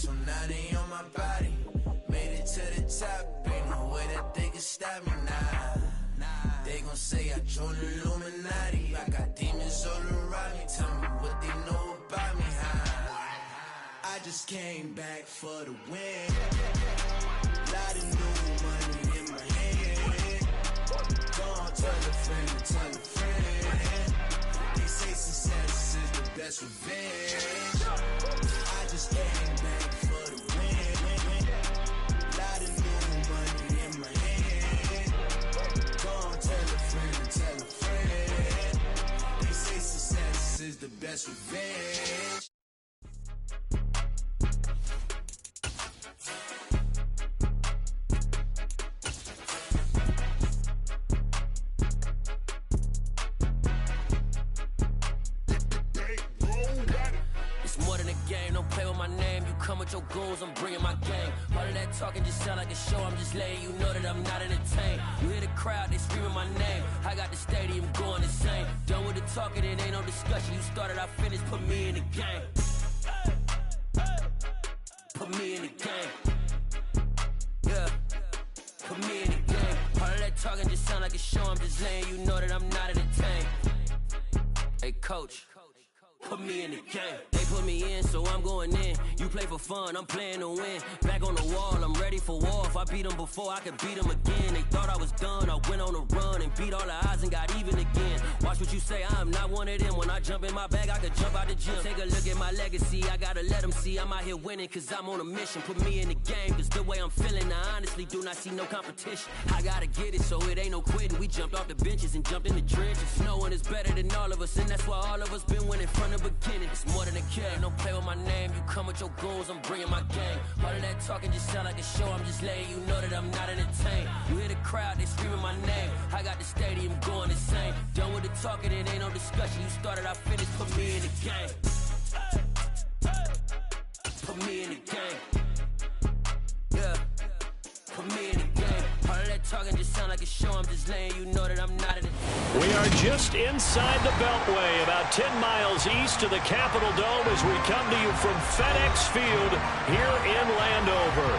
so now they on my body. Made it to the top, ain't no way that they can stop me now. They gon' say I joined the Illuminati. I got demons all around me, tell me what they know about me, I just came back for the win. Lot of new money in my hand. Don't tell a friend, tell a friend. They say success is the best revenge. I just came back for the win. Lot of new money in my hand. Don't tell a friend, tell a friend. They say success is the best revenge. Come with your goons, I'm bringing my gang. All of that talking just sound like a show. I'm just letting you know that I'm not entertained. You hear the crowd, they screaming my name. I got the stadium going insane. Done with the talking, it ain't no discussion. You started, I finished, put me in the game. Put me in the game. Yeah, put me in the game. All of that talking just sound like a show. I'm just letting you know that I'm not entertained. Hey, coach. Put me in the game. They put me in, so I'm going in. You play for fun, I'm playing to win. Back on the wall, I'm ready for war. If I beat them before, I could beat them again. They thought I was done, I went on a run and beat all the odds and got even again. Watch what you say, I'm not one of them. When I jump in my bag, I could jump out the gym. Take a look at my legacy, I gotta let them see I'm out here winning, cause I'm on a mission. Put me in the game, cause the way I'm feeling, I honestly do not see no competition. I gotta get it, so it ain't no quitting. We jumped off the benches and jumped in the trenches. No one is better than all of us, and that's why all of us been winning from the beginning. It's more than a game, don't play with my name. You come with your goons, I'm bringing my gang. All of that talking just sound like a show. I'm just letting you know that I'm not entertained. You hear the crowd, they screaming my name. I got the stadium going insane. Done with the talking, it ain't no discussion. You started, I finished, put me in the game. Put me in the game. Yeah, put me in the game. All of that talking just sound like a show. I'm just letting you know that I'm not in it. We are just inside the Beltway, about 10 miles east of the Capitol Dome as we come to you from FedEx Field here in Landover.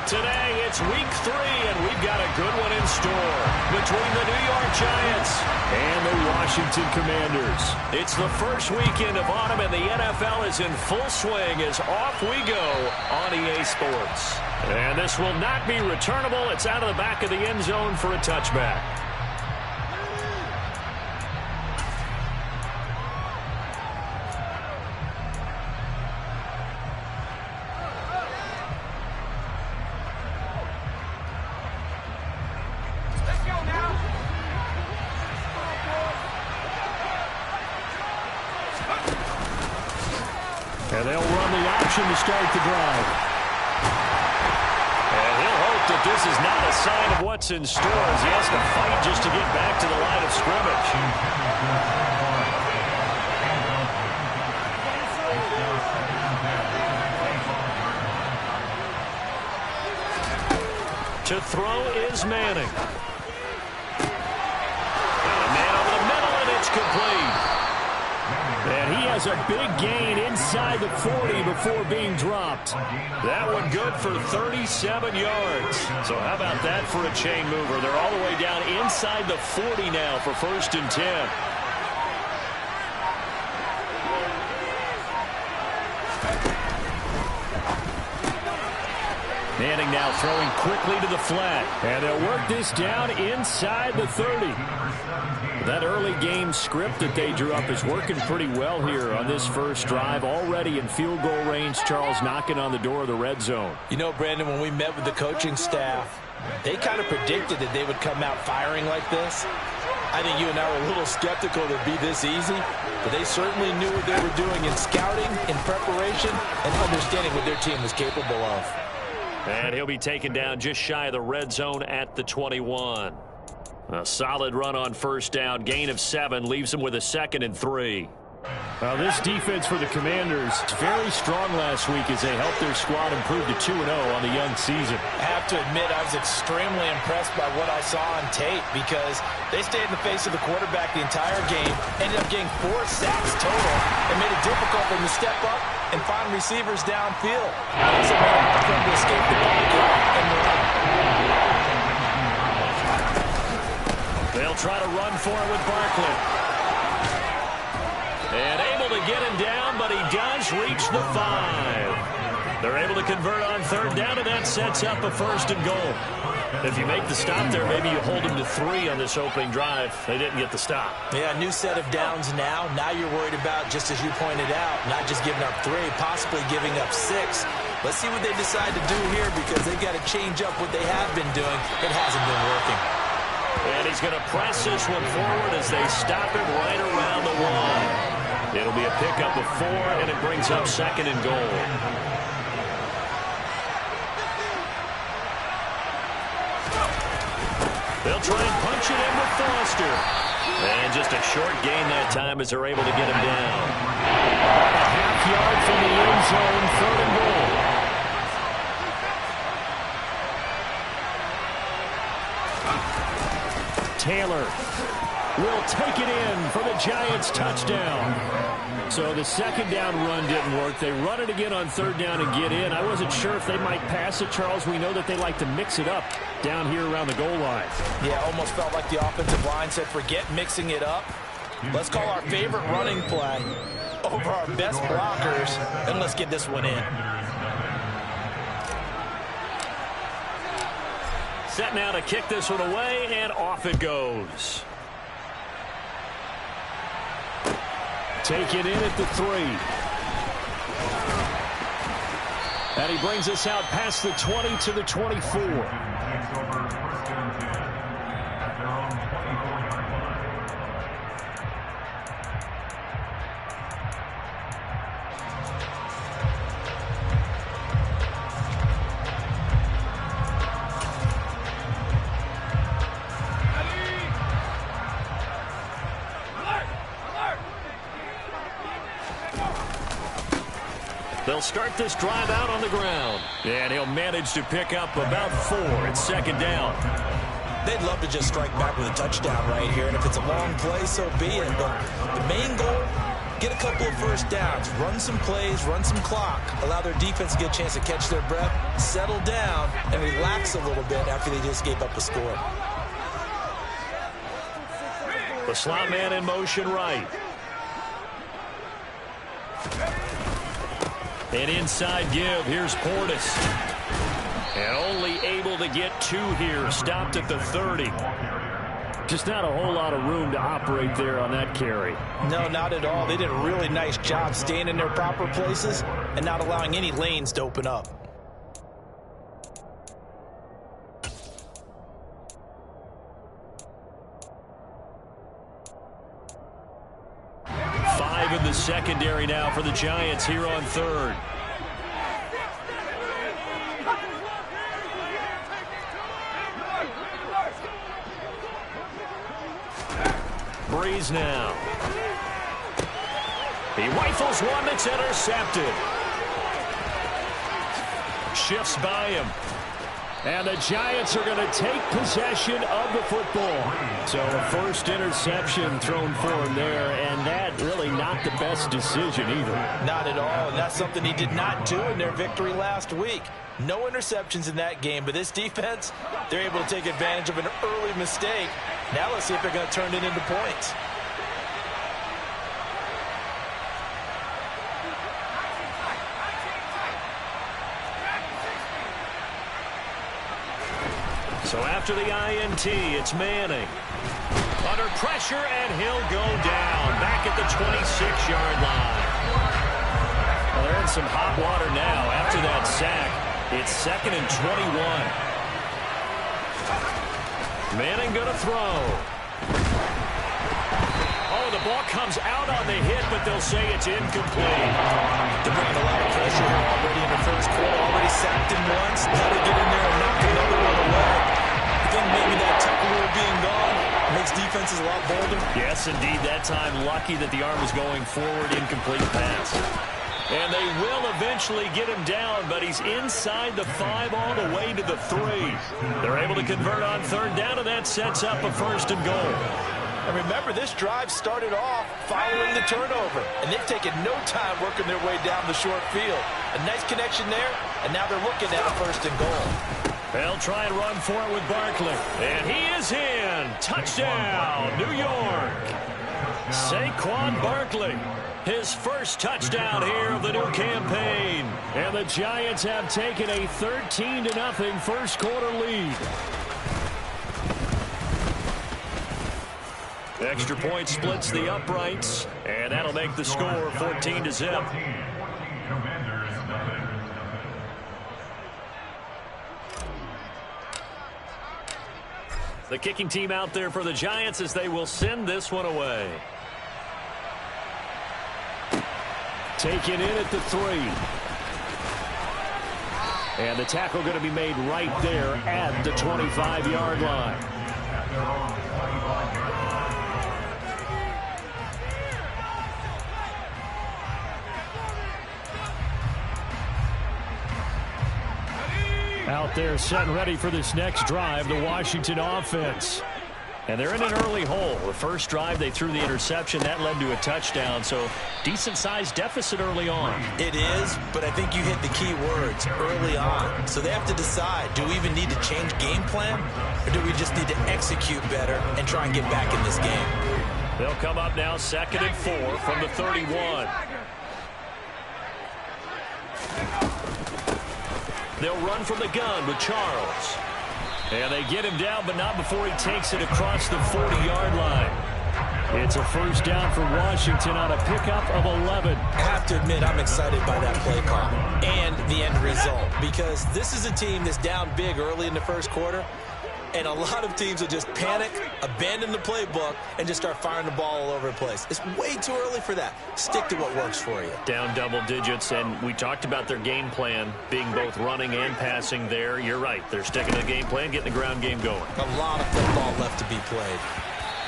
Today, it's week 3, and we've got a good one in store between the New York Giants and the Washington Commanders. It's the first weekend of autumn, and the NFL is in full swing as off we go on EA Sports. And this will not be returnable. It's out of the back of the end zone for a touchback. And they'll run the option to start the drive. And he'll hope that this is not a sign of what's in store as he has to fight just to get back to the line of scrimmage. To throw is Manning. And a man over the middle, and it's complete. And he has a big gain inside the 40 before being dropped. That one good for 37 yards. So how about that for a chain mover? They're all the way down inside the 40 now for 1st and 10. Manning now throwing quickly to the flat. And they'll work this down inside the 30. That early game script that they drew up is working pretty well here on this first drive. Already in field goal range, Charles knocking on the door of the red zone. You know, Brandon, when we met with the coaching staff, they kind of predicted that they would come out firing like this. I think you and I were a little skeptical that it'd be this easy, but they certainly knew what they were doing in scouting, in preparation, and understanding what their team was capable of. And he'll be taken down just shy of the red zone at the 21. A solid run on first down. Gain of 7 leaves him with a 2nd and 3. Well, this defense for the Commanders very strong last week as they helped their squad improve to 2-0 on the young season. I have to admit, I was extremely impressed by what I saw on tape because they stayed in the face of the quarterback the entire game, ended up getting 4 sacks total, and made it difficult for them to step up and find receivers downfield. Also for them to escape the pocket and run. They'll try to run for it with Barkley. And able to get him down, but he does reach the 5. They're able to convert on third down, and that sets up a 1st and goal. If you make the stop there, maybe you hold them to 3 on this opening drive. They didn't get the stop. Yeah, new set of downs now. Now you're worried about, just as you pointed out, not just giving up 3, possibly giving up 6. Let's see what they decide to do here, because they've got to change up what they have been doing. It hasn't been working. And he's going to press this one forward as they stop him right around the 1. It'll be a pickup of 4, and it brings up 2nd and goal. They'll try and punch it in with Foster. And just a short gain that time as they're able to get him down. A half yard from the end zone, 3rd and goal. Taylor will take it in for the Giants touchdown. So the 2nd down run didn't work. They run it again on 3rd down and get in. I wasn't sure if they might pass it, Charles. We know that they like to mix it up down here around the goal line. Yeah, almost felt like the offensive line said, forget mixing it up. Let's call our favorite running play over our best blockers, and let's get this one in. Set now to kick this one away, and off it goes. Take it in at the 3. And he brings us out past the 20 to the 24. They'll start this drive out on the ground. And he'll manage to pick up about 4. It's 2nd down. They'd love to just strike back with a touchdown right here. And if it's a long play, so be it. But the main goal, get a couple of first downs. Run some plays, run some clock. Allow their defense to get a chance to catch their breath, settle down, and relax a little bit after they just gave up a score. The slot man in motion right. An inside give. Here's Portis. And only able to get 2 here. Stopped at the 30. Just not a whole lot of room to operate there on that carry. No, not at all. They did a really nice job staying in their proper places and not allowing any lanes to open up. In the secondary now for the Giants here on 3rd. Breeze now. He rifles one that's intercepted. Shifts by him. And the Giants are going to take possession of the football. So a first interception thrown for him there, and that really not the best decision either. Not at all, and that's something he did not do in their victory last week. No interceptions in that game, but this defense, they're able to take advantage of an early mistake. Now let's see if they're going to turn it into points. So after the INT, it's Manning. Under pressure, and he'll go down. Back at the 26-yard line. Well, they're in some hot water now after that sack. It's 2nd and 21. Manning going to throw. Oh, the ball comes out on the hit, but they'll say it's incomplete. They're bringing a lot of pressure here already in the first quarter. Already sacked him once. Got to get in there and knock another one away. I think maybe that tackle rule being gone makes defenses a lot bolder. Yes, indeed. That time, lucky that the arm was going forward. Incomplete pass. And they will eventually get him down, but he's inside the 5 all the way to the 3. They're able to convert on 3rd down, and that sets up a 1st and goal. And remember, this drive started off following the turnover, and they've taken no time working their way down the short field. A nice connection there, and now they're looking at a 1st and goal. They'll try and run for it with Barkley. And he is in. Touchdown, New York. Saquon Barkley, his first touchdown here of the new campaign. And the Giants have taken a 13-0 first quarter lead. Extra point splits the uprights, and that'll make the score 14-0. The kicking team out there for the Giants as they will send this one away. Taken in at the 3. And the tackle going to be made right there at the 25-yard line. Out there set and ready for this next drive, the Washington offense. And they're in an early hole. The first drive, they threw the interception. That led to a touchdown, so decent-sized deficit early on. It is, but I think you hit the key words, early on. So they have to decide, do we even need to change game plan, or do we just need to execute better and try and get back in this game? They'll come up now 2nd and 4 from the 31. They'll run from the gun with Charles. And they get him down, but not before he takes it across the 40-yard line. It's a first down for Washington on a pickup of 11. I have to admit, I'm excited by that play call and the end result, because this is a team that's down big early in the first quarter, and a lot of teams will just panic, abandon the playbook, and just start firing the ball all over the place. It's way too early for that. Stick to what works for you. Down double digits, and we talked about their game plan being both running and passing there. You're right. They're sticking to the game plan, getting the ground game going. A lot of football left to be played.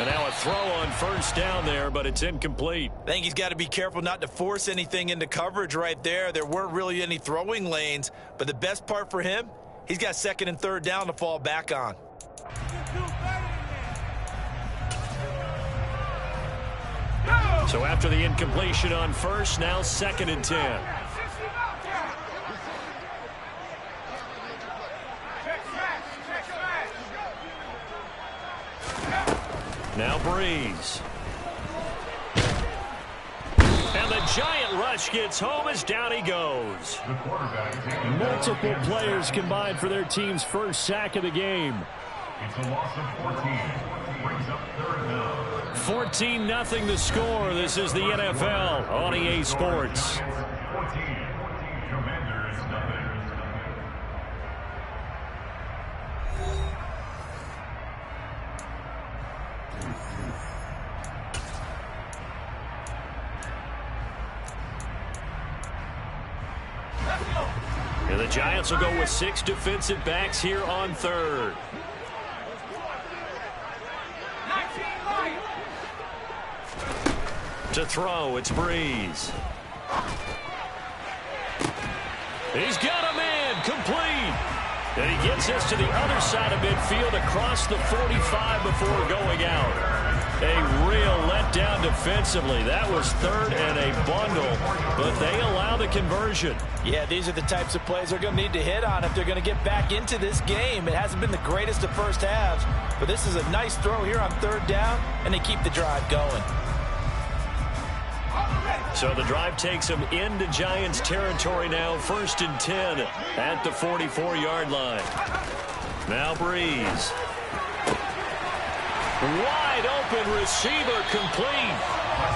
And now a throw on first down there, but it's incomplete. I think he's got to be careful not to force anything into coverage right there. There weren't really any throwing lanes, but the best part for him, he's got 2nd and 3rd down to fall back on. So after the incompletion on first, now 2nd and 10. Now Breeze. And the giant rush gets home as down he goes. Multiple players combined for their team's first sack of the game. It's a loss of 14. Brings up 3rd down. 14-0 the score. This is the NFL on EA Sports. 14. Commanders nothing. And the Giants will go with 6 defensive backs here on 3rd. To throw, it's Breeze. He's got a man, complete. And he gets us to the other side of midfield across the 45 before going out. A real letdown defensively. That was 3rd and a bundle, but they allow the conversion. Yeah, these are the types of plays they're going to need to hit on if they're going to get back into this game. It hasn't been the greatest of first halves, but this is a nice throw here on 3rd down, and they keep the drive going. So the drive takes them into Giants territory now, 1st and 10 at the 44-yard line. Now Breeze. Wide open receiver, complete.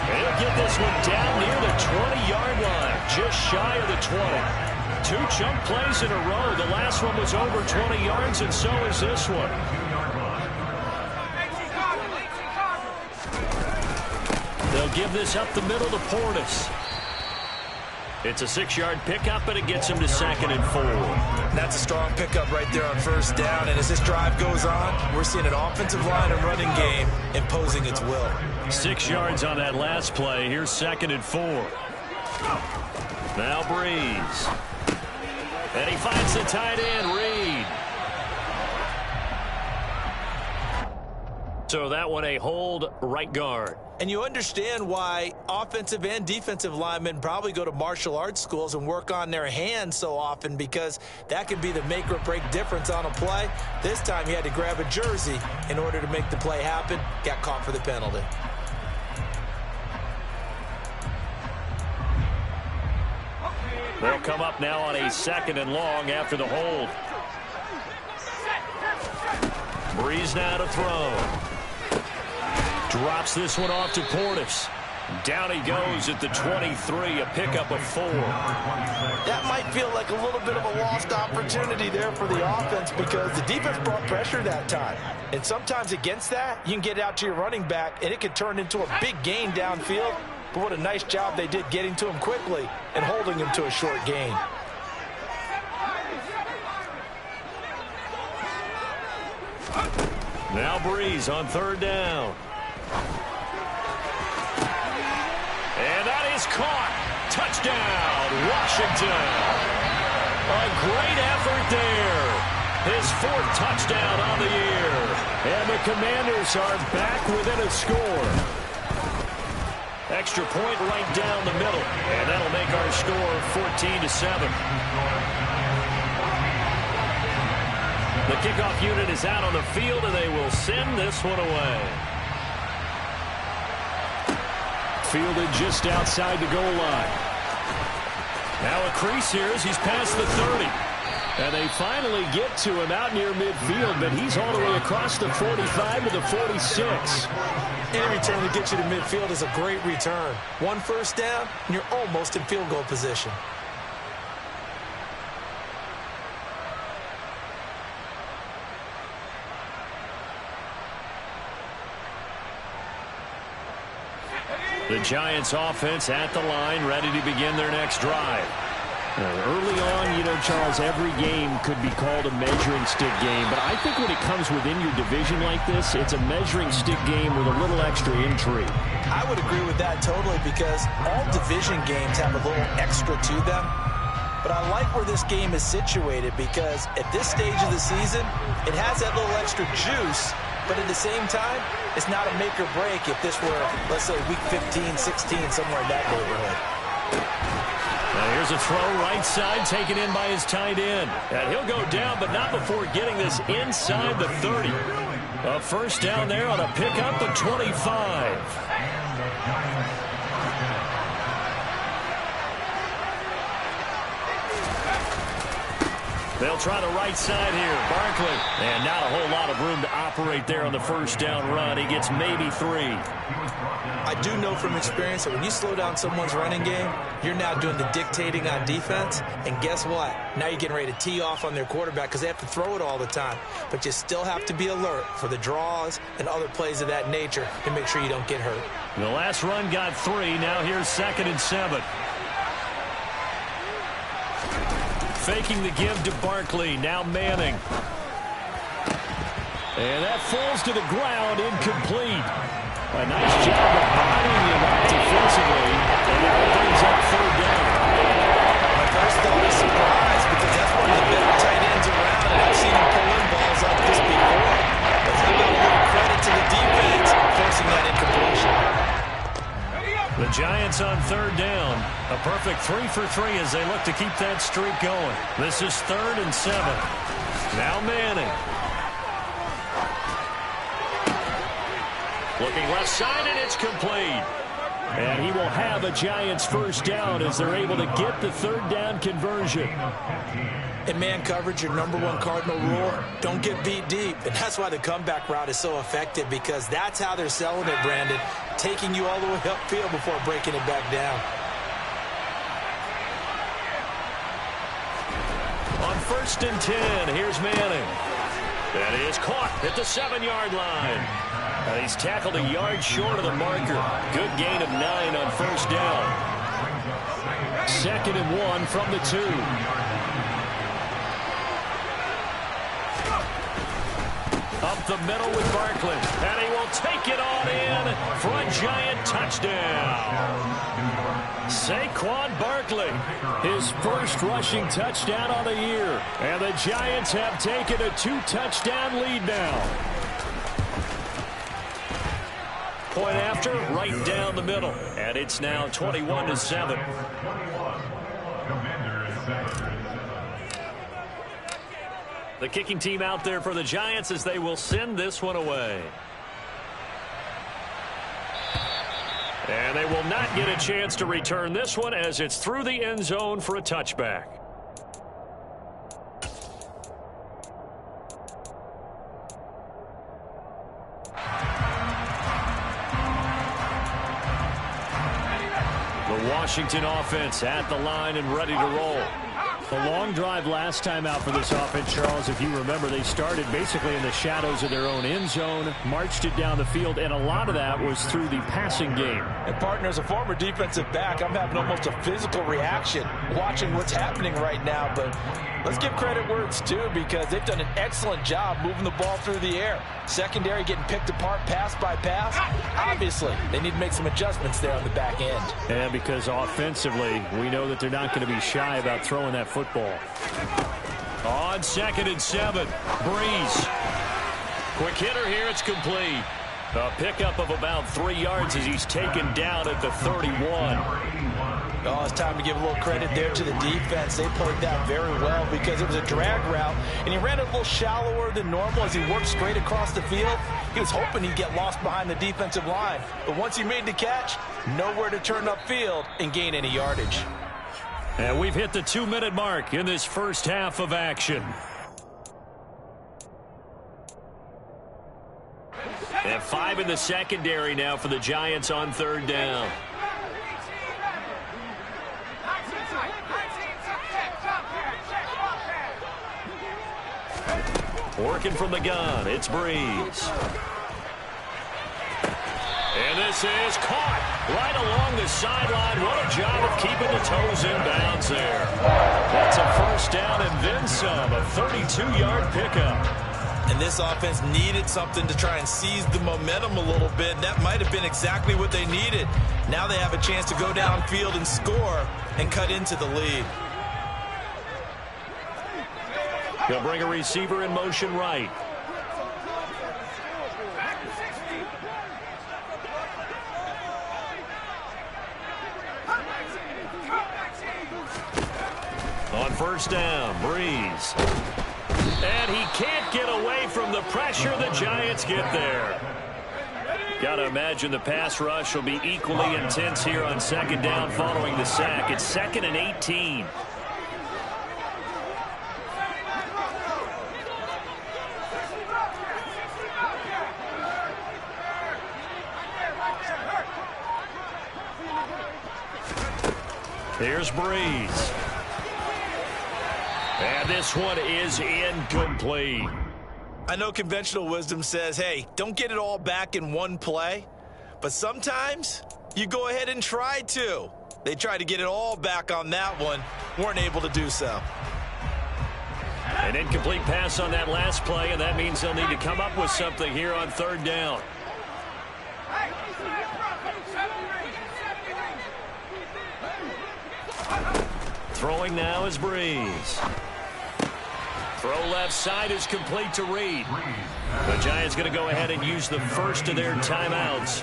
They'll get this one down near the 20-yard line, just shy of the 20. 2 chunk plays in a row. The last one was over 20 yards, and so is this one. They'll give this up the middle to Portis. It's a 6-yard pickup, and it gets him to 2nd and 4. That's a strong pickup right there on 1st down, and as this drive goes on, we're seeing an offensive line and running game imposing its will. 6 yards on that last play. Here's 2nd and 4. Now Breeze. And he finds the tight end, Reed. So that one a hold right guard. And you understand why offensive and defensive linemen probably go to martial arts schools and work on their hands so often, because that could be the make or break difference on a play. This time he had to grab a jersey in order to make the play happen. Got caught for the penalty. They'll come up now on a 2nd and long after the hold. Breeze now to throw. Drops this one off to Portis. Down he goes at the 23, a pickup of 4. That might feel like a little bit of a lost opportunity there for the offense, because the defense brought pressure that time. And sometimes against that, you can get out to your running back, and it can turn into a big gain downfield. But what a nice job they did getting to him quickly and holding him to a short gain. Now Breeze on 3rd down. And that is caught. Touchdown, Washington. A great effort there. His 4th touchdown on the year. And the Commanders are back within a score. Extra point right down the middle. And that'll make our score 14-7. The kickoff unit is out on the field, and they will send this one away. Fielded just outside the goal line. Now a crease here as he's past the 30. And they finally get to him out near midfield, but he's all the way across the 45 to the 46. Any return to get you to midfield is a great return. 1 first down, and you're almost in field goal position. The Giants offense at the line, ready to begin their next drive. Early on, you know, Charles, every game could be called a measuring stick game, but I think when it comes within your division like this, it's a measuring stick game with a little extra intrigue. I would agree with that totally, because all division games have a little extra to them. But I like where this game is situated, because at this stage of the season, it has that little extra juice. But at the same time, it's not a make or break if this were, let's say, week 15, 16, somewhere in that neighborhood. Now here's a throw right side, taken in by his tight end. And he'll go down, but not before getting this inside the 30. A first down there on a pickup of 25. They'll try the right side here. Barkley. And not a whole lot of room to operate there on the first down run. He gets maybe 3. I do know from experience that when you slow down someone's running game, you're now doing the dictating on defense. And guess what? Now you're getting ready to tee off on their quarterback, because they have to throw it all the time. But you still have to be alert for the draws and other plays of that nature to make sure you don't get hurt. The last run got 3. Now here's 2nd and 7. Faking the give to Barkley. Now Manning. And that falls to the ground, incomplete. A nice job of bodying him out defensively. And now it brings up 3rd down. My first thought is surprise, because that's one of the better tight ends around, and I've seen him pull in balls like this before. But how about a little credit to the defense forcing that incompletion? The Giants on 3rd down. A perfect 3 for 3 as they look to keep that streak going. This is 3rd and 7. Now Manning. Looking left side, and it's complete. And he will have a Giants first down as they're able to get the 3rd down conversion. In man coverage, your #1 cardinal rule, don't get beat deep. And that's why the comeback route is so effective, because that's how they're selling it, Brandon. Taking you all the way upfield before breaking it back down. On 1st and 10, here's Manning. That is caught at the 7-yard line. He's tackled a yard short of the marker. Good gain of 9 on 1st down. 2nd and 1 from the 2. Up the middle with Barkley. And he will take it on in for a Giant touchdown. Saquon Barkley, his first rushing touchdown of the year. And the Giants have taken a 2-touchdown lead now. Point after, right down the middle. And it's now 21-7. The kicking team out there for the Giants as they will send this one away. And they will not get a chance to return this one as it's through the end zone for a touchback. The Washington offense at the line and ready to roll. The long drive last time out for this offense, Charles, if you remember, they started basically in the shadows of their own end zone, marched it down the field, and a lot of that was through the passing game. And, partner, as a former defensive back, I'm having almost a physical reaction watching what's happening right now. But let's give credit where it's due because they've done an excellent job moving the ball through the air. Secondary getting picked apart pass by pass. Obviously, they need to make some adjustments there on the back end. And because offensively, we know that they're not going to be shy about throwing that football. On 2nd and 7, Breeze. Quick hitter here, it's complete. A pickup of about 3 yards as he's taken down at the 31. Oh, it's time to give a little credit there to the defense. They played that very well because it was a drag route, and he ran it a little shallower than normal as he worked straight across the field. He was hoping he'd get lost behind the defensive line, but once he made the catch, nowhere to turn upfield and gain any yardage. And we've hit the 2-minute mark in this first half of action. And 5 in the secondary now for the Giants on 3rd down. Working from the gun, it's Breeze. And this is caught right along the sideline. What a job of keeping the toes in bounds there. That's a 1st down and then some, a 32-yard pickup. And this offense needed something to try and seize the momentum a little bit. That might have been exactly what they needed. Now they have a chance to go downfield and score and cut into the lead. He'll bring a receiver in motion right. On 1st down, Breeze. And he can't get away from the pressure. The Giants get there. Got to imagine the pass rush will be equally intense here on 2nd down following the sack. It's 2nd and 18. Here's Breeze. And this one is incomplete. I know conventional wisdom says, hey, don't get it all back in one play. But sometimes you go ahead and try to. They tried to get it all back on that one. Weren't able to do so. An incomplete pass on that last play, and that means they'll need to come up with something here on 3rd down. Throwing now is Breeze. Throw left side is complete to Reed. The Giants going to go ahead and use the first of their timeouts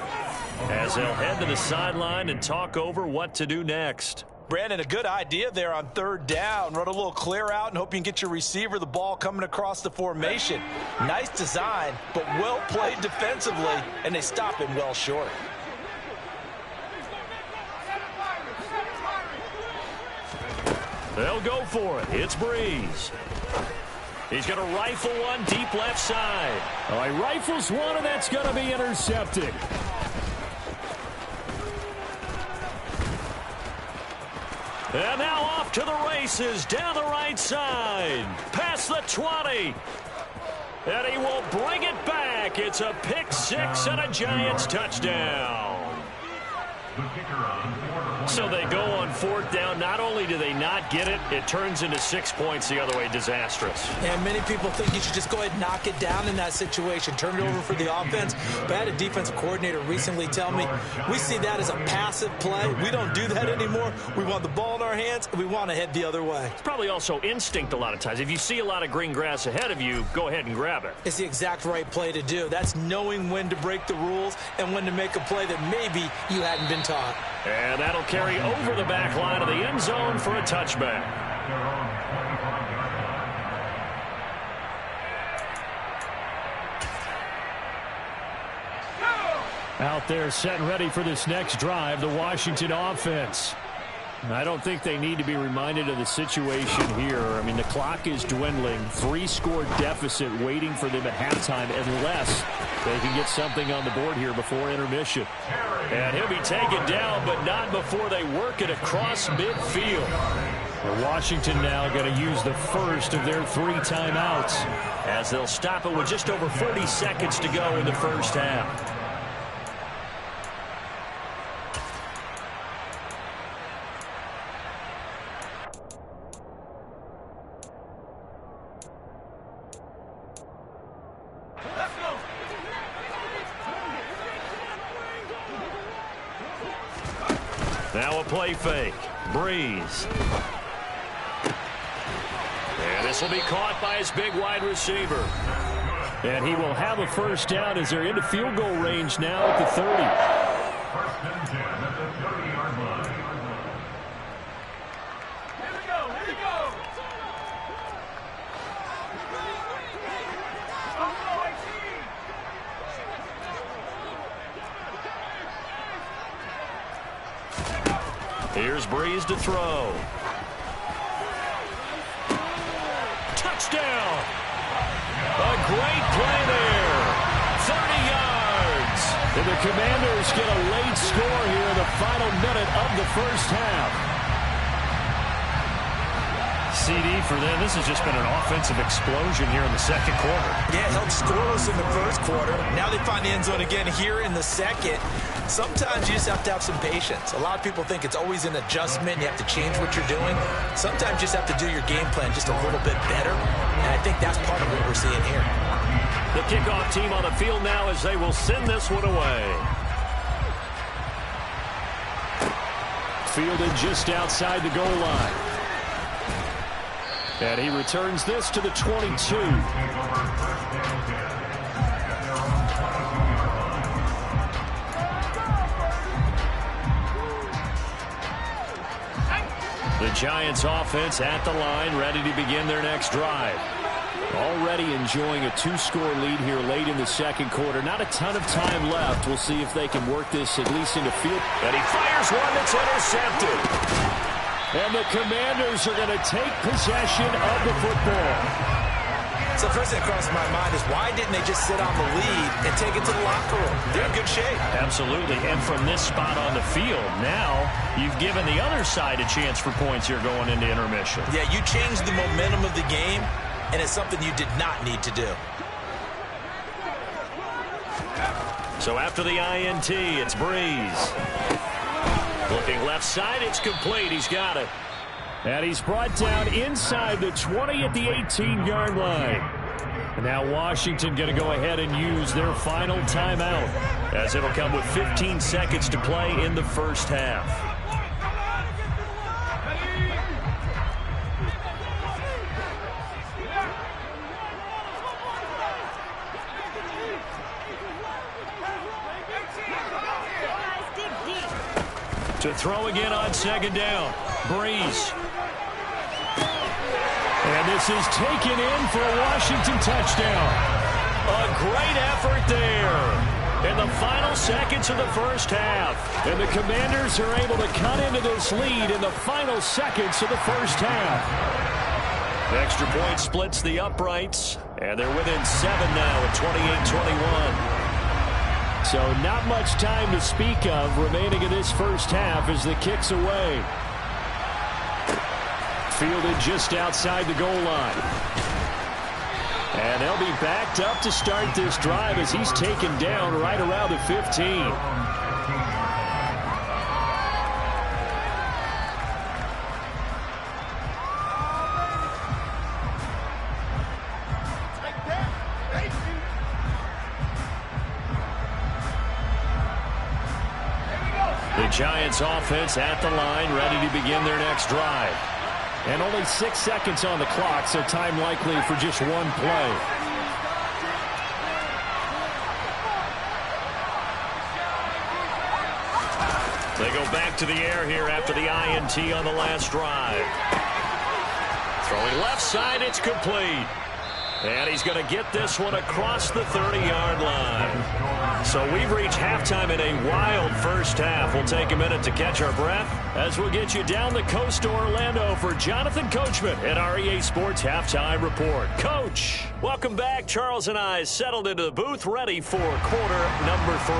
as they'll head to the sideline and talk over what to do next. Brandon, a good idea there on 3rd down. Run a little clear out and hope you can get your receiver the ball coming across the formation. Nice design, but well played defensively, and they stop him well short. They'll go for it. It's Breeze. He's going to rifle one deep left side. Oh, he rifles one, and that's going to be intercepted. And now off to the races down the right side. Past the 20. And he will bring it back. It's a pick 6 and a Giants touchdown. The kicker on 4th So they go on fourth down. Not only do they not get it, it turns into 6 points the other way. Disastrous. And many people think you should just go ahead and knock it down in that situation. Turn it over for the offense. But I had a defensive coordinator recently tell me, we see that as a passive play. We don't do that anymore. We want the ball in our hands, and we want to head the other way. It's probably also instinct a lot of times. If you see a lot of green grass ahead of you, go ahead and grab it. It's the exact right play to do. That's knowing when to break the rules and when to make a play that maybe you hadn't been taught. And that'll carry over the back line of the end zone for a touchback. Out there set and ready for this next drive, the Washington offense. I don't think they need to be reminded of the situation here. I mean, the clock is dwindling. 3-score deficit waiting for them at halftime unless they can get something on the board here before intermission. And he'll be taken down, but not before they work it across midfield. Well, Washington now going to use the first of their 3 timeouts as they'll stop it with just over 40 seconds to go in the first half. Now a play fake. Breeze. And this will be caught by his big wide receiver. And he will have a first down as they're into field goal range now at the 30. First and 10 at the 30-yard line. Here we go. Here's Breeze to throw. Touchdown! A great play there. 30 yards. And the Commanders get a late score here in the final minute of the first half. CD for them. This has just been an offensive explosion here in the second quarter. Yeah, held scoreless in the first quarter. Now they find the end zone again here in the second. Sometimes you just have to have some patience. A lot of people think it's always an adjustment. You have to change what you're doing. Sometimes you just have to do your game plan just a little bit better. And I think that's part of what we're seeing here. The kickoff team on the field now as they will send this one away. Fielded just outside the goal line. And he returns this to the 22. The Giants offense at the line, ready to begin their next drive. Already enjoying a 2-score lead here late in the second quarter. Not a ton of time left. We'll see if they can work this at least into field. And he fires one that's intercepted. And the Commanders are going to take possession of the football. So first thing that crosses my mind is why didn't they just sit on the lead and take it to the locker room? They're in good shape. Absolutely. And from this spot on the field, now you've given the other side a chance for points here going into intermission. Yeah, you changed the momentum of the game, and it's something you did not need to do. So after the INT, it's Breeze. Looking left side, it's complete. He's got it. And he's brought down inside the 20 at the 18-yard line. And now Washington going to go ahead and use their final timeout as it'll come with 15 seconds to play in the first half. To throw again on second down. Breeze. And this is taken in for a Washington touchdown. A great effort there in the final seconds of the first half. And the Commanders are able to cut into this lead in the final seconds of the first half. The extra point splits the uprights, and they're within 7 now at 28-21. So not much time to speak of remaining in this first half as the kick's away. Fielded just outside the goal line. And they'll be backed up to start this drive as he's taken down right around the 15. The Giants offense at the line, ready to begin their next drive. And only 6 seconds on the clock, so time likely for just one play. They go back to the air here after the INT on the last drive. Throwing left side, it's complete. And he's going to get this one across the 30-yard line. So we've reached halftime in a wild first half. We'll take a minute to catch our breath as we'll get you down the coast to Orlando for Jonathan Coachman at our EA Sports Halftime Report. Coach, welcome back. Charles and I settled into the booth, ready for quarter number 3.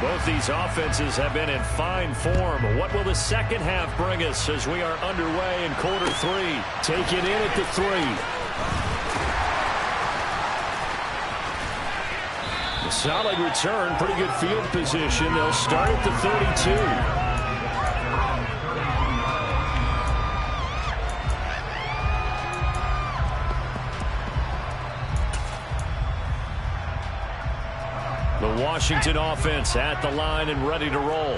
Both these offenses have been in fine form. What will the second half bring us as we are underway in quarter 3? Take it in at the 3. A solid return, pretty good field position. They'll start at the 32. The Washington offense at the line and ready to roll.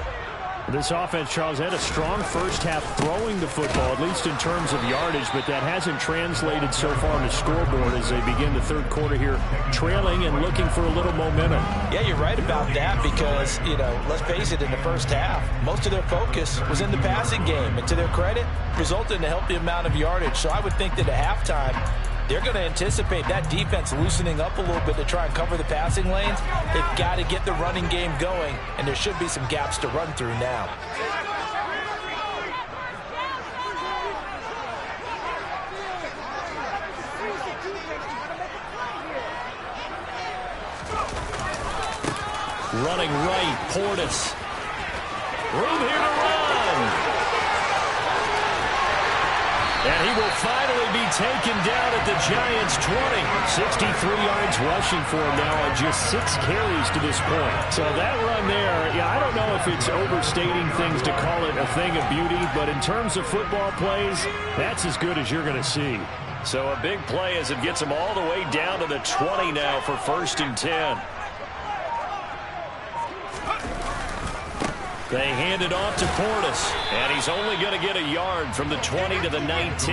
This offense, Charles, had a strong first half throwing the football, at least in terms of yardage, but that hasn't translated so far on the scoreboard as they begin the third quarter here, trailing and looking for a little momentum. Yeah, you're right about that because, let's face it, in the first half, most of their focus was in the passing game, and to their credit, resulted in a healthy amount of yardage. So I would think that at halftime, they're going to anticipate that defense loosening up a little bit to try and cover the passing lanes. They've got to get the running game going, and there should be some gaps to run through now. Running right, Portis. Room here to run. And he will finally be taken down at the Giants' 20. 63 yards rushing for him now on just 6 carries to this point. So that run there, I don't know if it's overstating things to call it a thing of beauty, but in terms of football plays, that's as good as you're going to see. So a big play as it gets him all the way down to the 20 now for 1st and 10. They hand it off to Portis, and he's only going to get a yard from the 20 to the 19.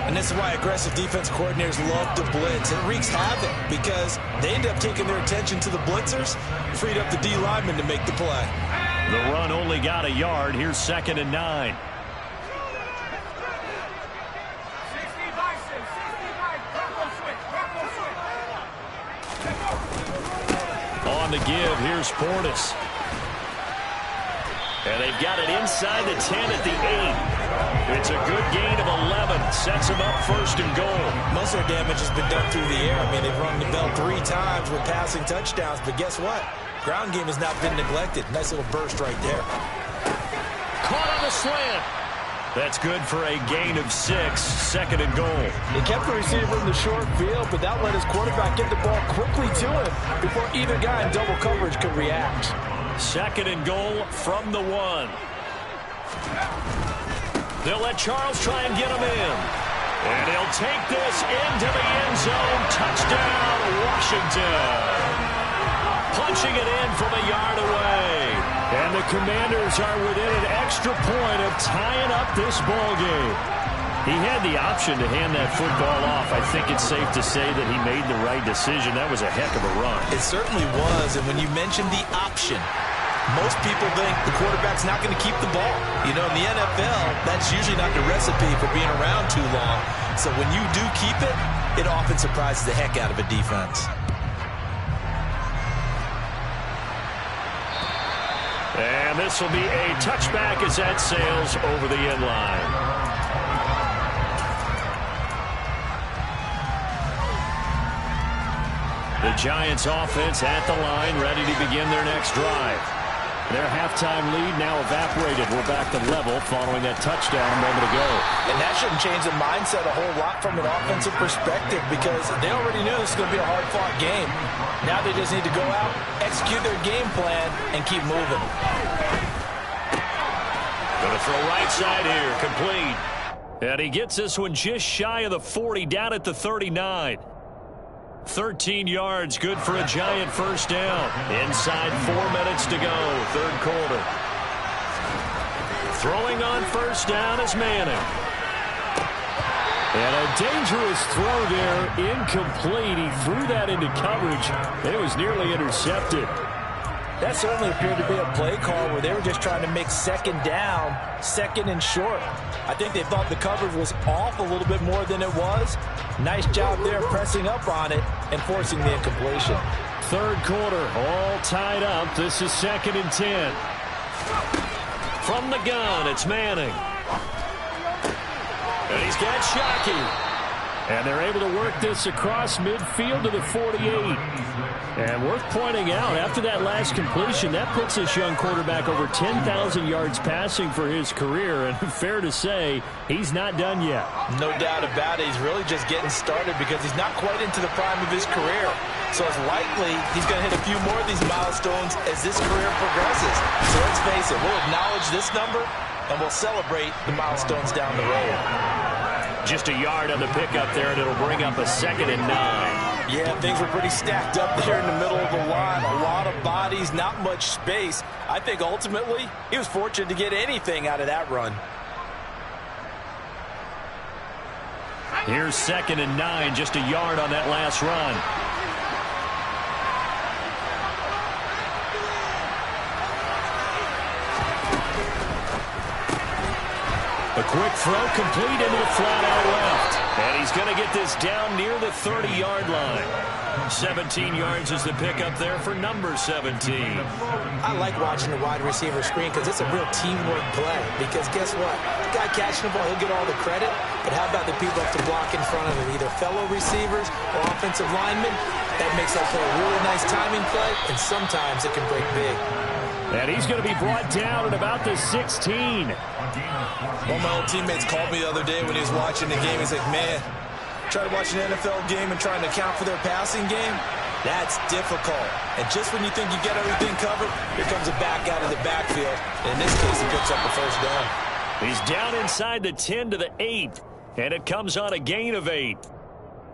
And this is why aggressive defense coordinators love to blitz. It wreaks havoc because they end up taking their attention to the blitzers, freed up the D lineman to make the play. The run only got a yard. Here's 2nd and 9. On the give, here's Portis. And they've got it inside the 10 at the 8. It's a good gain of 11. Sets them up 1st and goal. Most of their damage has been done through the air. I mean, they've rung the bell 3 times with passing touchdowns. But guess what? Ground game has not been neglected. Nice little burst right there. Caught on the slant. That's good for a gain of 6. 2nd and goal. They kept the receiver in the short field, but that let his quarterback get the ball quickly to him before either guy in double coverage could react. 2nd and goal from the 1. They'll let Charles try and get him in. And he'll take this into the end zone. Touchdown, Washington. Punching it in from a yard away. And the Commanders are within an extra point of tying up this ball game. He had the option to hand that football off. I think it's safe to say that he made the right decision. That was a heck of a run. It certainly was. And when you mentioned the option, most people think the quarterback's not going to keep the ball. In the NFL, that's usually not the recipe for being around too long. So when you do keep it, it often surprises the heck out of a defense. And this will be a touchback as that sails over the end line. The Giants offense at the line, ready to begin their next drive. Their halftime lead now evaporated. We're back to level following that touchdown a moment ago. And that shouldn't change the mindset a whole lot from an offensive perspective because they already knew this was going to be a hard-fought game. Now they just need to go out, execute their game plan, and keep moving. Going to throw right side here, complete. And he gets this one just shy of the 40, down at the 39. 13 yards, good for a Giant first down. Inside 4 minutes to go, third quarter. Throwing on first down is Manning. And a dangerous throw there, incomplete. He threw that into coverage. It was nearly intercepted. That certainly appeared to be a play call where they were just trying to make second down, second and short. I think they thought the coverage was off a little bit more than it was. Nice job there pressing up on it and forcing the incompletion. Third quarter, all tied up. This is 2nd and 10. From the gun, it's Manning. And he's got Shockey. And they're able to work this across midfield to the 48. And worth pointing out, after that last completion, that puts this young quarterback over 10,000 yards passing for his career. And fair to say, he's not done yet. No doubt about it. He's really just getting started because he's not quite into the prime of his career. So it's likely he's going to hit a few more of these milestones as this career progresses. So let's face it, we'll acknowledge this number and we'll celebrate the milestones down the road. Just a yard on the pickup there, and it'll bring up a 2nd and 9. Yeah, things were pretty stacked up there in the middle of the line. A lot of bodies, not much space. I think ultimately he was fortunate to get anything out of that run. Here's 2nd and 9, just a yard on that last run. A quick throw complete into the flat out left. And he's going to get this down near the 30-yard line. 17 yards is the pickup there for number 17. I like watching the wide receiver screen because it's a real teamwork play. Because guess what? The guy catching the ball, he'll get all the credit. But how about the people have to block in front of him, either fellow receivers or offensive linemen? That makes that play a really nice timing play, and sometimes it can break big. And he's going to be brought down at about the 16. One of my old teammates called me the other day when he was watching the game. He's like, man, try to watch an NFL game and trying to account for their passing game? That's difficult. And just when you think you get everything covered, here comes a back out of the backfield. And in this case, he picks up a first down. He's down inside the 10 to the 8. And it comes on a gain of 8.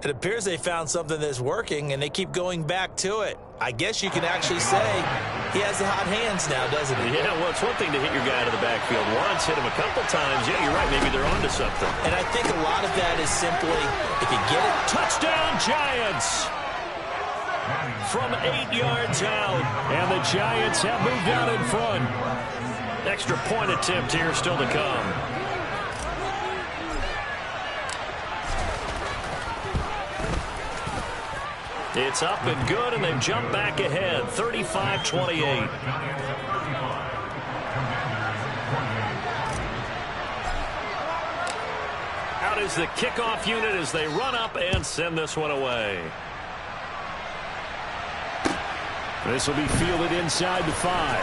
It appears they found something that's working, and they keep going back to it. I guess you can actually say he has the hot hands now, doesn't he? Yeah, well, it's one thing to hit your guy out of the backfield once, hit him a couple times. Yeah, you're right. Maybe they're onto something. And I think a lot of that is simply, if you get it. Touchdown, Giants! From 8 yards out. And the Giants have moved out in front. Extra point attempt here still to come. It's up and good, and they've jumped back ahead, 35-28. Out is the kickoff unit as they run up and send this one away. This will be fielded inside the 5.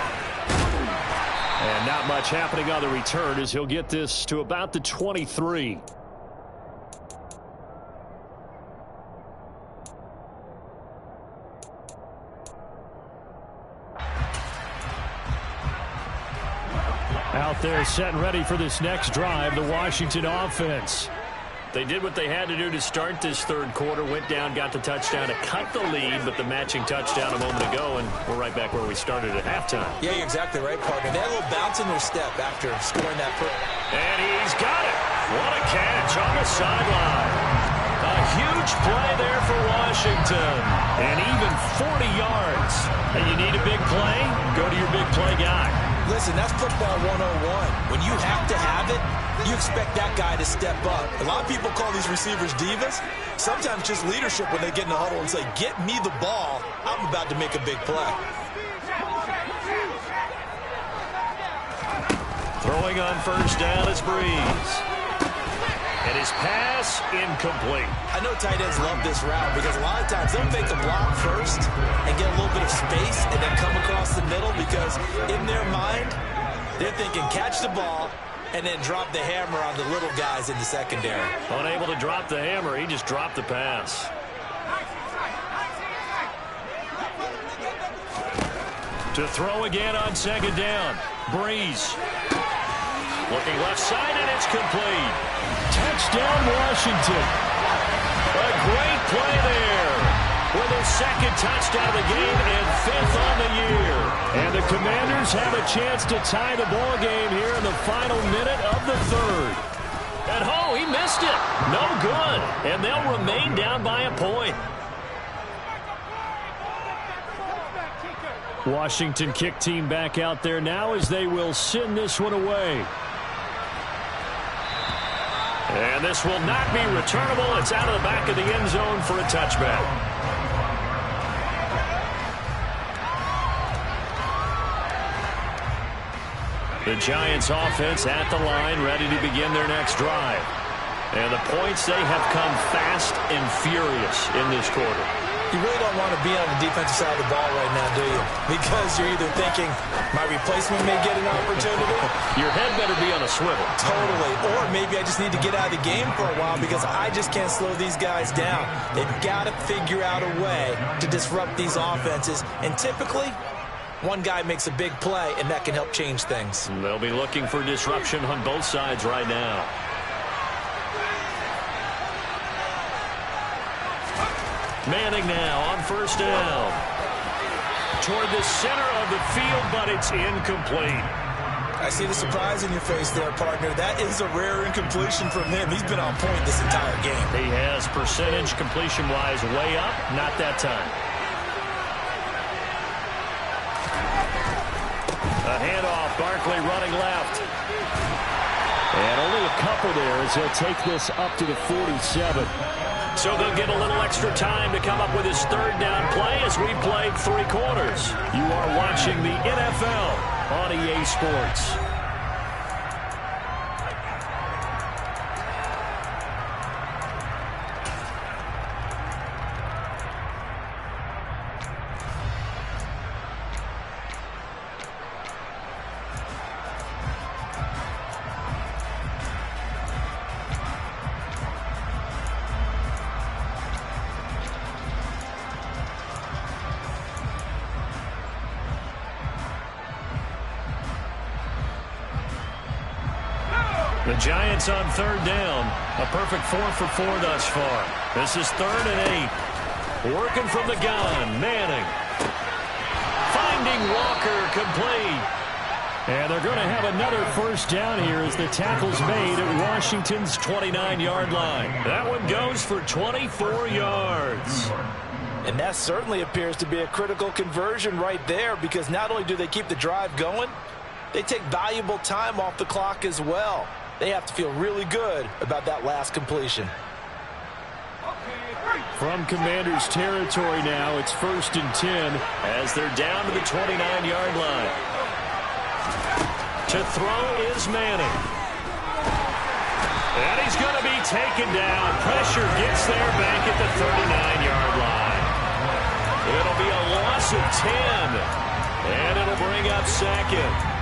And not much happening on the return as he'll get this to about the 23. Out there set and ready for this next drive, the Washington offense. They did what they had to do to start this third quarter, went down, got the touchdown to cut the lead, but the matching touchdown a moment ago, and we're right back where we started at halftime. Yeah, you're exactly right, partner. They had a little bounce in their step after scoring that. And he's got it. What a catch on the sideline. A huge play there for Washington. And even 40 yards. And you need a big play? Go to your big play guy. Listen, that's football 101. When you have to have it, you expect that guy to step up. A lot of people call these receivers divas. Sometimes just leadership when they get in the huddle and say, get me the ball. I'm about to make a big play. Throwing on first down is Breeze. And his pass incomplete. I know tight ends love this route because a lot of times they'll make a block first and get a little bit of space and then come across the middle because in their mind, they're thinking catch the ball and then drop the hammer on the little guys in the secondary. Unable to drop the hammer, he just dropped the pass. To throw again on second down. Breeze. Looking left side, and it's complete. Touchdown, Washington. A great play there. second touchdown of the game and 5th on the year. And the Commanders have a chance to tie the ball game here in the final minute of the 3rd. And he missed it. No good. And they'll remain down by a point. Washington kick team back out there now as they will send this one away. And this will not be returnable. It's out of the back of the end zone for a touchback. The Giants offense at the line, ready to begin their next drive. And the points, they have come fast and furious in this quarter. You really don't want to be on the defensive side of the ball right now, do you? Because you're either thinking, my replacement may get an opportunity. Your head better be on a swivel. Totally. Or maybe I just need to get out of the game for a while because I just can't slow these guys down. They've got to figure out a way to disrupt these offenses. And typically, one guy makes a big play, and that can help change things. They'll be looking for disruption on both sides right now. Manning now on first down. Toward the center of the field, but it's incomplete. I see the surprise in your face there, partner. That is a rare incompletion from him. He's been on point this entire game. He has percentage completion-wise way up. Not that time. A handoff. Barkley running left. And only a couple there as he'll take this up to the 47. So they'll get a little extra time to come up with his 3rd down play as we played 3 quarters. You are watching the NFL on EA Sports. The Giants on 3rd down. A perfect 4 for 4 thus far. This is 3rd and 8. Working from the gun. Manning. Finding Walker complete. And they're going to have another first down here as the tackle's made at Washington's 29-yard line. That one goes for 24 yards. And that certainly appears to be a critical conversion right there because not only do they keep the drive going, they take valuable time off the clock as well. They have to feel really good about that last completion. From Commanders territory now, it's 1st and 10 as they're down to the 29-yard line. To throw is Manning. And he's going to be taken down. Pressure gets there back at the 39-yard line. It'll be a loss of 10. And it'll bring up 2nd.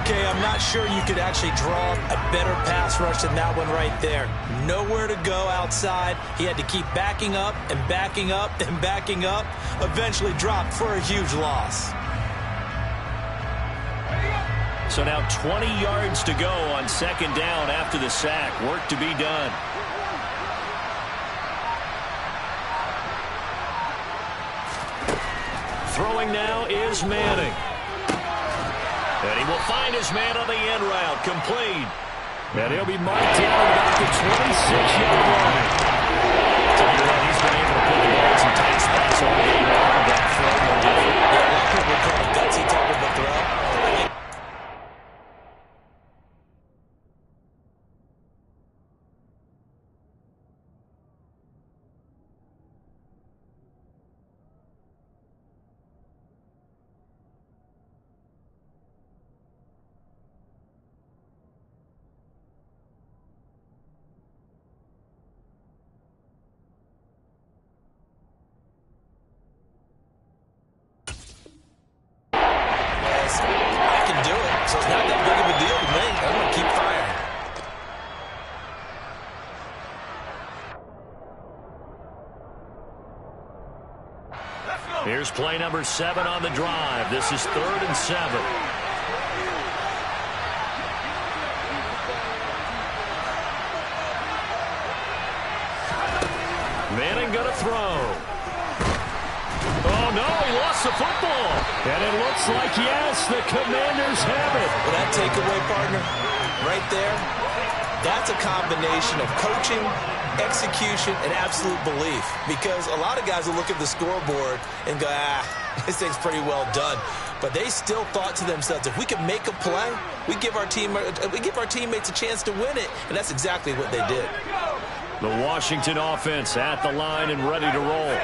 Okay, I'm not sure you could actually draw a better pass rush than that one right there. Nowhere to go outside. He had to keep backing up and backing up and backing up. Eventually dropped for a huge loss. So now 20 yards to go on 2nd down after the sack. Work to be done. Throwing now is Manning. And he will find his man on the end route. Complete. And he'll be marked down about the 26-yard line. So he's been able to put the ball in some tight spots all game long. That throw no different. Yeah, a lot of people call it gutsy type of a throw. Here's play number 7 on the drive. This is 3rd and 7. Manning going to throw. no, he lost the football. And it looks like, yes, the Commanders have it. Well, that takeaway, partner, right there, that's a combination of coaching, execution, and absolute belief. Because a lot of guys will look at the scoreboard and go, this thing's pretty well done. But they still thought to themselves, if we can make a play, we give our teammates a chance to win it. And that's exactly what they did. The Washington offense at the line and ready to roll.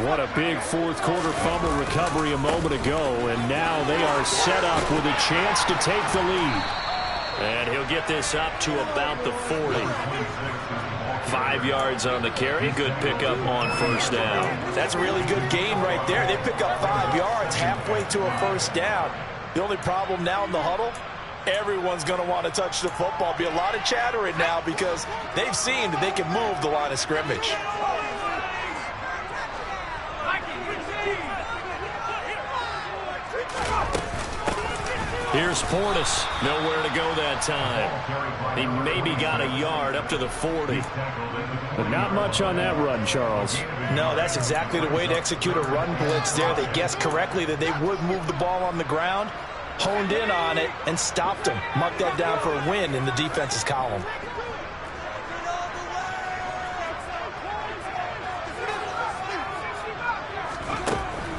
What a big fourth quarter fumble recovery a moment ago. And now they are set up with a chance to take the lead. And he'll get this up to about the 40. 5 yards on the carry. Good pickup on first down. That's a really good gain right there. They pick up 5 yards halfway to a first down. The only problem now in the huddle, everyone's going to want to touch the football. Be a lot of chattering now because they've seen that they can move the line of scrimmage. Here's Portis. Nowhere to go that time. He maybe got a yard up to the 40. But not much on that run, Charles. No, that's exactly the way to execute a run blitz there. They guessed correctly that they would move the ball on the ground, honed in on it, and stopped them. Marked that down for a win in the defense's column.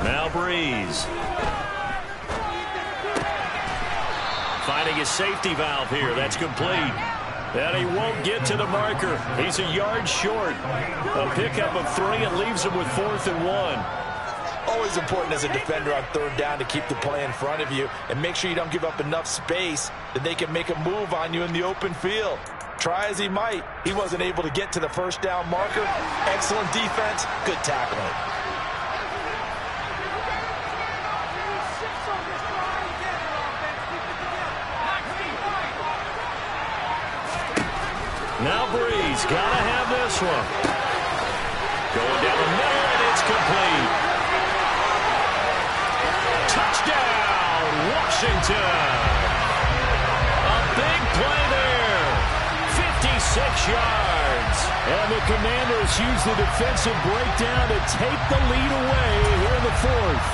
Now Breeze. Finding his safety valve here. That's complete. And he won't get to the marker. He's a yard short. A pickup of 3. It leaves him with 4th and 1. Always important as a defender on third down to keep the play in front of you and make sure you don't give up enough space that they can make a move on you in the open field. Try as he might, he wasn't able to get to the first down marker. Excellent defense, good tackling. Now Breeze, gotta have this one. Going down the middle, and it's complete. Touchdown, Washington. A big play there. 56 yards. And the Commanders use the defensive breakdown to take the lead away here in the 4th.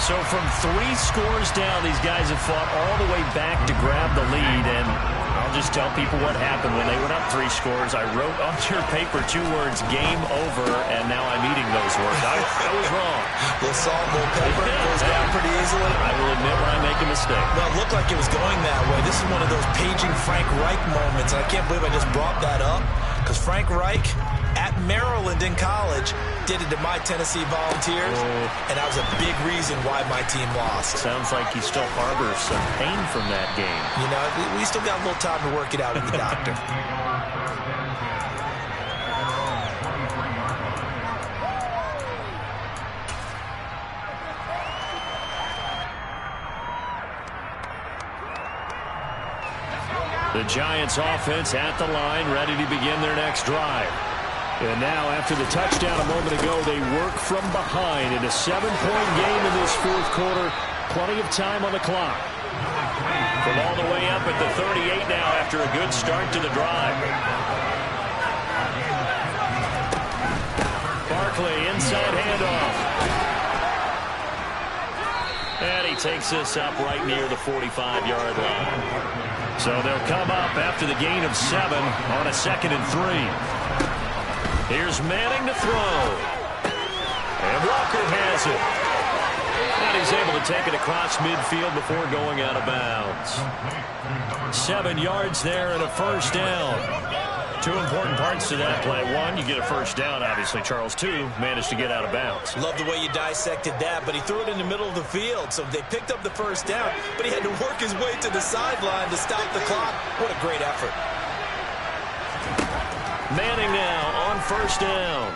So from 3 scores down, these guys have fought all the way back to grab the lead, and I'll just tell people what happened when they went up 3 scores. I wrote on your paper 2 words, game over, and now I'm eating those words. I was wrong. The salt, little pepper goes down pretty easily. I will admit when I make a mistake. Well, it looked like it was going that way. This is one of those paging Frank Reich moments, and I can't believe I just brought that up, because Frank Reich at Maryland in college did it to my Tennessee Volunteers, and that was a big reason why my team lost. Sounds like he still harbors some pain from that game. You know, we still got a little time to work it out with the doctor. The Giants offense at the line, ready to begin their next drive. And now, after the touchdown a moment ago, they work from behind in a 7-point game in this 4th quarter. Plenty of time on the clock. From all the way up at the 38 now after a good start to the drive. Barkley, inside handoff. And he takes this up right near the 45-yard line. So they'll come up after the gain of 7 on a 2nd and 3. Here's Manning to throw. And Walker has it. And he's able to take it across midfield before going out of bounds. 7 yards there and a first down. 2 important parts to that play. 1, you get a first down, obviously. Charles, 2, managed to get out of bounds. Love the way you dissected that, but he threw it in the middle of the field. So they picked up the first down, but he had to work his way to the sideline to stop the clock. What a great effort. Manning now on first down.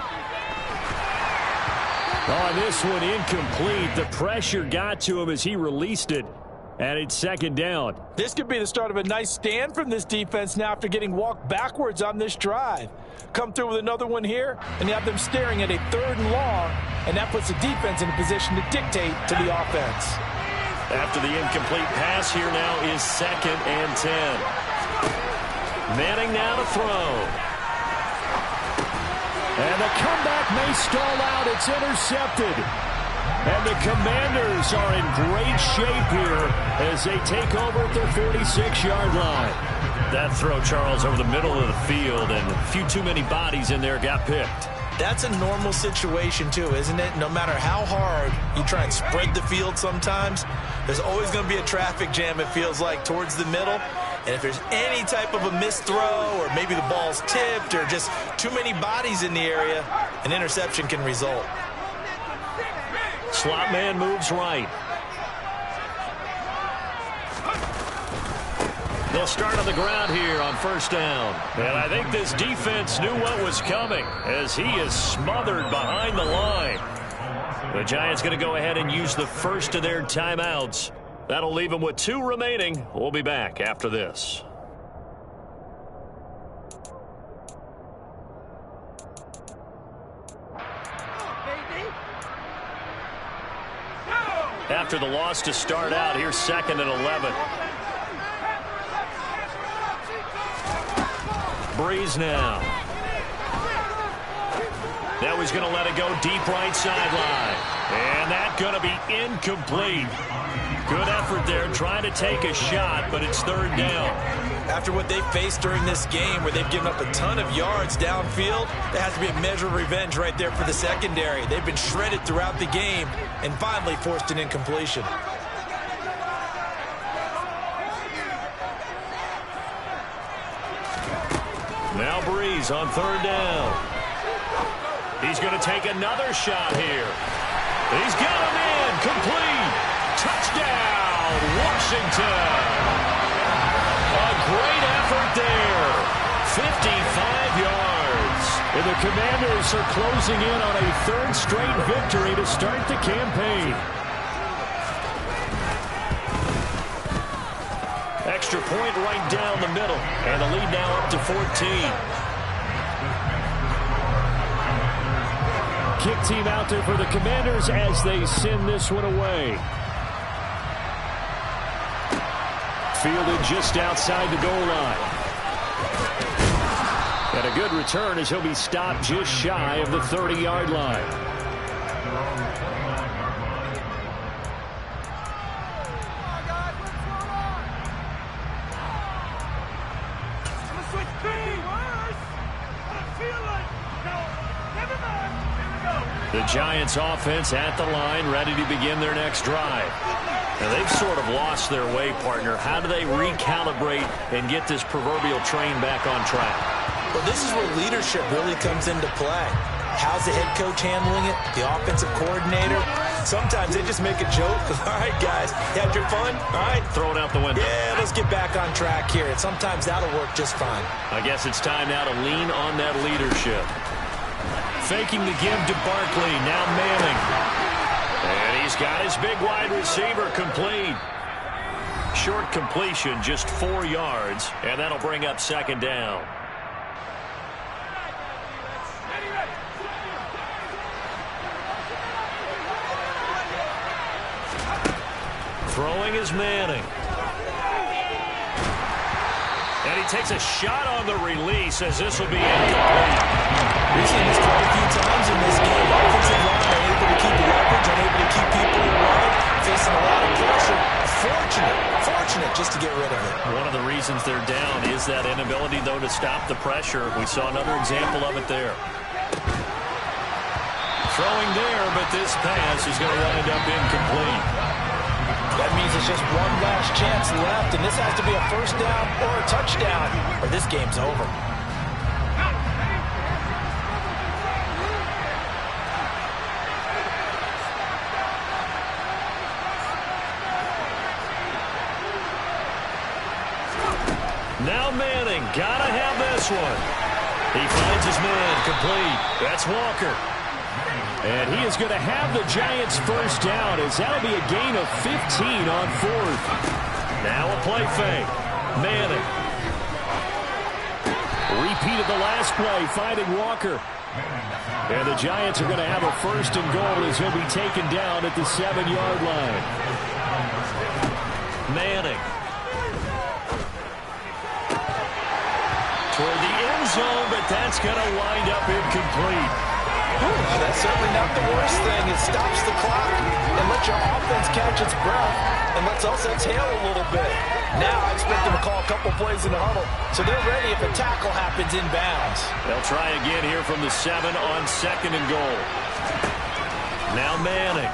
On this one, incomplete. The pressure got to him as he released it, and it's 2nd down. This could be the start of a nice stand from this defense now after getting walked backwards on this drive. Come through with another one here, and you have them staring at a 3rd and long, and that puts the defense in a position to dictate to the offense. After the incomplete pass, here now is 2nd and 10. Manning now to throw. And the comeback may stall out. It's intercepted. And the Commanders are in great shape here as they take over at their 46-yard line. That throw, Charles, over the middle of the field, and a few too many bodies in there got picked. That's a normal situation, too, isn't it? No matter how hard you try and spread the field sometimes, there's always going to be a traffic jam, it feels like, towards the middle. And if there's any type of a missed throw or maybe the ball's tipped or just too many bodies in the area, an interception can result. Slot man moves right. They'll start on the ground here on first down. And I think this defense knew what was coming as he is smothered behind the line. The Giants going to go ahead and use the first of their timeouts. That'll leave them with 2 remaining. We'll be back after this. After the loss to start out, here's 2nd and 11. Breeze now. Now he's going to let it go deep right sideline. And that's going to be incomplete. Good effort there trying to take a shot, but it's 3rd down. After what they faced during this game where they've given up a ton of yards downfield, there has to be a measure of revenge right there for the secondary. They've been shredded throughout the game and finally forced an incompletion. Now Breeze on 3rd down. He's going to take another shot here. He's got him in. Complete. Touchdown, Washington. A great effort there. 55 yards. And the Commanders are closing in on a 3rd straight victory to start the campaign. Extra point right down the middle. And the lead now up to 14. Kick team out there for the Commanders as they send this one away. Fielded just outside the goal line. And a good return as he'll be stopped just shy of the 30-yard line. The Giants offense at the line, ready to begin their next drive. Now they've sort of lost their way, partner. How do they recalibrate and get this proverbial train back on track? Well, this is where leadership really comes into play. How's the head coach handling it? The offensive coordinator? Sometimes they just make a joke. All right, guys, you had your fun? All right. Throw it out the window. Yeah, let's get back on track here. And sometimes that'll work just fine. I guess it's time now to lean on that leadership. Faking the give to Barkley. Now Manning. And he's got his big wide receiver complete. Short completion, just 4 yards. And that'll bring up 2nd down. Throwing is Manning. And he takes a shot on the release as this will be incomplete. We've seen this quite a few times in this game. Offensive line unable to keep leverage, unable to keep people around, facing a lot of pressure. Fortunate just to get rid of it. One of the reasons they're down is that inability, though, to stop the pressure. We saw another example of it there. Throwing there, but this pass is going to wind up incomplete. That means it's just one last chance left, and this has to be a 1st down or a touchdown, or this game's over. Now Manning, gotta have this one. He finds his man, complete. That's Walker. And he is going to have the Giants 1st down as that'll be a gain of 15 on 4th. Now a play fake. Manning. Repeat of the last play, finding Walker. And the Giants are going to have a 1st and goal as he'll be taken down at the 7-yard line. Manning. Toward the end zone, but that's going to wind up incomplete. That's certainly not the worst thing. It stops the clock and lets your offense catch its breath and lets us exhale a little bit. Now I expect them to call a couple plays in the huddle, so they're ready if a tackle happens inbounds. They'll try again here from the 7 on 2nd and goal. Now Manning.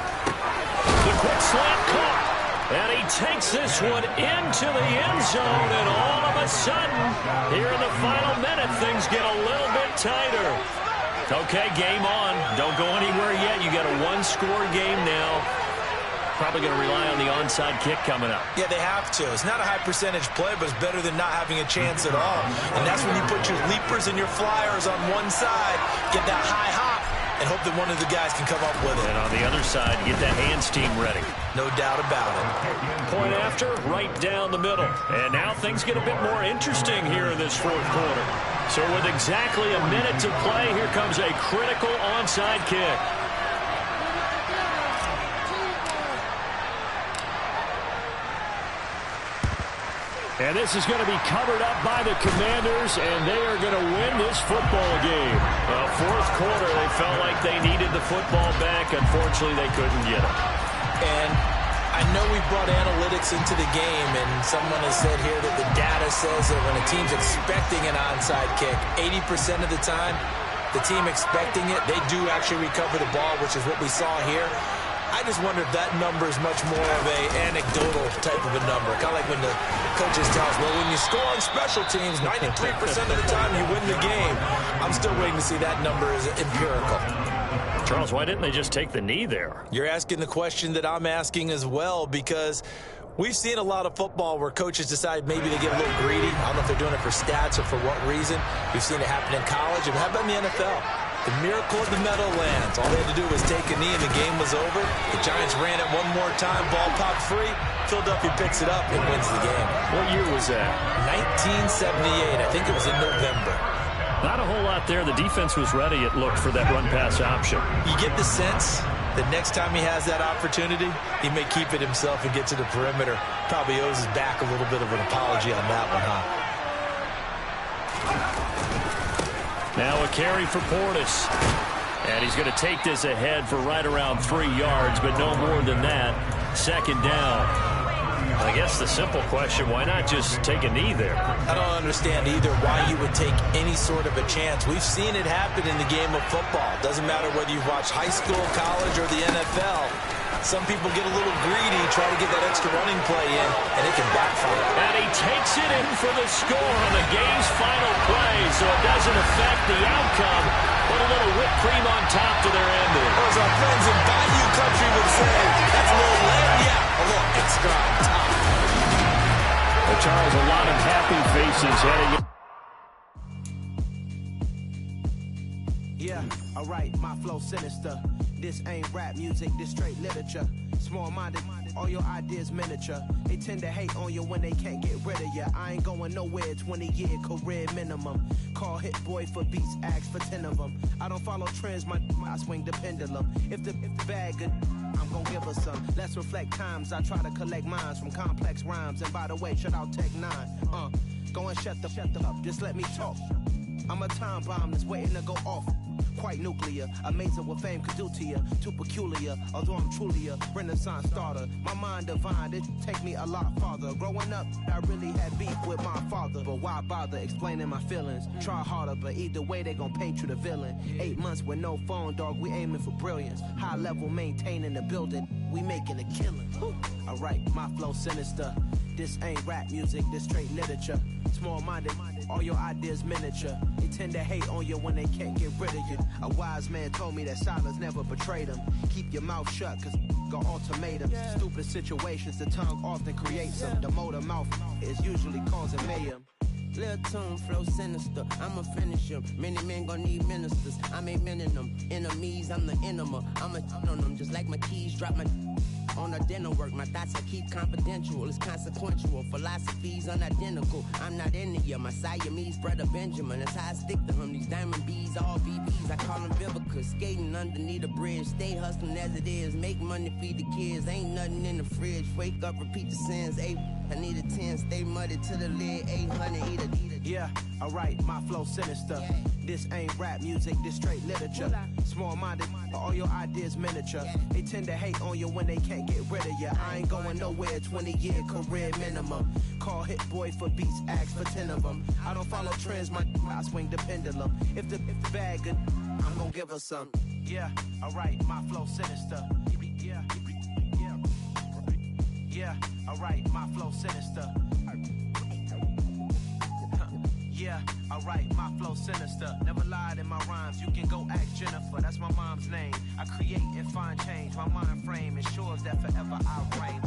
The quick slant caught. And he takes this one into the end zone, and all of a sudden, here in the final minute, things get a little bit tighter. Okay, game on. Don't go anywhere yet. You got a one-score game now. Probably going to rely on the onside kick coming up. Yeah, they have to. It's not a high-percentage play, but it's better than not having a chance at all. And that's when you put your leapers and your flyers on one side, get that high hop, and hope that one of the guys can come up with it. And on the other side, get that hands team ready. No doubt about it. Point after, right down the middle. And now things get a bit more interesting here in this 4th quarter. So with exactly a minute to play, here comes a critical onside kick. And this is going to be covered up by the Commanders, and they are going to win this football game. 4th quarter, they felt like they needed the football back. Unfortunately, they couldn't get it. And I know we brought analytics into the game, and someone has said here that the data says that when a team's expecting an onside kick, 80% of the time, the team expecting it, they do actually recover the ball, which is what we saw here. I just wonder if that number is much more of a anecdotal type of a number. Kind of like when the coaches tell us, well, when you score on special teams, 93% of the time you win the game. I'm still waiting to see that number is empirical. Charles, why didn't they just take the knee there? You're asking the question that I'm asking as well, because we've seen a lot of football where coaches decide maybe they get a little greedy. I don't know if they're doing it for stats or for what reason. We've seen it happen in college. And how about in the NFL? The miracle of the Meadowlands. All they had to do was take a knee and the game was over. The Giants ran it one more time. Ball popped free. Philadelphia picks it up and wins the game. What year was that? 1978. I think it was in November. Not a whole lot there. The defense was ready, it looked, for that run-pass option. You get the sense that next time he has that opportunity, he may keep it himself and get to the perimeter. Probably owes his back a little bit of an apology on that one, huh? Now a carry for Portis. And he's going to take this ahead for right around 3 yards, but no more than that. 2nd down. I guess the simple question, why not just take a knee there? I don't understand either why you would take any sort of a chance. We've seen it happen in the game of football. Doesn't matter whether you've watched high school, college, or the NFL. Some people get a little greedy, try to get that extra running play in, and it can backfire. And he takes it in for the score on the game's final play, so it doesn't affect the outcome. Put a little whipped cream on top to their ending. Or as our friends in Bayou Country would say, that's a little layup, a little extra on top. Well, Charles, a lot of happy faces heading in. Yeah, alright, my flow sinister. This ain't rap music, this straight literature. Small-minded, all your ideas miniature. They tend to hate on you when they can't get rid of you. I ain't going nowhere, 20-year career minimum. Call Hit Boy for beats, ask for 10 of them. I don't follow trends, I swing the pendulum. If the bag good, I'm gon' give her some. Let's reflect times, I try to collect minds from complex rhymes. And by the way, shout out Tech 9. Go and shut the up, just let me talk. I'm a time bomb that's waiting to go off. Quite nuclear, amazing what fame could do to you. Too peculiar, although I'm truly a renaissance starter. My mind divine, it take me a lot farther. Growing up, I really had beef with my father. But why bother explaining my feelings? Try harder, but either way they gon' paint you the villain. 8 months with no phone, dog, we aiming for brilliance. High level maintaining the building, we making a killing. Alright, my flow sinister. This ain't rap music, this straight literature. Small-minded, all your ideas miniature. They tend to hate on you when they can't get rid of you. A wise man told me that silence never betrayed him. Keep your mouth shut, cause got ultimatums. Stupid situations, the tongue often creates them. The motor mouth is usually causing mayhem. Lil' tune, flow sinister, I'ma finish him. Many men gon' need ministers, I'm a men in them. Enemies, I'm the enema. I'm on them, just like my keys, drop my on a dinner work. My thoughts I keep confidential, it's consequential. Philosophies unidentical, I'm not in it yet. My Siamese brother Benjamin, that's how I stick to him. These diamond bees, all BBs, I call them Vivica. Skating underneath a bridge, stay hustling as it is. Make money, feed the kids, ain't nothing in the fridge. Wake up, repeat the sins, I need a 10, stay muddy to the lid, 800, eat a. Yeah, alright, my flow sinister. This ain't rap music, this straight literature. Small-minded, all your ideas miniature. They tend to hate on you when they can't get rid of you. I ain't going nowhere, 20-year career minimum. Call Hit Boy for beats, ask for 10 of them. I don't follow trends, I swing the pendulum. If the bag good, I'm gonna give her some. Yeah, alright, my flow sinister. Yeah, alright, my flow sinister. Yeah, alright, my flow sinister. Never lied in my rhymes, you can go ask Jennifer. That's my mom's name. I create and find change. My mind frame ensures that forever I reign.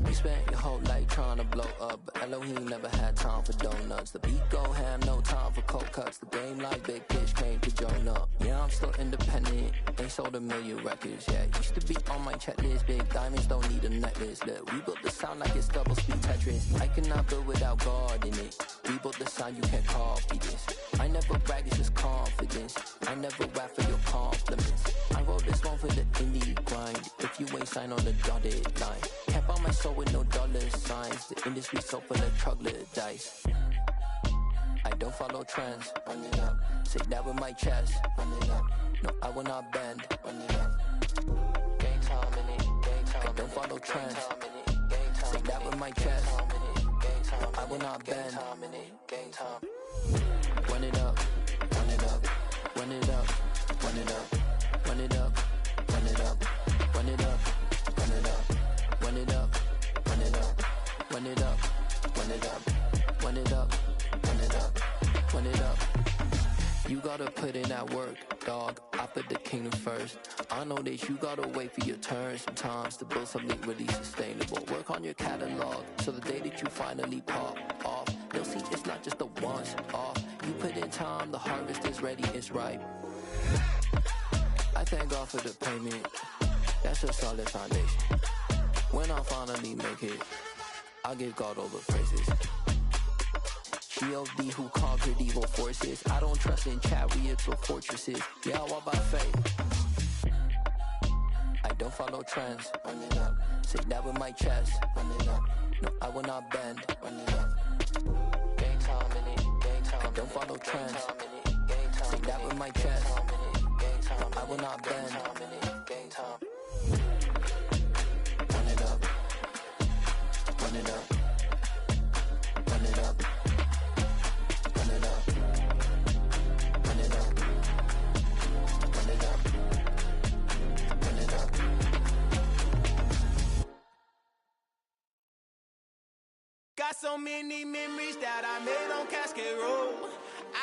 You spent your whole life trying to blow up, but Elohim never had time for donuts. The beat go ham, no time for cold cuts. The game like big fish came to Jonah. Yeah, I'm still independent, ain't sold a million records yet. Used to be on my checklist, big diamonds don't need a necklace. Look, we built the sound like it's double speed Tetris. I cannot build without God in it. We built the sound, you can't copy this. I never brag, it's just confidence. I never rap for your compliments. I wrote this one for the indie grind. If you ain't signed on the dotted line, can't buy my soul with no dollar signs. The industry so full of troglodytes. I don't follow trends. Run it up. Say that with my chest. Run it up. No, I will not bend. Run it up. Gang time in it. Gang time. I don't follow trends. Say that with my chest. No, I will not bend. Gang time. Run it up. Run it up. Run it up. Run it up. Run it up. Run it up. Run it up. Run it up. Run it up. Run it up. Run it up. Run it up. Run it up. Run it up. Run it up. You gotta put in that work, dog. I put the kingdom first. I know that you gotta wait for your turn sometimes to build something really sustainable. Work on your catalog, so the day that you finally pop off, they'll see it's not just a once off. You put in time, the harvest is ready, it's ripe. I thank God for the payment. That's a solid foundation. When I finally make it, I'll give God all the praises. G.O.D. who conquered evil forces. I don't trust in chariots or fortresses. Yeah, I walk by faith. I don't follow trends. Run it up. Say that with my chest. Run it up. No, I will not bend. Run it up. Gang time in it. Gang time. I don't follow trends. Say that with my chest. No, I will not bend. Gang time. Run it up. Run it up. Run it up. Run it up. Run it up. Run it up. Run it up. Got so many memories that I made on Cascade Road.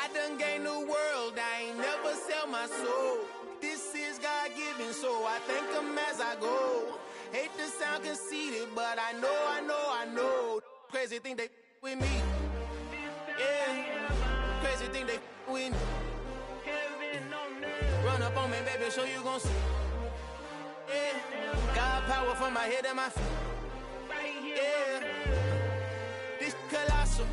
I done gained the world, I ain't never sell my soul. This is God-given, so I thank him as I go. Hate to sound conceited, but I know. Crazy thing they with me. Yeah, crazy thing they with me. Run up on me, baby, so you gon' see. Yeah, God power from my head and my feet. Yeah, this colossal.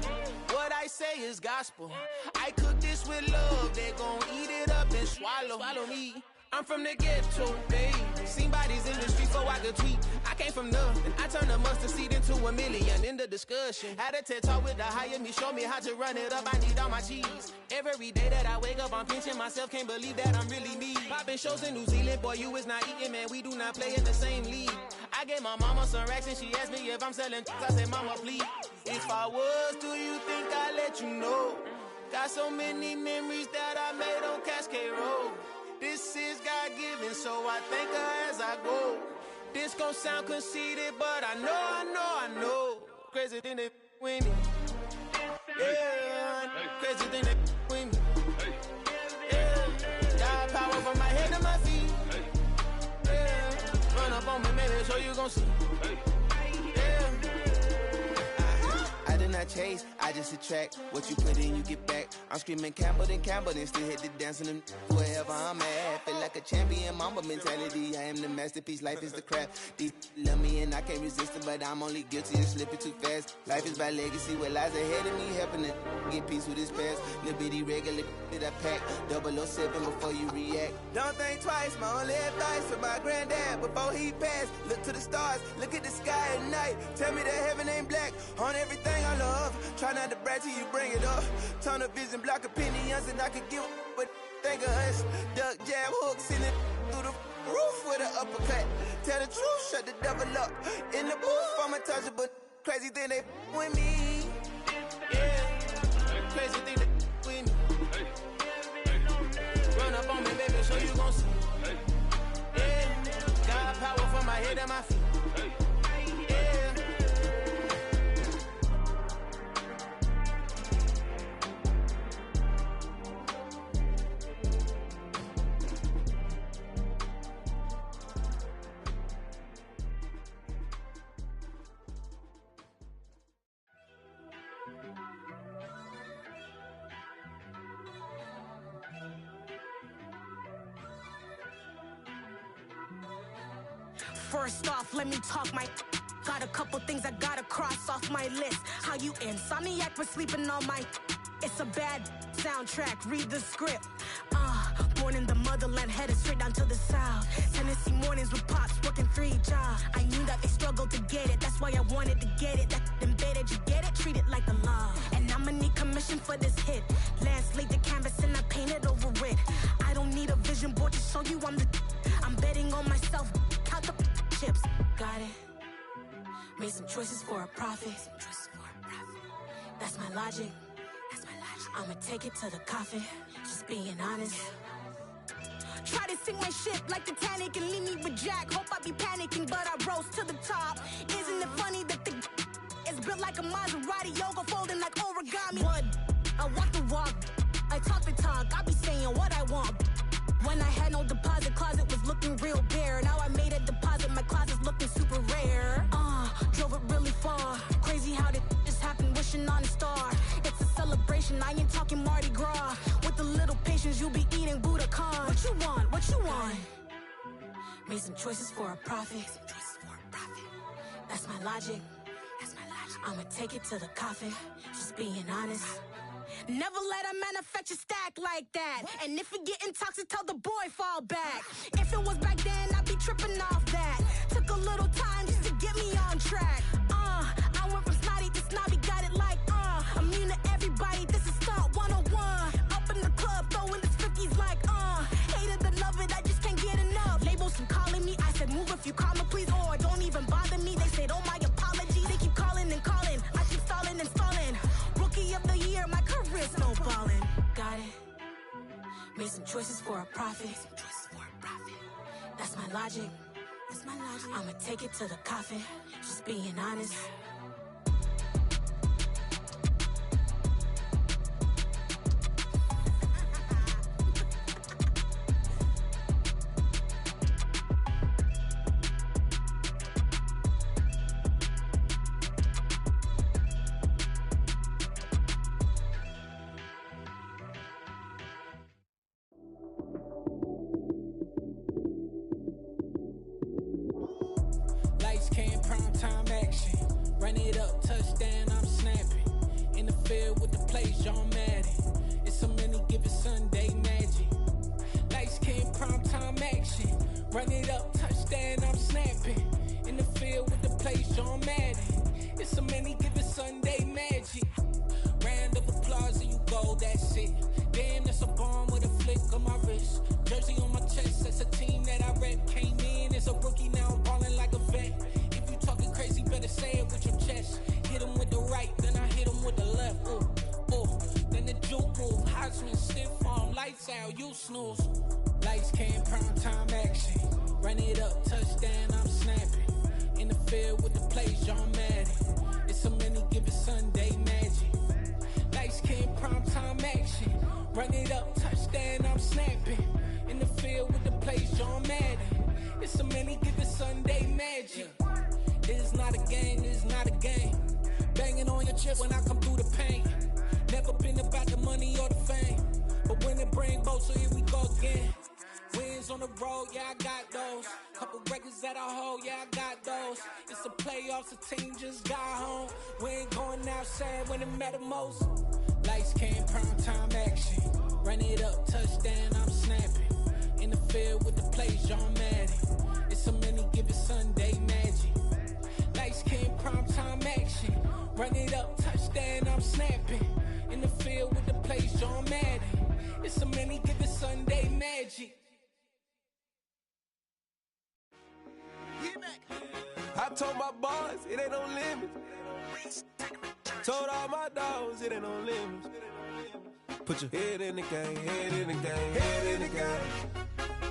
What I say is gospel. I cook this with love. They gon' eat it up and swallow me. I'm from the ghetto, babe. Seen bodies in the street so I could tweet. I came from nothing. I turned a mustard seed into a million in the discussion. Had a TED talk with the higher me. Show me how to run it up. I need all my cheese. Every day that I wake up, I'm pinching myself. Can't believe that I'm really me. Popping shows in New Zealand. Boy, you is not eating, man. We do not play in the same league. I gave my mama some racks and she asked me if I'm selling. I said, mama, please. If I was, do you think I'd let you know? Got so many memories that I made on Cascade Road. This is God-given, so I thank her as I go. This gon' sound conceited, but I know. Crazy thing they with me. Yeah, crazy thing they with me. Yeah, got power from my head to my feet. Yeah, run up on me, maybe, so you gon' see. Yeah. I did not chase, I just attract. What you put in, you get back. I'm screaming Campbell, then still hit the dance and them wherever I'm at. Feel like a champion, mamba mentality. I am the masterpiece, life is the craft. Deep love me and I can't resist it, but I'm only guilty of slipping too fast. Life is by legacy, what lies ahead of me, helping to get peace with his past. Little bitty regular that I pack, 007 before you react. Don't think twice, my only advice for my granddad before he passed. Look to the stars, look at the sky at night. Tell me that heaven ain't black on everything I love. Try not to brag till you bring it up. Tunnel vision, block opinions, and I could give but think of us. Duck, jab, hooks in it through the roof with an uppercut. Tell the truth, shut the devil up. In the booth, I'm untouchable. Crazy thing they with me. Yeah, crazy thing they with me. Run up on me, baby, so you gon' see. Yeah, got power from my head and my feet. Yeah. First off, let me talk my... Got a couple things I gotta cross off my list. How you insomniac for sleeping on my... It's a bad soundtrack, read the script. Born in the motherland, headed straight down to the south. Tennessee mornings with pops, working 3 jobs. I knew that they struggled to get it, that's why I wanted to get it. That embedded, you get it, treat it like a law. And I'ma need commission for this hit. Lance laid the canvas and I painted over it. I don't need a vision board to show you I'm the... I'm betting on myself, count the chips. Got it. Made some choices for a profit. That's my logic. I'ma take it to the coffin. Just being honest. Try to sink my ship like Titanic and leave me with Jack. Hope I be panicking, but I rose to the top. Isn't it funny that the is built like a Maserati, yoga folding like origami? What? I walk the walk. I talk the talk. I be saying what I want. When I had no deposit, closet was looking real bare. Now I made a deposit, my closet's looking super rare. Drove it really far. Crazy how did this happen, wishing on a star. It's a celebration, I ain't talking Mardi Gras. With a little patience, you'll be eating Budokan. What you want, what you want? Made some choices for a profit. That's my logic. I'ma take it to the coffin, just being honest. Never let a manufacture stack like that. And if it getting toxic, tell the boy fall back. If it was back then, I'd be tripping off that. Took a little time just to get me on track. I went from snotty to snobby, got it like, immune to everybody, this is stunt 101. Up in the club, throwing this 50s like, hated to love it, I just can't get enough. Labels from calling me, I said move if you call me please, or don't even bother me. They said, oh my apology, they keep calling and calling. I keep stalling and stalling. Rookie of the year, my career's snowballing. Got it. Made some choices for a profit. That's my logic. I'ma take it to the coffin, just being honest. Miles on the road, yeah, I got those. Couple records that I hold, yeah, I got those. It's the playoffs, the team just got home. We ain't going outside when it matter most. Lights came, prime time action. Run it up, touchdown, I'm snapping. In the field with the plays, John Madden. It's so many, give it Sunday magic. Lights came, prime time action. Run it up, touchdown, I'm snapping. In the field with the plays, John Madden. It's so many, give it Sunday magic. I told my boys, it ain't no limits. Told all my dogs, it ain't no limits. Put your head in the game, head in the game, head in the game.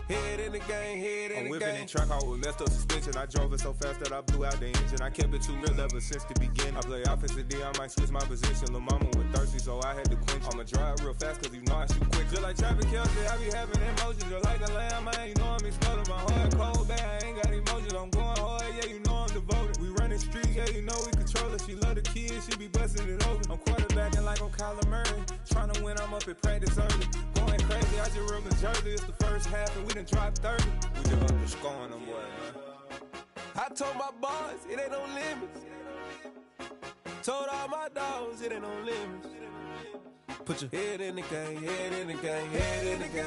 Head in the game, head in the game. I'm whipping in track, I was messed up suspension. I drove it so fast that I blew out the engine. I kept it too real ever since the beginning. I play offensive D, I might switch my position. Lil' mama was thirsty, so I had to quench. I'ma drive real fast, cause you know I shoot quick. Just like Travis Kelce, I be having emotions. Just like a lamb, man, you know I'm exploding. My heart cold, bad, I ain't got emotions. I'm going hard, yeah, you know I'm devoted. We running streets, yeah, you know we control it. She love the kids, she be busting it over. I'm quarterbacking like I'm Kyler Murray. Trying to win, I'm up at practice early. Going crazy, I just real the jersey. It's the first half, and we done dropped 30. We just underscoring them, boy, man. I told my boys, it ain't no limits. Told all my dogs, it ain't no limits. Put your head in the game, head in the game, head in the game.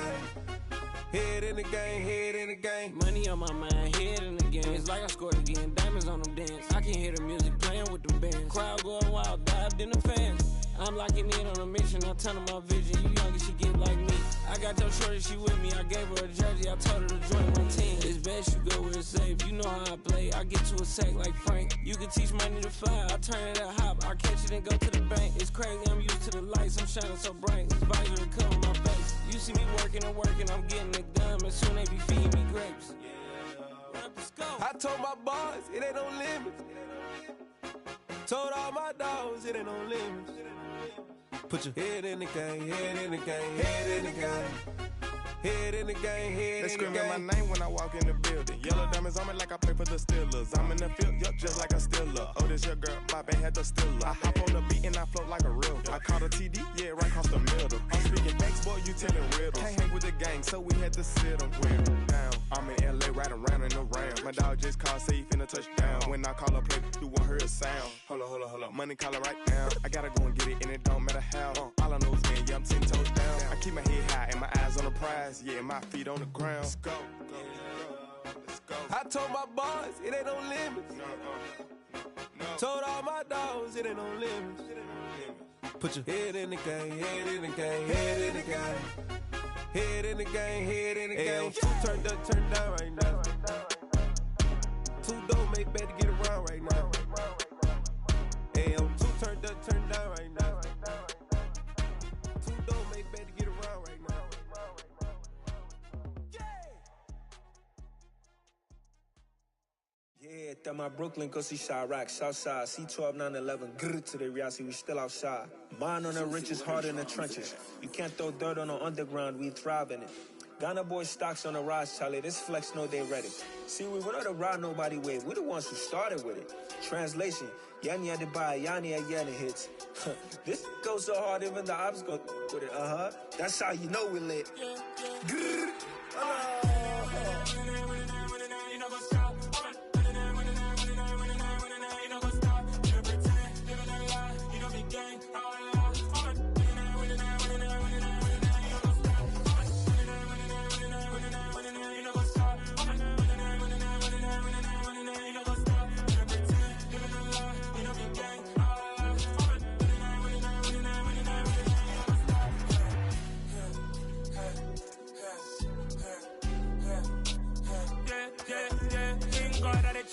Head in the game, head in the game. Money on my mind, head in the game. It's like I scored again, diamonds on them dance. I can hear the music playing with them bands. Crowd going wild, dived in the fans. I'm locking in on a mission, I tell her my vision. You young and she get like me. I got your shorty, she with me. I gave her a jersey, I told her to join my team. It's best you go where it's safe. You know how I play. I get to a sack like Frank. You can teach money to fly. I turn it a hop. I catch it and go to the bank. It's crazy, I'm used to the lights. I'm shining so bright. This visor will cover my face. You see me working and working. I'm getting it done. And soon they be feeding me grapes. I told my boys, it ain't no limits. Told all my dogs, it ain't no limits. Put your head in the game, head in the game, head in the game. Head in the game, head in the game. They screaming my name when I walk in the building. Yellow diamonds on me like I play for the Steelers. I'm in the field, yup, just like a Steeler. Oh, this your girl, my band had the Steeler. I hop on the beat and I float like a real. I caught a TD, yeah, right across the middle. I'm speaking facts, boy, you telling riddles. Can't hang with the gang, so we had to sit them down. I'm in LA, right around and around. My dog just called, say he finna touchdown. When I call a play, you won't hear a sound. Hold up, money calling right now. I gotta go and get it, and it don't matter how. All I know is man, yeah, I'm 10 toes down. I keep my head high and my eyes on the prize. Yeah, my feet on the ground. Let's go. I told my boys, it ain't no limits. Told all my dogs, it ain't no limits. Put your head in the game, head in the game, head in the game. Head in the game, head in the game. Two turned up, turned down right now. Two don't make better get around right now. Hey, I'm two turned up, turned down right now. Two don't make better get around right now. Yeah, that my Brooklyn, go see Chirac, Southside, C12, 911, grrr to the reality, we still outside. Mine on the riches, hard in the trenches. You can't throw dirt on the underground, we thrive in it. Ghana boy stocks on the rise, Charlie, this flex know they ready. See, we were not to ride nobody way, we the ones who started with it. Translation, Yanni had to buy, Yanni had Yanni hits. This goes so hard, even the ops go with it, That's how you know we lit. Grrr.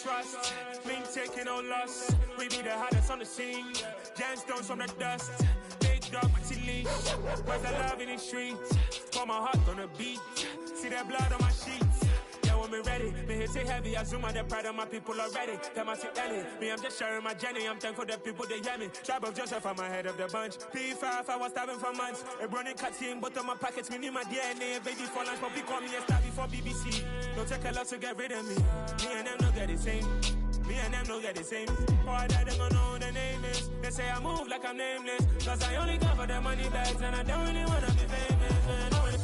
Trust, me taking no loss. We be the hottest on the scene. Gemstones from the dust. Big dog with your leash. Where's the love in the streets? Pour my heart on the beat. See that blood on my sheets. Yeah, when we ready, me hit it heavy. I zoom out the pride of my people already. Them I see Ellie. Me, I'm just sharing my journey. I'm thankful that people they hear me. Tribe of Joseph, I'm ahead of the bunch. P5, I was starving for months. A running cutscene, but on my pockets, me need my DNA. Baby for lunch, but we call me a star before BBC. Don't take a lot to get rid of me. Me and them don't get the same. Me and them don't get the same. Boy, that they gon' know who the name is. They say I move like I'm nameless. Cause I only come for the money bags and I don't really wanna be famous. Man, I wanna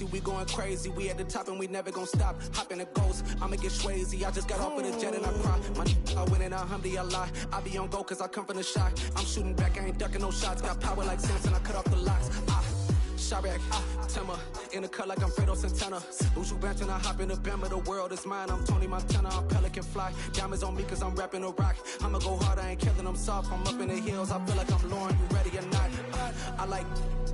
crazy, we going crazy. We at the top and we never gonna stop. Hop in a ghost, I'ma get Swayze. I just got off with a jet and I cry. I win in alhamdulillah. I be on go cause I come from the shot. I'm shooting back, I ain't ducking no shots. Got power like Samson, I cut off the locks. Chirac, Timmer, in the cut like I'm Fredo Santana. Usual bench and I hop in the Bama, the world is mine. I'm Tony Montana, I'm Pelican Fly. Diamonds on me cause I'm rapping a rock. I'ma go hard, I ain't killing them soft. I'm up in the hills, I feel like I'm Lauren, you ready or not? I like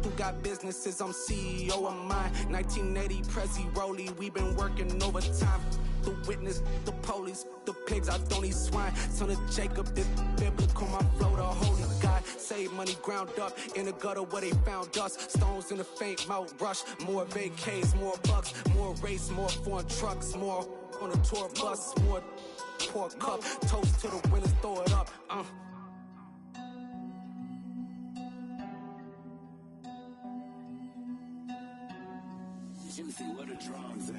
who got businesses, I'm CEO of mine. 1980 Prezi Rolly, we been working overtime. The witness, the police, the pigs, I don't eat swine. Son of Jacob, this biblical, my flow, the holy God. Save money ground up in the gutter where they found us. Stones in the faint mouth rush. More vacays, more bucks, more race, more foreign trucks, more on a tour bus, more pour cup. Toast to the winners, throw it up. Juicy, what a drums at.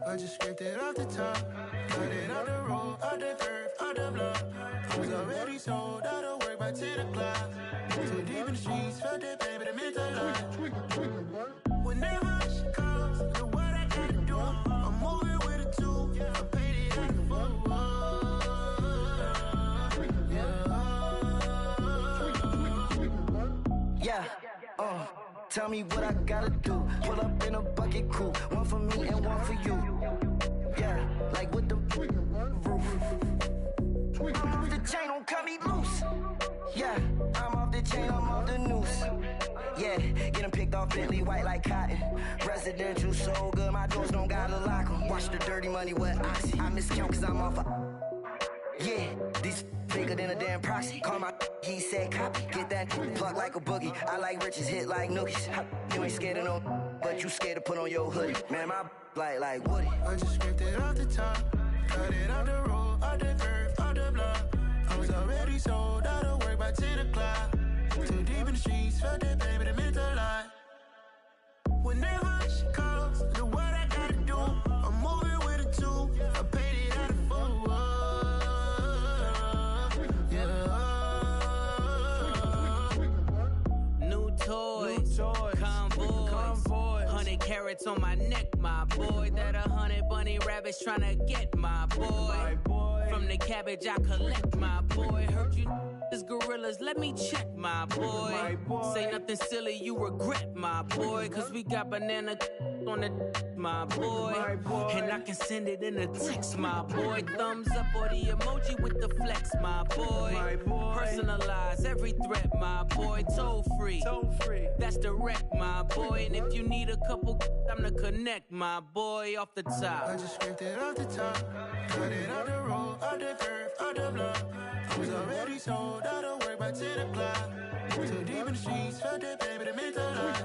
I just scraped it off the top, cut it off the road, off the curve, off the block. I was already sold out of work by 10 o'clock. Too deep in the streets, felt that pain, but it meant a lot. Whenever she calls, know what I gotta do. I'm moving with a two, I paid it out of full. Yeah, tell me what I gotta do. Pull up in a bucket crew, one for me and one for you. Yeah, like with the roof. I'm off the chain, don't cut me loose. Yeah, I'm off the chain, I'm off the noose. Yeah, getting picked off Bentley white like cotton. Residential so good, my doors don't gotta lock 'em. Watch the dirty money with Oxy. I miscount cause I'm off yeah, these bigger than a damn proxy. Call my he said copy. Get that plug like a boogie. I like riches, hit like nookies. You ain't scared of no, but you scared to put on your hoodie. Man, my like Woody. I just scraped it off the top, cut it off the road, off the curve, off the block. I was already sold out of work by 10 o'clock. Too deep in the streets, felt that pain, but it meant a lot. Whenever she calls, know what I gotta do. I'm moving with a two, I paid it out of full. Toys, convoy, 100 carats on my neck, my boy. That 100 bunny rabbits tryna get my boy. From the cabbage I collect, my boy. Heard you is gorillas, let me check, my boy. Say nothing silly, you regret, my boy. Cause we got banana on the my boy. And I can send it in a text, my boy. Thumbs up or the emoji with the flex, my boy. Personalize every threat, my boy. Toll free. That's direct, my boy. And if you need a couple, I'm the connect, my boy. Off the top. I just scraped it off the top, cut it off the road, off the curve, off the block. I was already sold out of work by 10 o'clock. Too deep in the streets, felt that pain, but it meant a lot.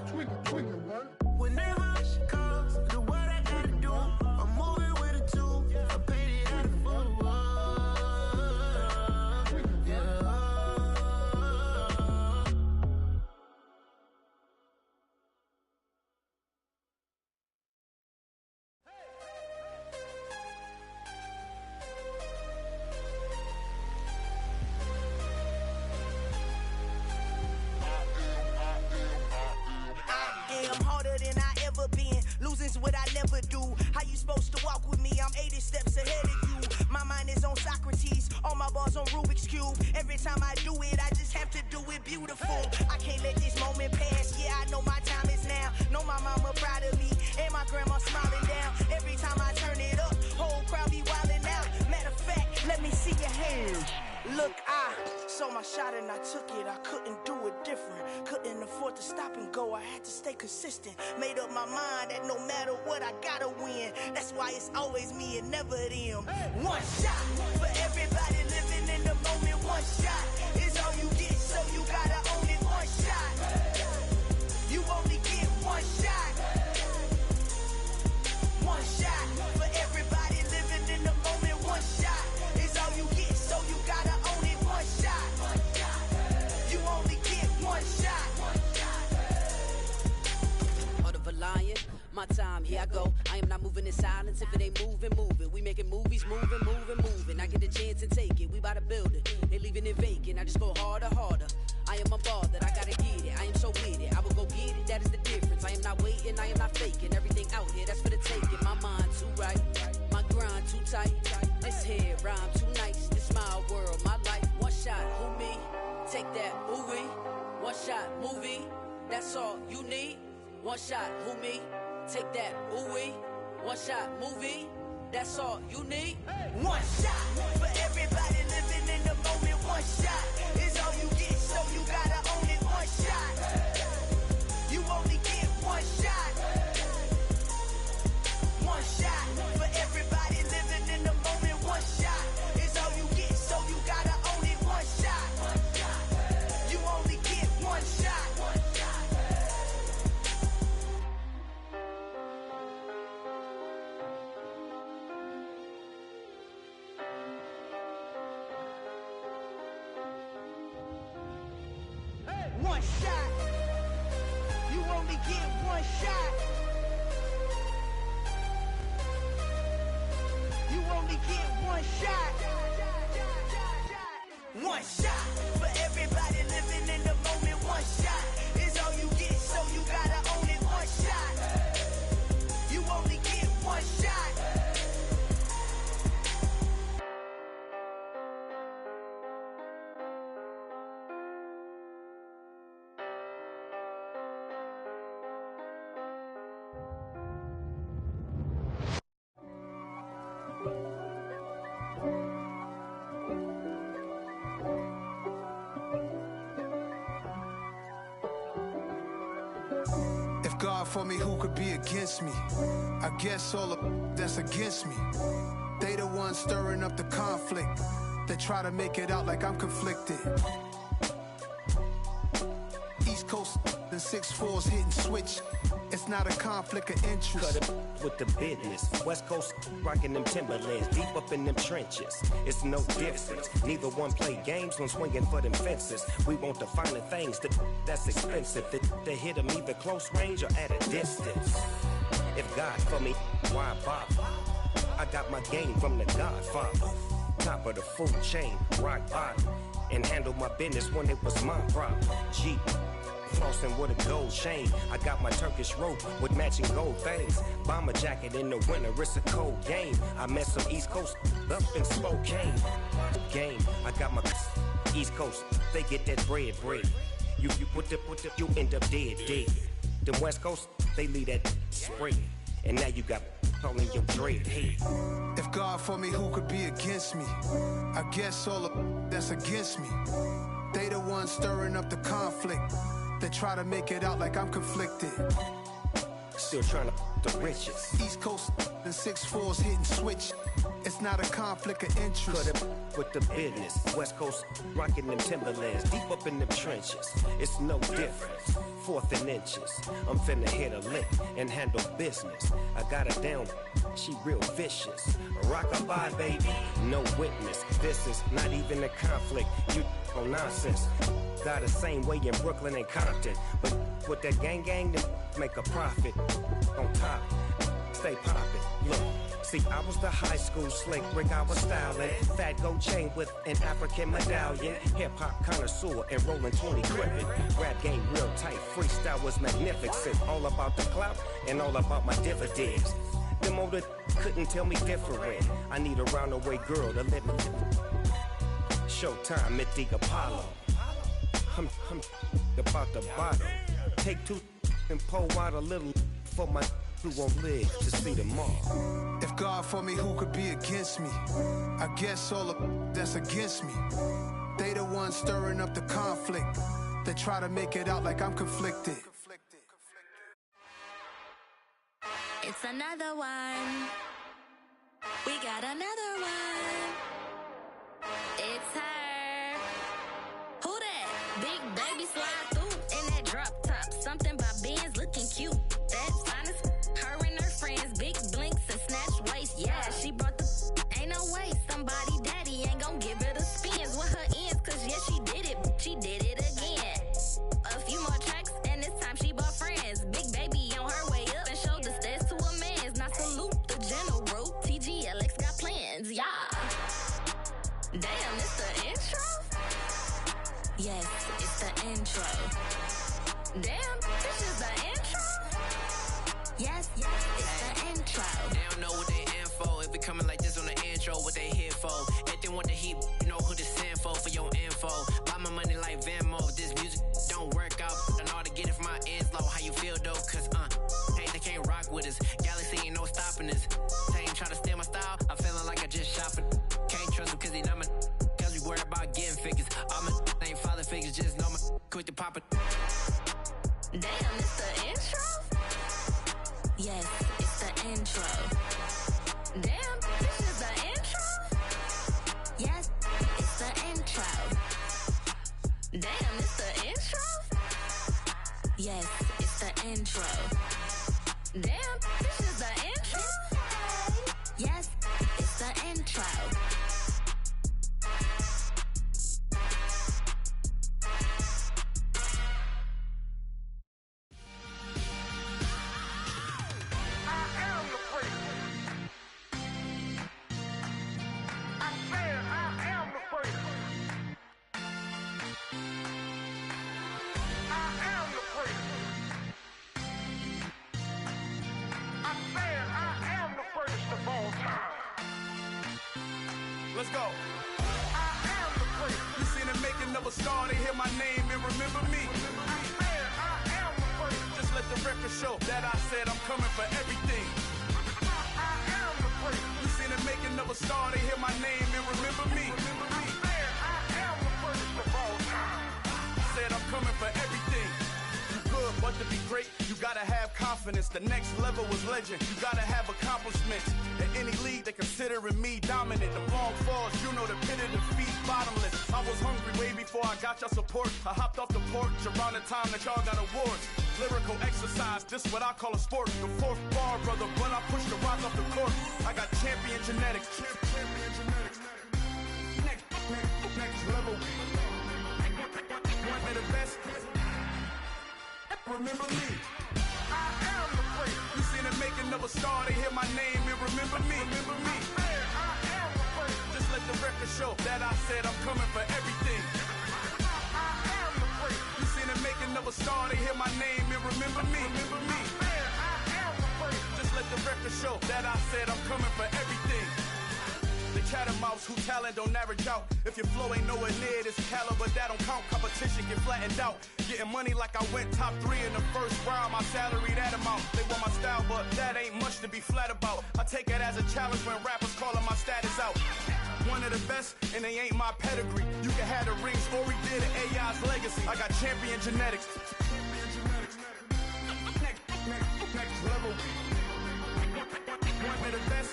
Whenever she calls, know what I gotta do. I'm moving with a two, I paid it out of full. Losing's what I never do. How you supposed to walk with me? I'm 80 steps ahead of you. My mind is on Socrates, all my bars on Rubik's Cube. Every time I do it, I just have to do it beautiful. I can't let this moment pass. Yeah, I know my time is now. Know my mama proud of me, and my grandma smiling down. Every time I turn it up, whole crowd be wildin' out. Matter of fact, let me see your hands. Look, I saw my shot and I took it. I couldn't do it different. Couldn't afford to stop and go. I had to stay consistent. Made up my mind that no matter what, I gotta win. That's why it's always me and never them. One shot for everybody living in the moment. One shot is all you get, so you gotta own it. One shot. You only get one shot. One shot for everybody living in the moment. One shot is all you get, so you gotta own it. One shot. You only get one shot. Heart of a lion, my time, here I go. I am not moving in silence. If it ain't moving, move it. We making movies, moving. I get the chance and take it. We bout to build it. They leaving it vacant. I just go harder, harder. I am a ball that I gotta get it. I am so with it. I will go get it. That is the difference. I am not waiting. I am not faking. Everything out here, that's for the taking. My mind too right. My grind too tight. This here rhyme too nice. This my world, my life. One shot, who me? Take that, who we? One shot, movie. That's all you need. One shot, who me? Take that, ooh wee. One shot, movie. That's all you need. One shot for everybody living in the moment. One shot is all you get, so you gotta own it. One shot. You only get one shot. One shot for everybody living in the moment. One shot is all you get, so you gotta own it. One shot. You only get one shot. One shot. You only get one shot. You only get one shot. One shot for everybody living in the moment. One shot is all you get, so you gotta own it. One shot. You only get one shot. God for me, who could be against me? I guess all of that's against me. They the ones stirring up the conflict. They try to make it out like I'm conflicted. East Coast and 6'4's hitting switch. It's not a conflict of interest. Cut it with the business. West Coast rocking them Timberlands, deep up in them trenches. It's no difference. Neither one play games when swinging for them fences. We want the finer things that's expensive. They hit them either close range or at a distance. If God for me, why bother? I got my game from the Godfather. Top of the food chain, rock bottom. And handle my business when it was my problem. Jeep. Flossing with a gold chain. I got my Turkish rope with matching gold things. Bomber jacket in the winter, it's a cold game. I met some East Coast up in Spokane. Game, I got my East Coast, they get that bread. You you end up dead. Them West Coast, they leave that spread. And now you got all in your dread head. If God for me, who could be against me? I guess all of that's against me. They the ones stirring up the conflict. They try to make it out like I'm conflicted. Still trying to the riches. East Coast and 6'4's hitting switch. It's not a conflict of interest. Cut it with the business. West Coast rocking them Timberlands, deep up in them trenches. It's no difference. 4th and inches. I'm finna hit a lick and handle business. I got her down. She real vicious. Rockabye, baby. No witness. This is not even a conflict. You on nonsense. Got the same way in Brooklyn and Compton. But with that gang, then make a profit. On top, stay poppin'. Look, see, I was the high school slick Rick, I was styling. Fat gold chain with an African medallion. Hip-hop connoisseur and rolling 20 crippin'. Rap game real tight, freestyle was magnificent. All about the clout and all about my dividends. Them older couldn't tell me different. I need a roundaway girl to let me. Showtime at the Apollo. I'm about the bottom. Take 2 and pull out a little for my who won't live to see tomorrow. If God for me, who could be against me? I guess all of that's against me. They the ones stirring up the conflict. They try to make it out like I'm conflicted. It's another one. We got another one. It's her. Who that? Big baby slide through in that drop top. Something by Benz looking cute. That's honest. Her and her friends, big blinks and snatch waist. Yeah, she brought the. Ain't no way somebody daddy ain't gon' give her the spins with her ends. Cause yeah, she did it. She did it again. A few more tracks and this time she bought friends. Big baby on her way up and showed the stats to a man's. Not salute the general. Damn, it's the intro? Yes, it's the intro. Damn, this is the intro? Yes, it's the intro. They don't know what they in for. If we coming like this on the intro, what they here for? If they want the heat, you know who to send for your info. Buy my money like Venmo. If this music don't work out, I know how to get it from my ends low. How you feel though? Cause hey, they can't rock with us. Galaxy ain't no stopping us. They ain't try to steal my style. I'm feeling like I just shot for. Can't trust them cause they not my. Cause we worried about getting figures. All my ain't father figures, just know my quick to pop it. Damn, it's the intro? Yes, it's the intro. Damn, this is the intro? Yes, it's the intro. Damn, it's the intro? Yes, it's the intro. Damn, this is the intro? Yes, it's the intro. Let's go. I am the prince. You seen the making of a star, they hear my name and remember me. I am the prince. Just let the record show that I said I'm coming for everything. I am the prince. You seen the making of a star, they hear my name and remember me. I am the prince of all time. Said I'm coming for everything. Good, but to be great, you gotta have confidence. The next level was legend. You gotta have accomplishments. In any league, they considering me dominant. The long falls, you know the pit of defeat, bottomless. I was hungry way before I got your support. I hopped off the porch around the time that y'all got awards. Lyrical exercise, this what I call a sport. The fourth bar, brother, when I push the rock off the court. I got champion genetics. Champion genetics. Next level. One of the best. Remember me. I am the prince. You seen the making of a star, they hear my name and remember me. Remember me. I am the prince. Just let the record show that I said I'm coming for everything. I am the prince. You seen the making of a star, they hear my name and remember me. Remember me. I am the prince. Just let the record show that I said I'm coming for everything. The cat and mouse who talent don't average out. If your flow ain't nowhere near this caliber, that don't count. Competition get flattened out. Getting money like I went top 3 in the first round. My salary that amount. They want my style, but that ain't much to be flat about. I take it as a challenge when rappers calling my status out. One of the best, and they ain't my pedigree. You can have the rings, or we did an AI's legacy. I got champion genetics. Next level. One of the best.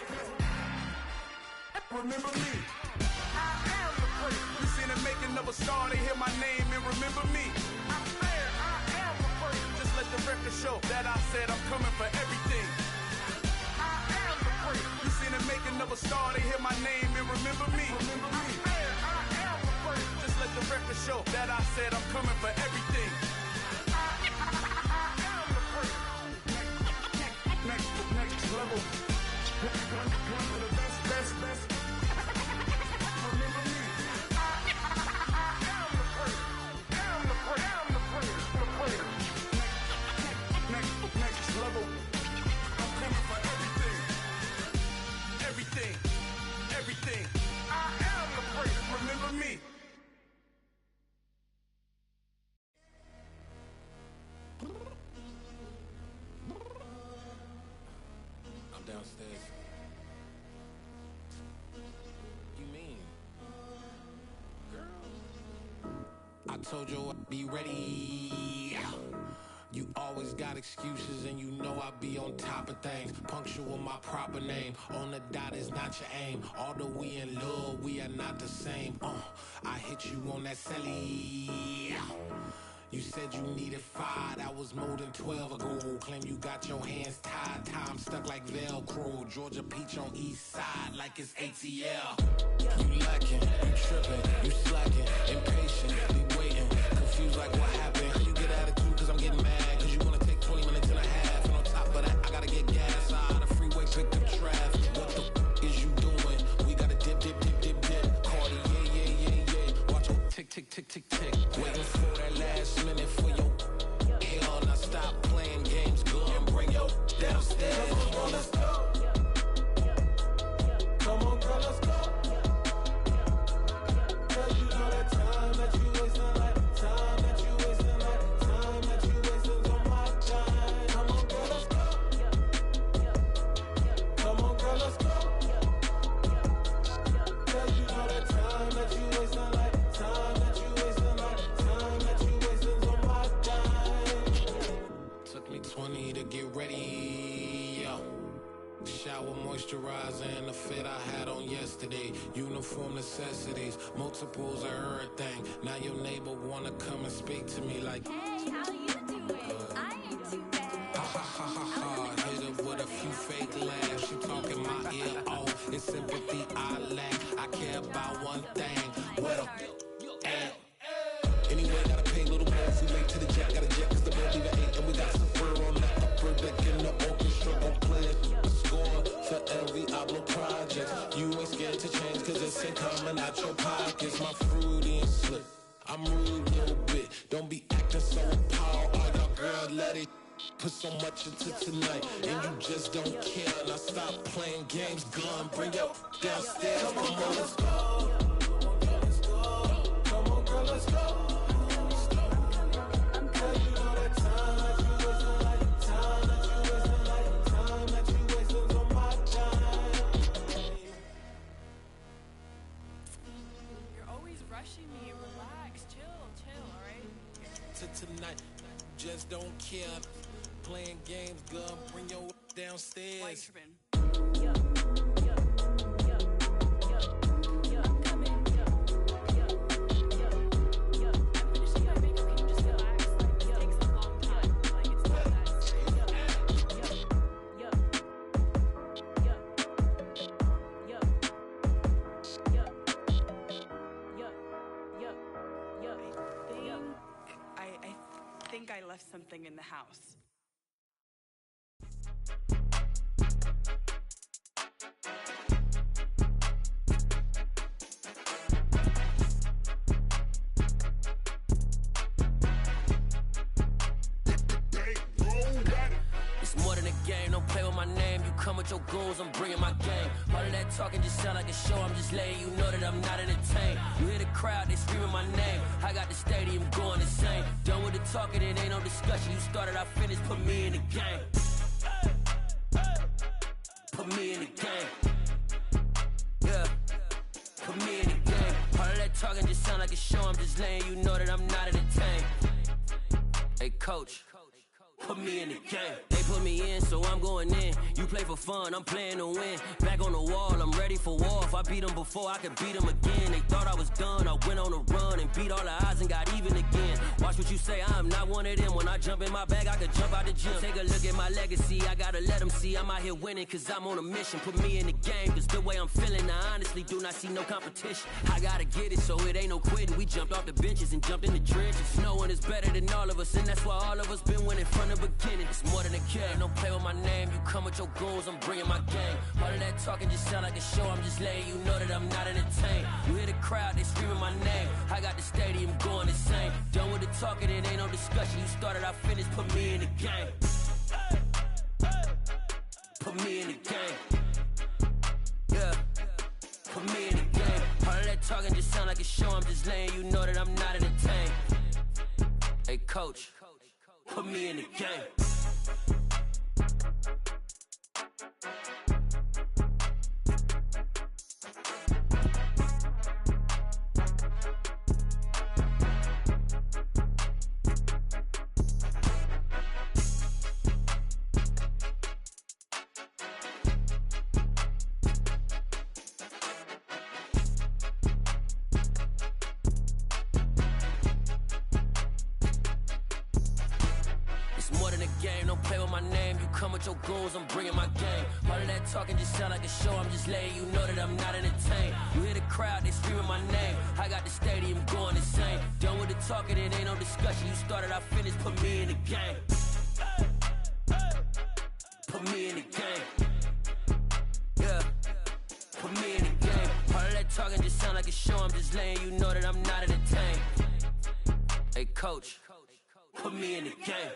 Remember me. I am the prince. You seen the making of a star, they hear my name and remember me. I am the prince. Just let the record show that I said I'm coming for everything. I am the prince. You seen the making of a star, they hear my name and remember me. Remember me. I am the prince. Just let the record show that I said I'm coming for everything. I am the prince. Next level. One of the best. Remember me. I am the prince. I'm the prince. The prince. Next level. I'm coming for everything. Everything. I am the prince. Remember me. I'm downstairs. You mean? Girl, I told you I'd be ready. You always got excuses and you know I be on top of things. Punctual my proper name. On the dot is not your aim. Although we in love, we are not the same. I hit you on that celly. You said you needed 5, that was more than 12 ago. Claim you got your hands tied, time stuck like Velcro. Georgia Peach on east side like it's ATL. You lacking, you tripping, you slacking, impatient, be waiting, confused like what happened. You get attitude cause I'm getting mad, cause you wanna take 20 minutes and a half. And on top of that, I gotta get gas out of the freeway, pick up traffic. What the is you doing? We gotta dip, Cartier. the fit I had on yesterday. Uniform necessities, multiples of everything. Now your neighbor wanna come and speak to me like, hey, how you doing? I ain't too bad. Ha ha ha ha ha. Hit her with a few fake laughs. She talking my ear off. It's sympathy I lack. I care about one thing. What up? Anyway, gotta pay little more if we late to the jet. Gotta jet cause the boat leave at 8 and we got some fur on the upper deck in the orchestra. Gon' play a score for every Ablo project. You ain't scared to change cause it's ain't coming out your pockets. My fruity and slip. I'm rude a little bit. Don't be acting so appalled. All y'all girl, let it put so much into tonight. And you just don't care. Now stop playing games, gun. Bring your downstairs. Come on, let's go. Come on, girl, let's go. Tonight, just don't care. Playing games, girl, bring your downstairs. I left something in the house. It's more than a game, don't play with my name. You come with your goons, I'm bringing my game. All of that talking just sound like a show, I'm just letting you know that I'm not entertained. You hear the crowd, they screaming my name. I got the stadium going insane. Done with the talking, it ain't no discussion. You started, I finished, put me in the game. Put me in the game. Yeah, put me in the game. All of that talking just sound like a show, I'm just letting you know that I'm not entertained. Hey coach, put me in the game. They put me in, so I'm going in. You play for fun, I'm playing to win. Back on the wall, I'm ready for war. If I beat them before, I could beat them again. They thought I was done, I went on a run and beat all the odds and got even again. Watch what you say, I'm not one of them. When I jump in my bag, I could jump out the gym. Take a look at my legacy, I gotta let them see I'm out here winning, cause I'm on a mission. Put me in the game, cause the way I'm feeling, I honestly do not see no competition. I gotta get it, so it ain't no quitting. We jumped off the benches and jumped in the trenches. No one is better than all of us, and that's why all of us been winning from the beginning. It's more than a game, don't play with my name. You come with your goons, I'm bringing my game. All of that talking just sound like a show, I'm just letting you know that I'm not entertained. You hear the crowd, they screaming my name. I got the stadium going insane. Done with the talking, it ain't no discussion. You started, I finished, put me in the game. Put me in the game. Yeah, put me in the game. All of that talking just sound like a show, I'm just letting you know that I'm not entertained. Hey coach, put me in the game. Your goals, I'm bringing my game. All of that talking just sound like a show, I'm just letting you know that I'm not entertained. You hear the crowd, they screaming my name. I got the stadium going insane. Done with the talking, it ain't no discussion. You started, I finished, put me in the game. Put me in the game. Yeah, put me in the game. All of that talking just sound like a show, I'm just letting you know that I'm not entertained. Hey coach, put me in the game.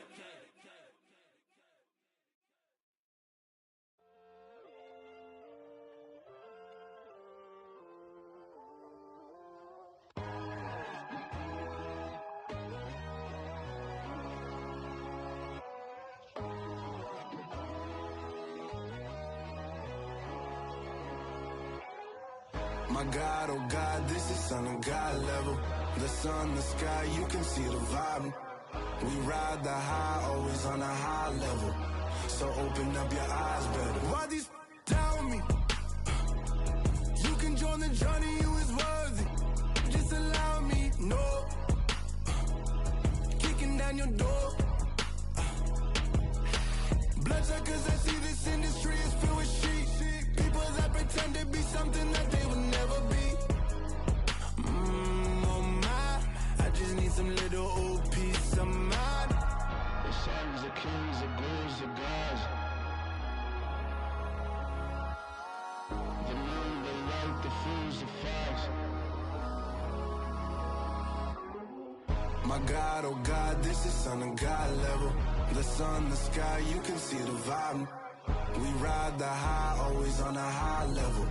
My God, oh God, this is son of God level. The sun, the sky, you can see the vibe. We ride the high, always on a high level. So open up your eyes better. Why these down with me? Johnny, you is worthy. Just allow me, no. Kicking down your door. Bloodshot, cause I see this industry is filled with shit. People that pretend to be something that they will never be. Oh my, I just need some little old peace of mind. The sons of kings, the ghouls, the gods. The moon, the light, the fools, the facts. My God, oh God, this is Son of God level. The sun, the sky, you can see the vibe. We ride the high, always on a high level.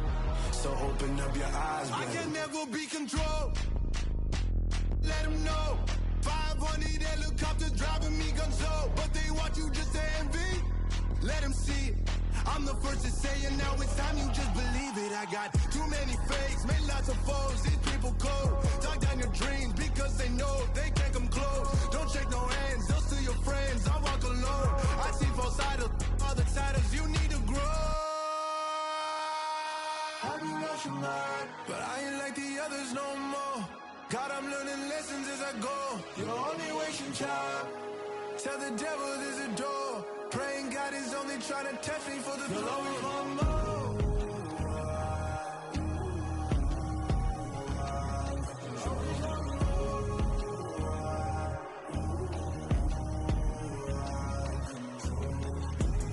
So open up your eyes, baby. I can never be controlled. Let them know. 500 helicopters driving me gonzo. But they want you just to envy. Let them see it. I'm the first to say it, now it's time you just believe it. I got too many fakes, made lots of foes. These people cold. Talk down your dreams because they know they can't come close. Don't shake no hands, they'll steal your friends. I walk alone. I see false idols, other titles, you need to grow. Have you lost your mind? But I ain't like the others no more. God, I'm learning lessons as I go. You're only wasting time. Tell the devil there's a door. Praying God is only trying to test me for the throne. You'll always want more.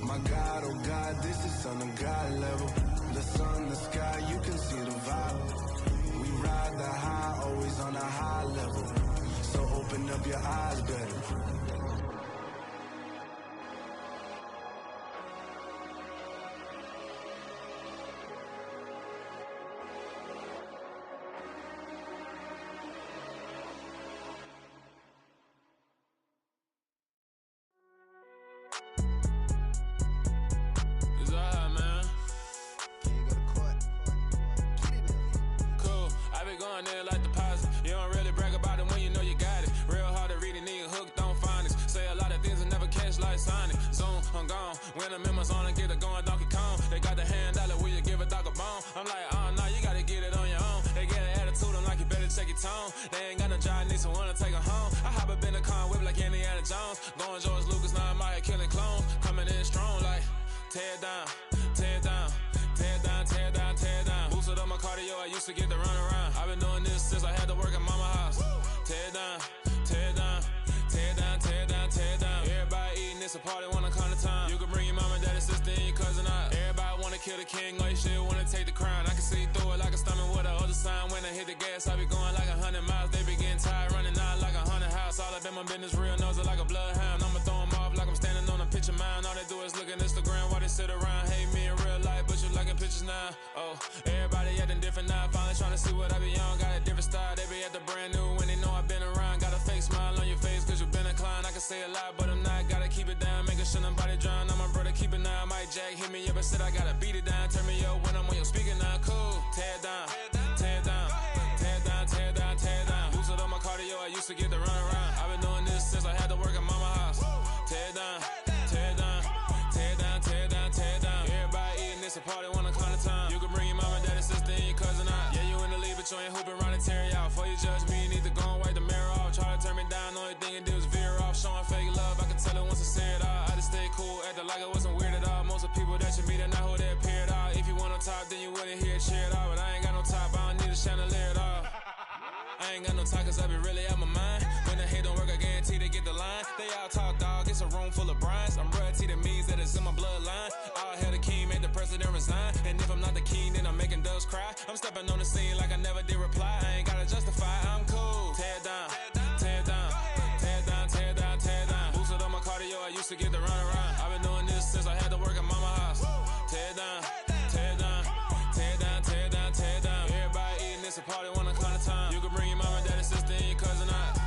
My God, oh God, this is Son of God level. The sun, the sky, you can see the vibe. We ride the high, always on a high level. So open up your eyes, better. When I'm in my zone and get it going Donkey Kong. They got the hand dollar, will you give a dog a bone? I'm like, oh no, you gotta get it on your own. They get an attitude, I'm like, you better check your tone. They ain't got no job, need someone to take her home. I hop up in the car, whip like Indiana Jones. Going George Lucas, now I'm out here killing clones. Coming in strong like, tear down, tear down, tear down, tear down, tear down. Boosted up my cardio, I used to get to run around. I've been doing this since I had to work at mama house. Tear down, tear down, tear down, tear down, tear down. Everybody eating, it's a party, wanna come to time. You can bring your mama, daddy, sister, and your cousin out. Everybody wanna kill the king, or you shit wanna take the crown. I can see through it like a stomach with a other sign. When I hit the gas, I be going like 100 miles. They be getting tired, running out like 100 house. All up in my business, real nose like a bloodhound. I'ma throw them off like I'm standing on a picture mound. All they do is look at Instagram while they sit around. Hate me in real life, but you liking pictures now. Oh, everybody acting different now. Finally trying to see what I be on. Got a different style, they be at the brand new when they know I've been around. Got a fake smile on your face cause you been inclined. I can say a lot, but I'm not. Gotta keep it down, making sure nobody drown. I'm my brother, keep it now. Mike Jack hit me up and said I gotta beat it down. Turn me up when I'm on your speaker now. Cool, tear down, tear down, tear down, tear down, tear down. Boosted up my cardio, I used to get to run around. I've been doing this since I had to work at mama house. Tear down, tear down, tear down, tear down, tear down. Everybody eating, it's a party, wanna come to time. You can bring your mama, daddy, sister, and your cousin out. Yeah, you in the lead, but you ain't hooping around and tear you out. Before you judge me, you need to go and wipe the mirror off. Try to turn me down, only thing you did was veer off. Showing fake love, I can tell it once I say it all. I just stay cool, acting like it wasn't weird at all. Most of the people that you meet are not who they appear at all. If you want on top, then you wouldn't hear it cheer at all. But I ain't got no top, I don't need a chandelier at all. I ain't got no talk cause I be really out my mind. When the hate don't work, I guarantee they get the line. They all talk dog, it's a room full of Bryans. I'm royalty, that means that it's in my bloodline. All hell the king, made the president resign. And if I'm not the king, then I'm making doves cry. I'm stepping on the scene like I never did reply. I ain't gotta justify, I'm cool. Tear down, tear down, tear down, tear down, tear down. Boosted up my cardio, I used to get to run around. I've been doing this since I had to work at mama house. Tear down, tear down, tear down, tear down, tear down. Everybody eating, it's a party, wanna come to time. You can bring your mama, daddy, sister, and your cousin out.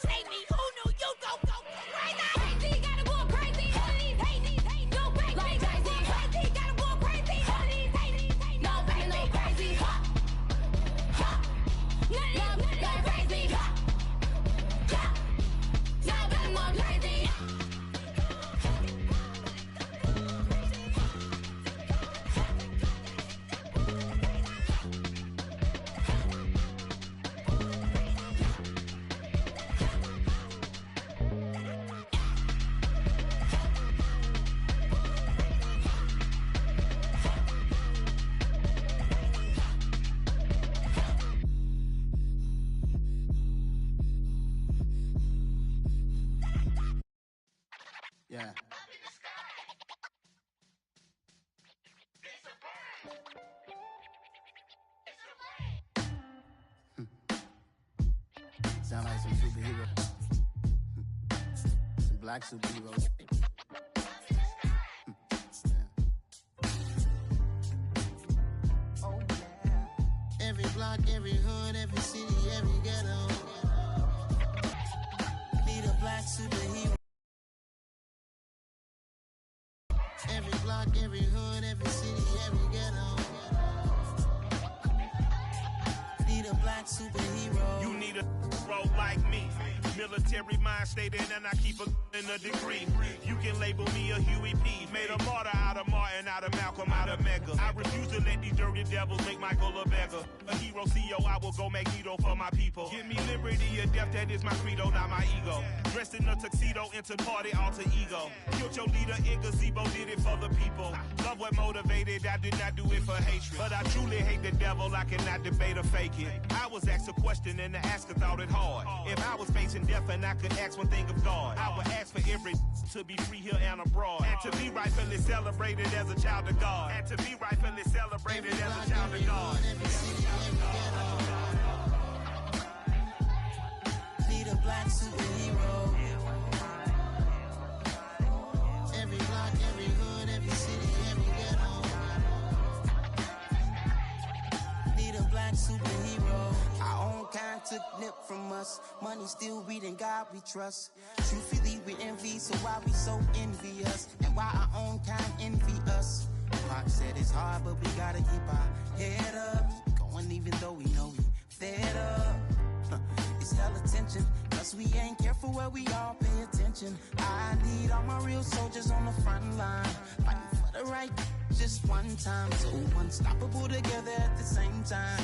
Save me, who knew you go crazy? Crazy, gotta go crazy. All these hate, no crazy. Like crazy, crazy, gotta go crazy. All these hate, no crazy. Ha, ha, none of these crazy. Ha, ha, y'all better more crazy. Yeah. Sound like some superheroes. Some black superheroes. Oh, yeah. Every block, every hood, every city, every ghetto. Need a black superhero. Every block, every hood, every city, every ghetto. Need a black superhero. You need a role like me. Military mind stated, and I keep in a degree. You can label me a Huey P. Made a martyr out of Martin, out of Malcolm, out of Mega. I refuse to let these dirty devils make Michael a beggar. A hero CEO, I will go Magneto for my people. Give me liberty or death, that is my credo, not my ego. Dressed in a tuxedo, into party, alter ego. Killed your leader in gazebo, did it for the people. Love what motivated, I did not do it for hatred. But I truly hate the devil, I cannot debate or fake it. I was asked a question and the asker thought it hard. If I was facing death and I could ask one thing of God, I would ask for every to be free here and abroad. And to be rightfully celebrated as a child of God. And to be rightfully celebrated as a child of God. Need a black superhero. Every block, every hood, every city, every ghetto. Need a black superhero. Our own kind took nip from us. Money still reading God we trust. Truthfully we envy, so why we so envious? And why our own kind envy us? Pac said it's hard, but we gotta keep our head up. Going even though we know we fed up. It's hella tension, cause we ain't careful where we all pay attention. I need all my real soldiers on the front line, fighting for the right just one time. So unstoppable together at the same time,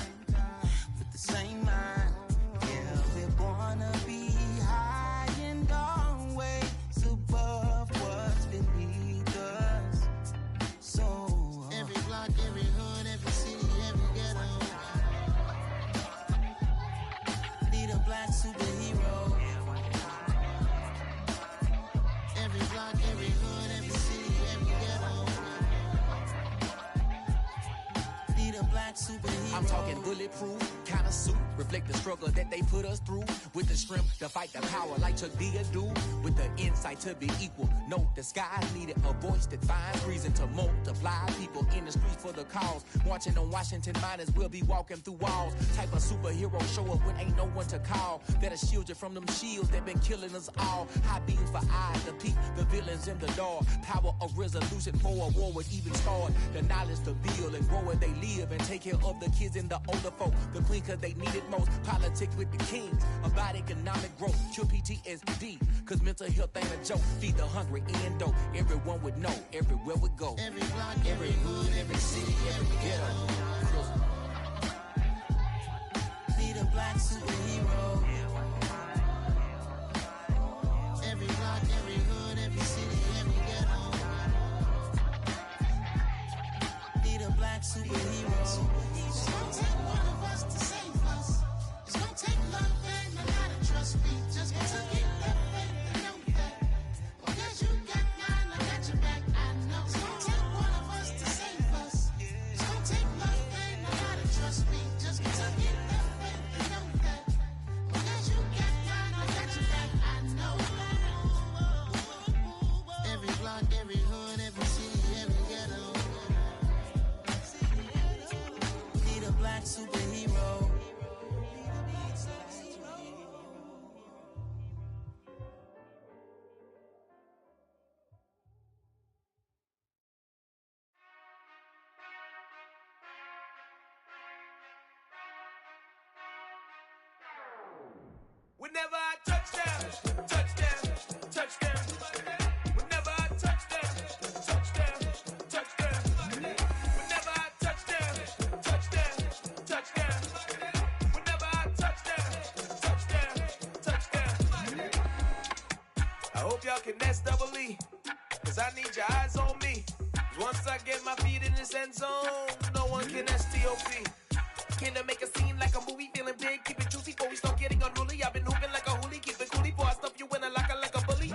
with the same mind. Yeah, we're born to be high and always above what's beneath us. So every block, every hood, every city, every ghetto. Need a black superhero. Every block, every hood, every city, every ghetto. Need a black superhero. I'm talking bulletproof kind of suit, reflect the struggle that they put us through. With the strength to fight the power like Chuck D do. With the insight to be equal. Note the skies needed a voice that finds reason to multiply. People in the streets for the cause. Marching on Washington, might as well be walking through walls. Type of superhero show up when ain't no one to call. That'll shield you from them shields that been killing us all. High beams for eyes to peek the villains in the door. Power of resolution for a war would even start. The knowledge to build and grow where they live and take care of the kids and the older folk. The queen cause they need it most. Politics with the kings about economic growth. Cure PTSD cause mental health ain't a joke. Feed the hungry and dope. Everyone would know everywhere we go. Every block, every hood, every city, every ghetto. Need a black superhero. Every block, every hood, every city, every ghetto. Need a black superhero. It's gonna take one of us to save us. It's gonna take love and a lot of trust. We just got to get that faith and know that. Because you got mine, I got your back. I know. It's gonna take one of us to save us. It's gonna take love and a lot Whenever I touch down, touchdown, touchdown. Whenever I touch down, touchdown, touchdown. Whenever I touch down, touchdown, touchdown. Whenever I touch down, touchdown, touchdown. I hope y'all can nest double E, cause I need your eyes on me. Once I get my feet in this end zone, no one can STOP. Can I make a scene like a movie, feeling big, keep it juicy before we start getting unruly. I've been hooping like a hoolie, keep it coolie before I stuff you in a locker like a bully.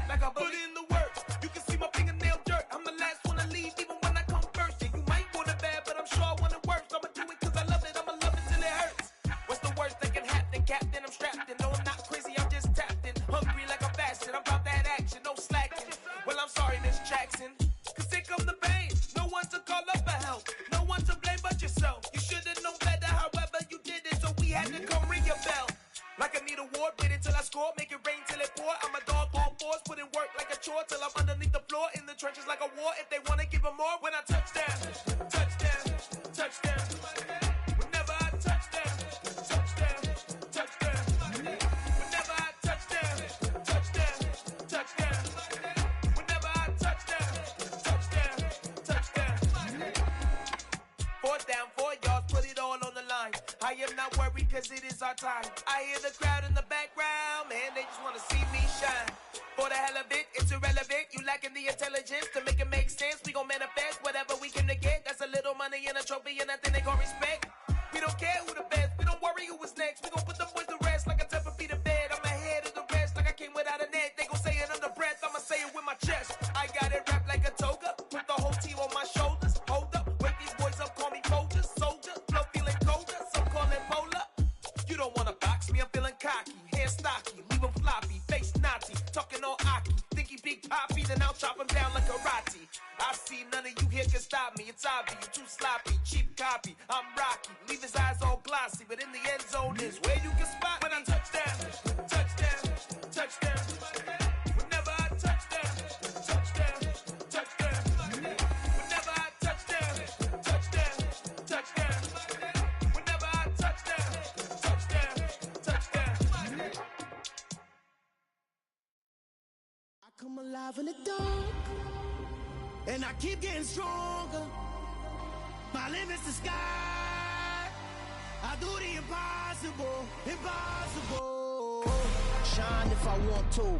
Like a bully. Put in the work, you can see my fingernail dirt. I'm the last one to leave, even when I come first. Yeah, you might want it bad, but I'm sure I want it worse. I'ma do it cause I love it, I'ma love it till it hurts. What's the worst that can happen, Captain? I'm strapped in, no I'm not crazy, I'm just tapped in. Hungry like a bastard, I'm about that action, no slacking. Well, I'm sorry, Miss Jackson, cause here come the pain. No one to call up for help, no one to blame but yourself. You should've known better, however you did it, so we had to come ring your bell. Like I need a ward, wait until I score, make it rain till it pour. I'm a dog on force, put in work like a chore till I'm underneath the floor, in the trenches like a war. If they wanna give them more, when I touch down, touchdown, touchdown. Whenever I touch down, touchdown, touchdown. Whenever I touch down, touchdown, touchdown. Whenever I touch down, touchdown, touchdown. 4th down, 4 yards, put it all on the line. I am not worried cause it is our time. I hear the crowd in the background, man, they just wanna see me shine. For the hell of it, it's irrelevant. You lacking the intelligence to make it make sense. We gon' manifest whatever we came to get. That's a little money and a trophy and nothing they gon' respect. We don't care who the best, we don't worry who was next. We gon' put the boys to rest like a Tempur-Pedic bed. I'm ahead of the rest like I came without a net. They gon' say it under breath, I'ma say it with my chest. I got it wrapped like a toga, put the whole team on my shoulders. Hold up, wake these boys up, call me Folgers. Soldier, flow feeling colder, some call it polar. You don't wanna box me, I'm feeling cocky. Hair stocky, leave him floppy, face naughty. Talking all aki, think he big poppy, then I'll chop him down like karate. I see none of you here can stop me. It's obvious, you too sloppy, cheap copy. I'm Rocky, leave his eyes all glossy, but in the end zone is where you can spot when I touch down, touchdown, touchdown. Whenever I touch down, touchdown, touchdown. Whenever I touch down, touchdown, touchdown. Whenever I touch down, touchdown, touchdown. I come alive in the dark, and I keep getting stronger. My limit's the sky. I do the impossible, impossible. Shine if I want to.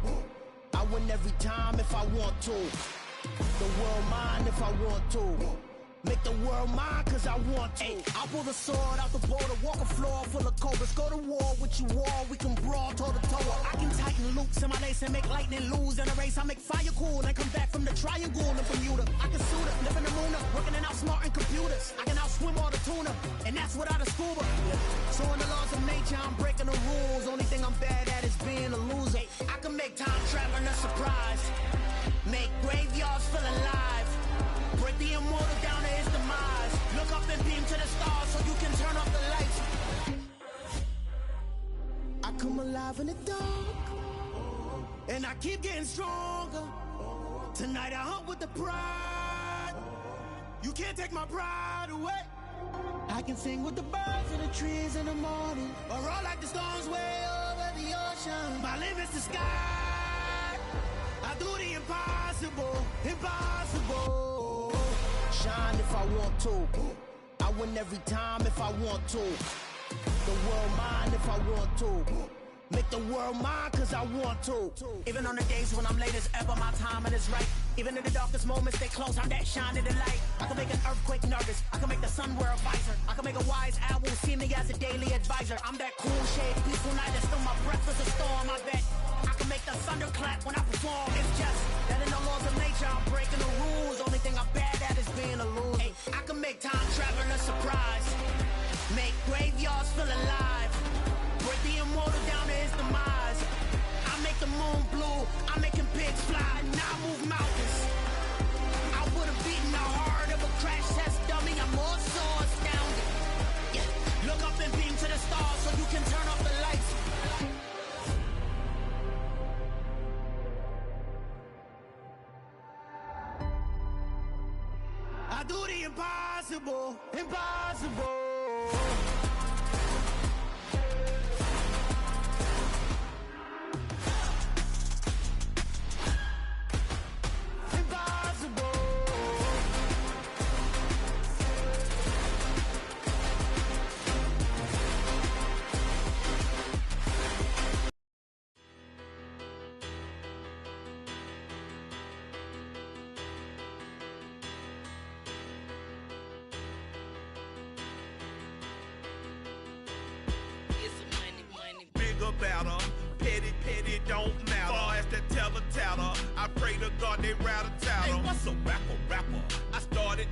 I win every time if I want to. The world mine if I want to. Make the world mine cause I want to. I pull the sword out the border, walk a floor full of cobras. Go to war with you all, we can brawl toe to toe. I can tighten loops in my lace and make lightning lose in a race. I make fire cool and come back from the triangle in Bermuda. I can suit it, live in the moon, working and outsmarting computers. I can outswim all the tuna, and that's without a scuba. So in the laws of nature, I'm breaking the rules. Only thing I'm bad at is being a loser. I can make time traveling a surprise, make graveyards feel alive. Break the immortal down to his demise. Look up and beam to the stars so you can turn off the lights. I come alive in the dark, and I keep getting stronger. Tonight I hunt with the pride. You can't take my pride away. I can sing with the birds and the trees in the morning, or roll like the storms way over the ocean. My limit's the sky. I do the impossible, impossible. Shine if I want to. I win every time if I want to. The world mine if I want to. Make the world mine cause I want to. Even on the days when I'm late as ever, my timing is right. Even in the darkest moments, stay close, I'm that shining the light. I can make an earthquake nervous, I can make the sun wear a visor. I can make a wise owl see me as a daily advisor. I'm that cool shade, peaceful night, and still my breath is a storm, I bet. I can make the thunder clap when I perform. It's just that in the laws of nature, I'm breaking the rules. Only thing I'm bad at is being a loser. Hey, I can make time traveling a surprise, make graveyards feel alive. Break the immortal down to his demise. I make the moon blue, I'm making pigs fly, and I move mountains. I would've beaten the heart of a crash test dummy. I'm more so astounded. Yeah. Look up and beam to the stars so you can turn off the lights. I do the impossible, impossible.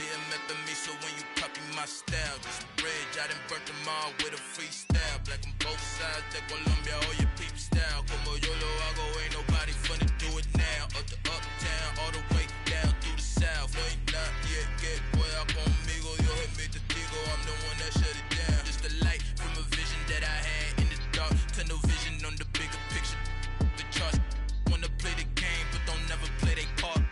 BMF and me, so when you copy my style, just a bridge, I done burnt them all with a freestyle. Black on both sides, de Colombia, all your peep style. Como yo lo hago, ain't nobody finna do it now. Up to uptown, all the way down through the south. No, ain't not yet, get pueda conmigo, Dios es mi testigo, I'm the one that shut it down. Just a light from a vision that I had in the dark, tunnel vision on the bigger picture. The charts wanna play the game, but don't never play their part.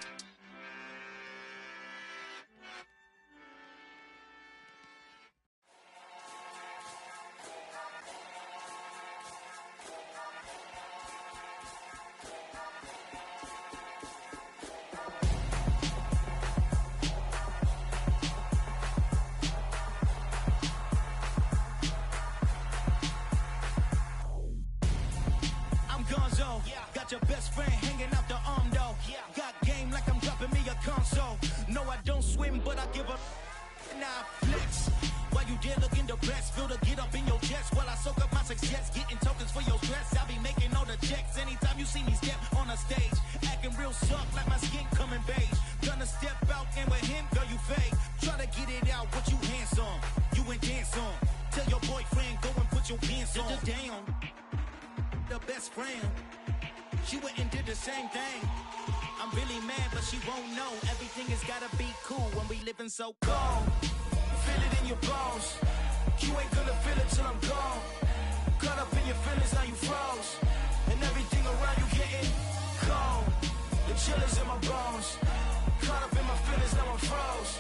Got your best friend hanging out the arm though. Got game like I'm dropping me a console. No, I don't swim, but I give up. Nah, flex. While you there looking the best, feel the get up in your chest while I soak up my success, getting tokens for your stress. I be making all the checks anytime you see me step on a stage, acting real soft like my skin coming beige. Gonna step out and with him, girl, you fake. Try to get it out, what you hands on, you ain't dance on. Tell your boyfriend go and put your pants on. Down, the best friend. She went and did the same thing. I'm really mad, but she won't know. Everything has gotta be cool when we living so cold. Feel it in your bones. You ain't gonna feel it till I'm gone. Caught up in your feelings, now you froze. And everything around you getting cold. The chill is in my bones. Caught up in my feelings, now I'm froze.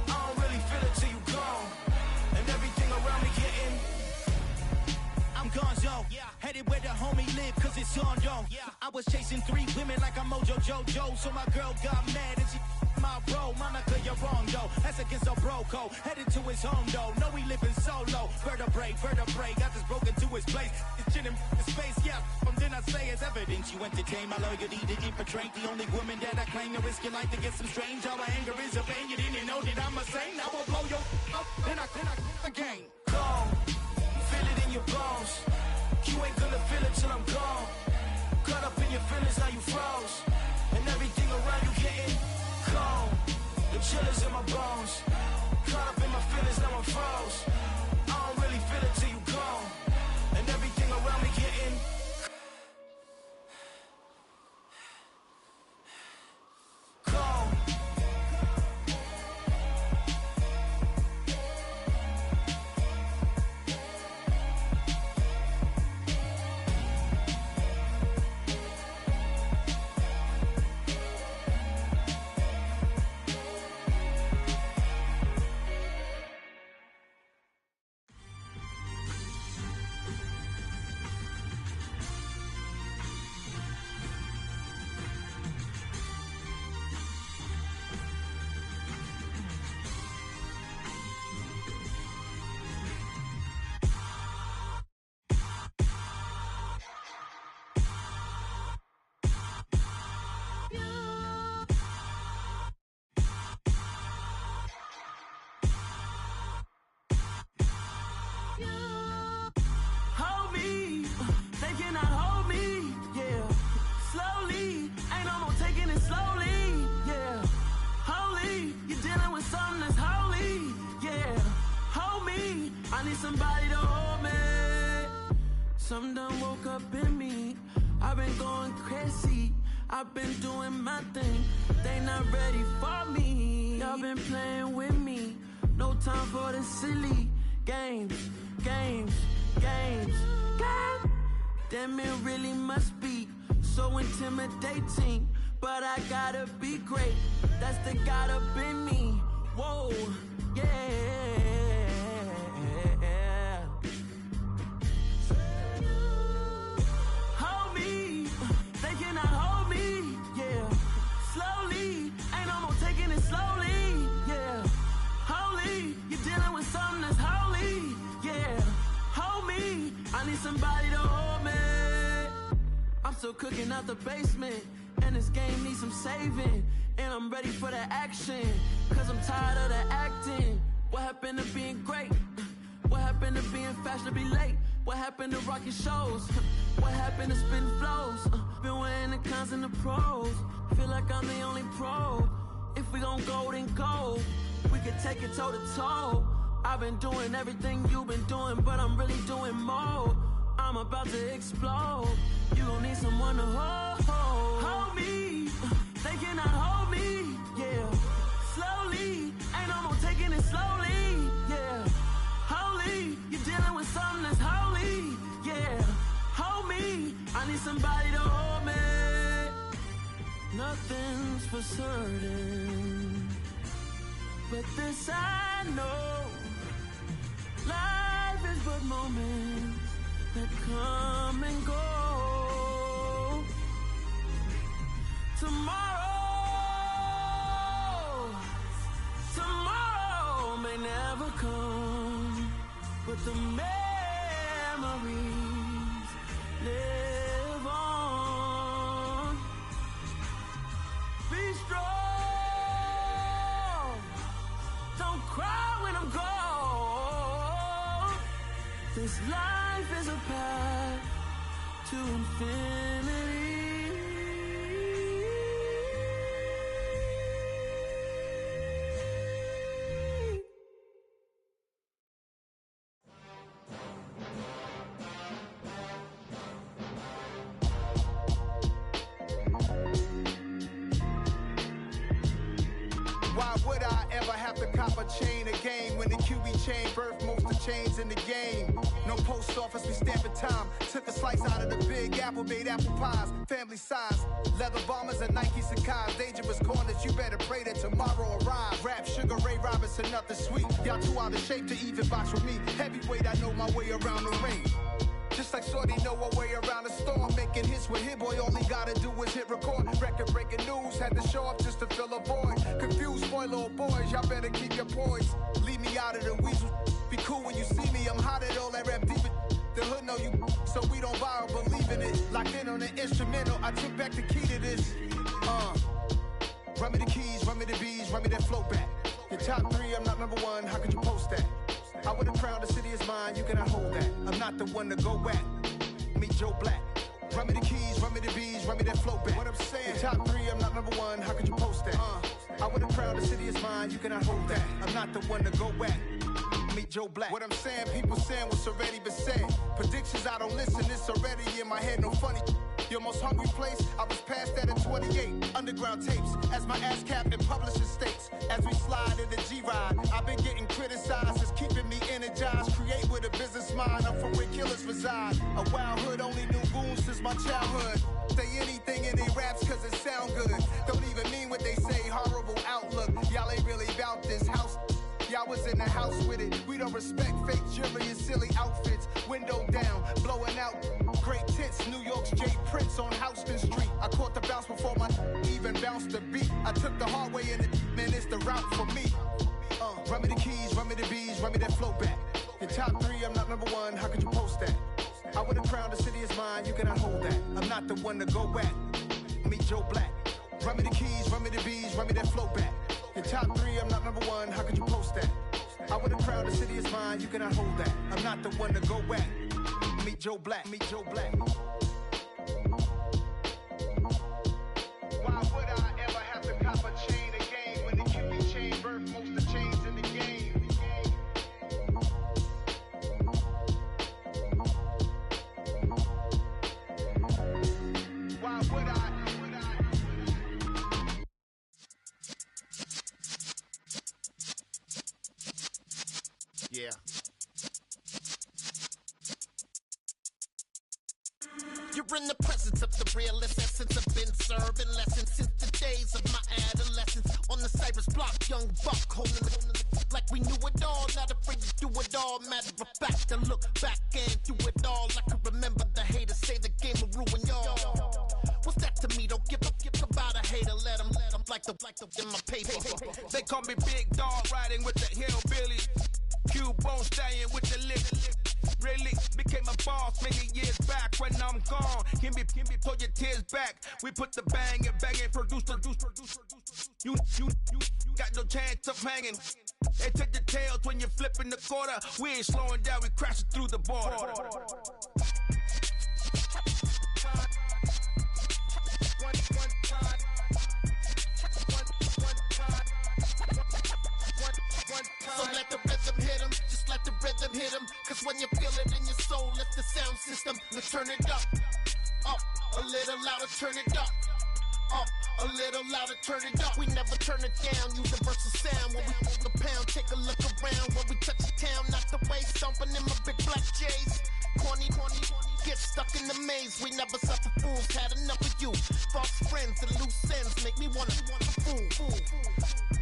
I don't really feel it till you gone. And everything around me getting I'm gonzo, headed where the homie live, cause it's on, yo. I was chasing 3 women like I'm Mojo Jojo, so my girl got mad and she my bro. Monica, you're wrong, though. That's against a bro code. Headed to his home, though. No, we living solo. Vertebrae, I just broke into his place. It's chilling in space, yeah. From then I say it's evidence you entertain my loyalty to infiltrate. The only woman that I claim to risk your life to get some strange. All my anger is a pain. You didn't know that I'm a saint. I will blow your up, then I again. Gone. Feel it in your bones. You ain't gonna feel it till I'm gone. Caught up in your feelings, now you froze. And everything around you getting cold. The chill is in my bones. Caught up in my feelings, now I'm froze. I don't really feel it till you gone. And everything around me getting cold. Somebody to hold me. Some done woke up in me. I've been going crazy. I've been doing my thing. They not ready for me. Y'all been playing with me. No time for the silly games. Damn, it really must be so intimidating. But I gotta be great. That's the God up in me. Whoa, yeah. Hold me, they cannot hold me, yeah. Slowly, ain't no more taking it slowly, yeah. Holy, you're dealing with something that's holy, yeah. Hold me, I need somebody to hold me. I'm still cooking out the basement, and this game needs some saving. And I'm ready for the action, cause I'm tired of the acting. What happened to being great? What happened to being fashionably late? What happened to rocking shows? What happened to spin flows? Been wearing the cons and the pros. Feel like I'm the only pro. If we gon' go, then go. We could take it toe to toe. I've been doing everything you've been doing, but I'm really doing more. I'm about to explode. You gon' need someone to hold me. They cannot hold me, yeah. Slowly, ain't no more taking it slowly, yeah. Holy, you're dealing with something that's holy, yeah. Hold me, I need somebody to hold me. Nothing's for certain, but this I know. Life is but moments that come and go. Tomorrow may never come, but the memories live on. Be strong, don't cry when I'm gone. This life is a path to infinity. Why would I ever have to cop a chain again when the QB chain birthed most of chains in the game? No post office, we stamping time. Took a slice out of the big apple, made apple pies, family size. Leather bombers and Nike Sacai's. Dangerous corners, you better pray that tomorrow arrives. Rap, Sugar Ray Robinson, nothing sweet. Y'all too out of shape to even box with me. Heavyweight, I know my way around the ring. Just like Shorty know her way around the storm. Making hits with Hit Boy, all he gotta do is hit record. Record breaking news, had to show up just to fill a void. Confused boy, little boys, y'all better keep your poise. Leave me out of the weasel. Be cool when you see me, I'm hot at all that rap deep. The hood know you, so we don't borrow, believe in it. Locked in on the instrumental, I took back the key to this. Run me the keys, run me the bees, run me that flow back. Your top three, I'm not number one, how could you post that? I would've crowned the city is mine, you cannot hold that. I'm not the one to go back. Meet Joe Black. Run me the keys, run me the bees, run me that flow back. What I'm saying, your top three, I'm not number one, how could you post that? I would've crowned the city is mine, you cannot hold that. I'm not the one to go back. Meet Joe Black. What I'm saying, people saying what's already been said. Predictions, I don't listen, it's already in my head, no funny. Your most hungry place, I was past that at 28. Underground tapes, as my ass cap in publishing states. As we slide in the G-Ride, I've been getting criticized, it's keeping me energized. Create with a business mind, I'm from where killers reside. A wild hood, only knew goons since my childhood. Say anything in they raps cause it sound good. Don't even mean what they say, horrible outlook. Y'all ain't really about this house. Y'all was in the house with it. We don't respect fake jewelry and silly outfits. Window down, blowing out great tits. New York's J. Prince on Houston Street. I caught the bounce before my even bounced the beat. I took the hard way in it, man, it's the route for me. Run me the keys, run me the bees, run me that flow back. Your top three, I'm not number one, how could you post that? I would've crowned the city is mine, you cannot hold that. I'm not the one to go back. Meet Joe Black. Run me the keys, run me the bees, run me that flow back. Your top three, I'm not number one, how could you post that? I would've crowned the city is mine, you cannot hold that. I'm not the one to go back. Meet Joe Black, meet Joe Black. Why would I ever have to cop a chain again when the QB chain birthed most of the chains in the game? Why would I? Yeah. You're in the presence of the realest essence. I've been serving lessons since the days of my adolescence. On the Cypress block, young buck holding the like we knew it all. Not afraid to do it all. Matter of fact, to look back and do it all. I can remember the haters say the game will ruin y'all. What's that to me? Don't give about a hater. Let them like the in my paper. They call me Big Dog, riding with the hillbillies. Q-Bone staying with the lip. Really became a boss many years back. When I'm gone, can be pull your tears back. We put the bang and produce. You got no chance of hanging. They take the tails when you're flipping the quarter. We ain't slowing down, we crashing through the border. hit him. Cause when you feel it in your soul, lift the sound system. Let's turn it up. Up, a little louder, turn it up. Up, a little louder, turn it up. We never turn it down, universal sound. When we move the pound, take a look around. When we touch the town, not the way, stomping in my big black J's. Corny, get stuck in the maze. We never suffer fools, had enough of you. False friends and loose ends make me wanna fool.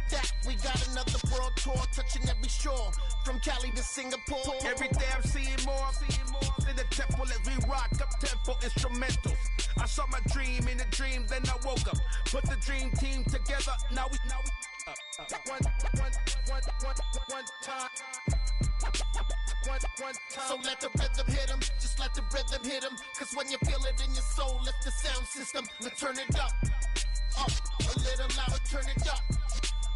That we got another world tour, touching every shore, from Cali to Singapore. Every day I'm seeing more in the temple as we rock up tempo instrumentals. I saw my dream in a dream, then I woke up. Put the dream team together, now we one time. So let the rhythm hit him, just let the rhythm hit him. Cause when you feel it in your soul, lift the sound system. Let's turn it up. Up, a little louder, turn it up.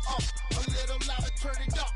Up, a little louder, turn it up.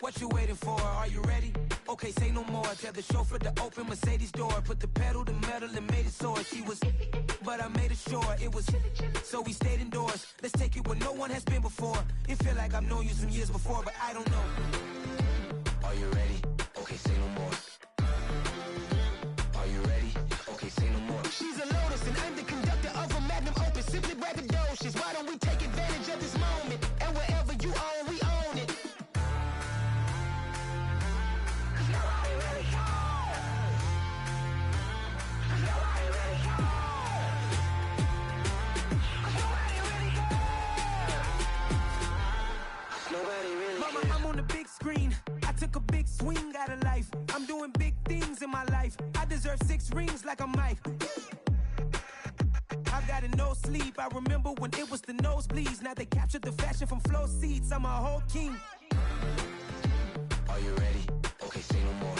What you waiting for? Are you ready? Okay, say no more. Tell the chauffeur to open Mercedes door. Put the pedal to metal and made it soar. She was, but I made it sure it was. So we stayed indoors. Let's take it where no one has been before. It feel like I've known you some years before, but I don't know. Are you ready? Okay, say no more. Are you ready? Okay, say no more. She's a Lotus and I'm the conductor of a magnum opus. Simply braggadocious. Why don't we take advantage of this moment? And wherever you own, we own it. Mama, I'm on the big screen. I took a big swing out of life. I'm doing big things in my life. I deserve 6 rings like a Mike. I got no sleep. I remember when it was the nosebleeds. Now they captured the fashion from flow seats. I'm a whole king. Are you ready? Okay, say no more.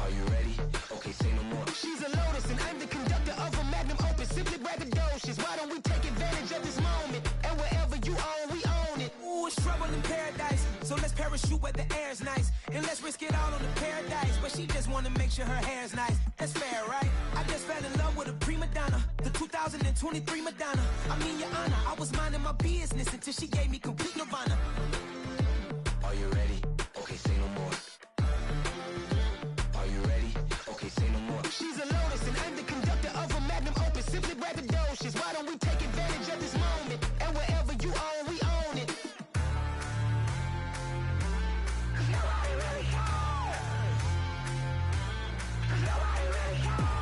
Are you ready? Okay, say no more. She's a Lotus and I'm the conductor of a magnum opus. Simply braggadocious. Why don't we take advantage of this moment? And wherever you own, we own it. Ooh, it's trouble in paradise. So let's parachute where the air's nice. And let's risk it all on the paradise. But she just wanna make sure her hair's nice. That's fair, right? I just fell in love with a prima donna. The 2023 Madonna. I mean, your honor, I was minding my business until she gave me complete nirvana. Are you ready? Okay, say no more. Are you ready? Okay, say no more. She's a Lotus and I'm the conductor of a magnum opus. Simply braggadocious. Why don't we take advantage of this moment? And wherever you own, we own it. Nobody really cares. Nobody really cares.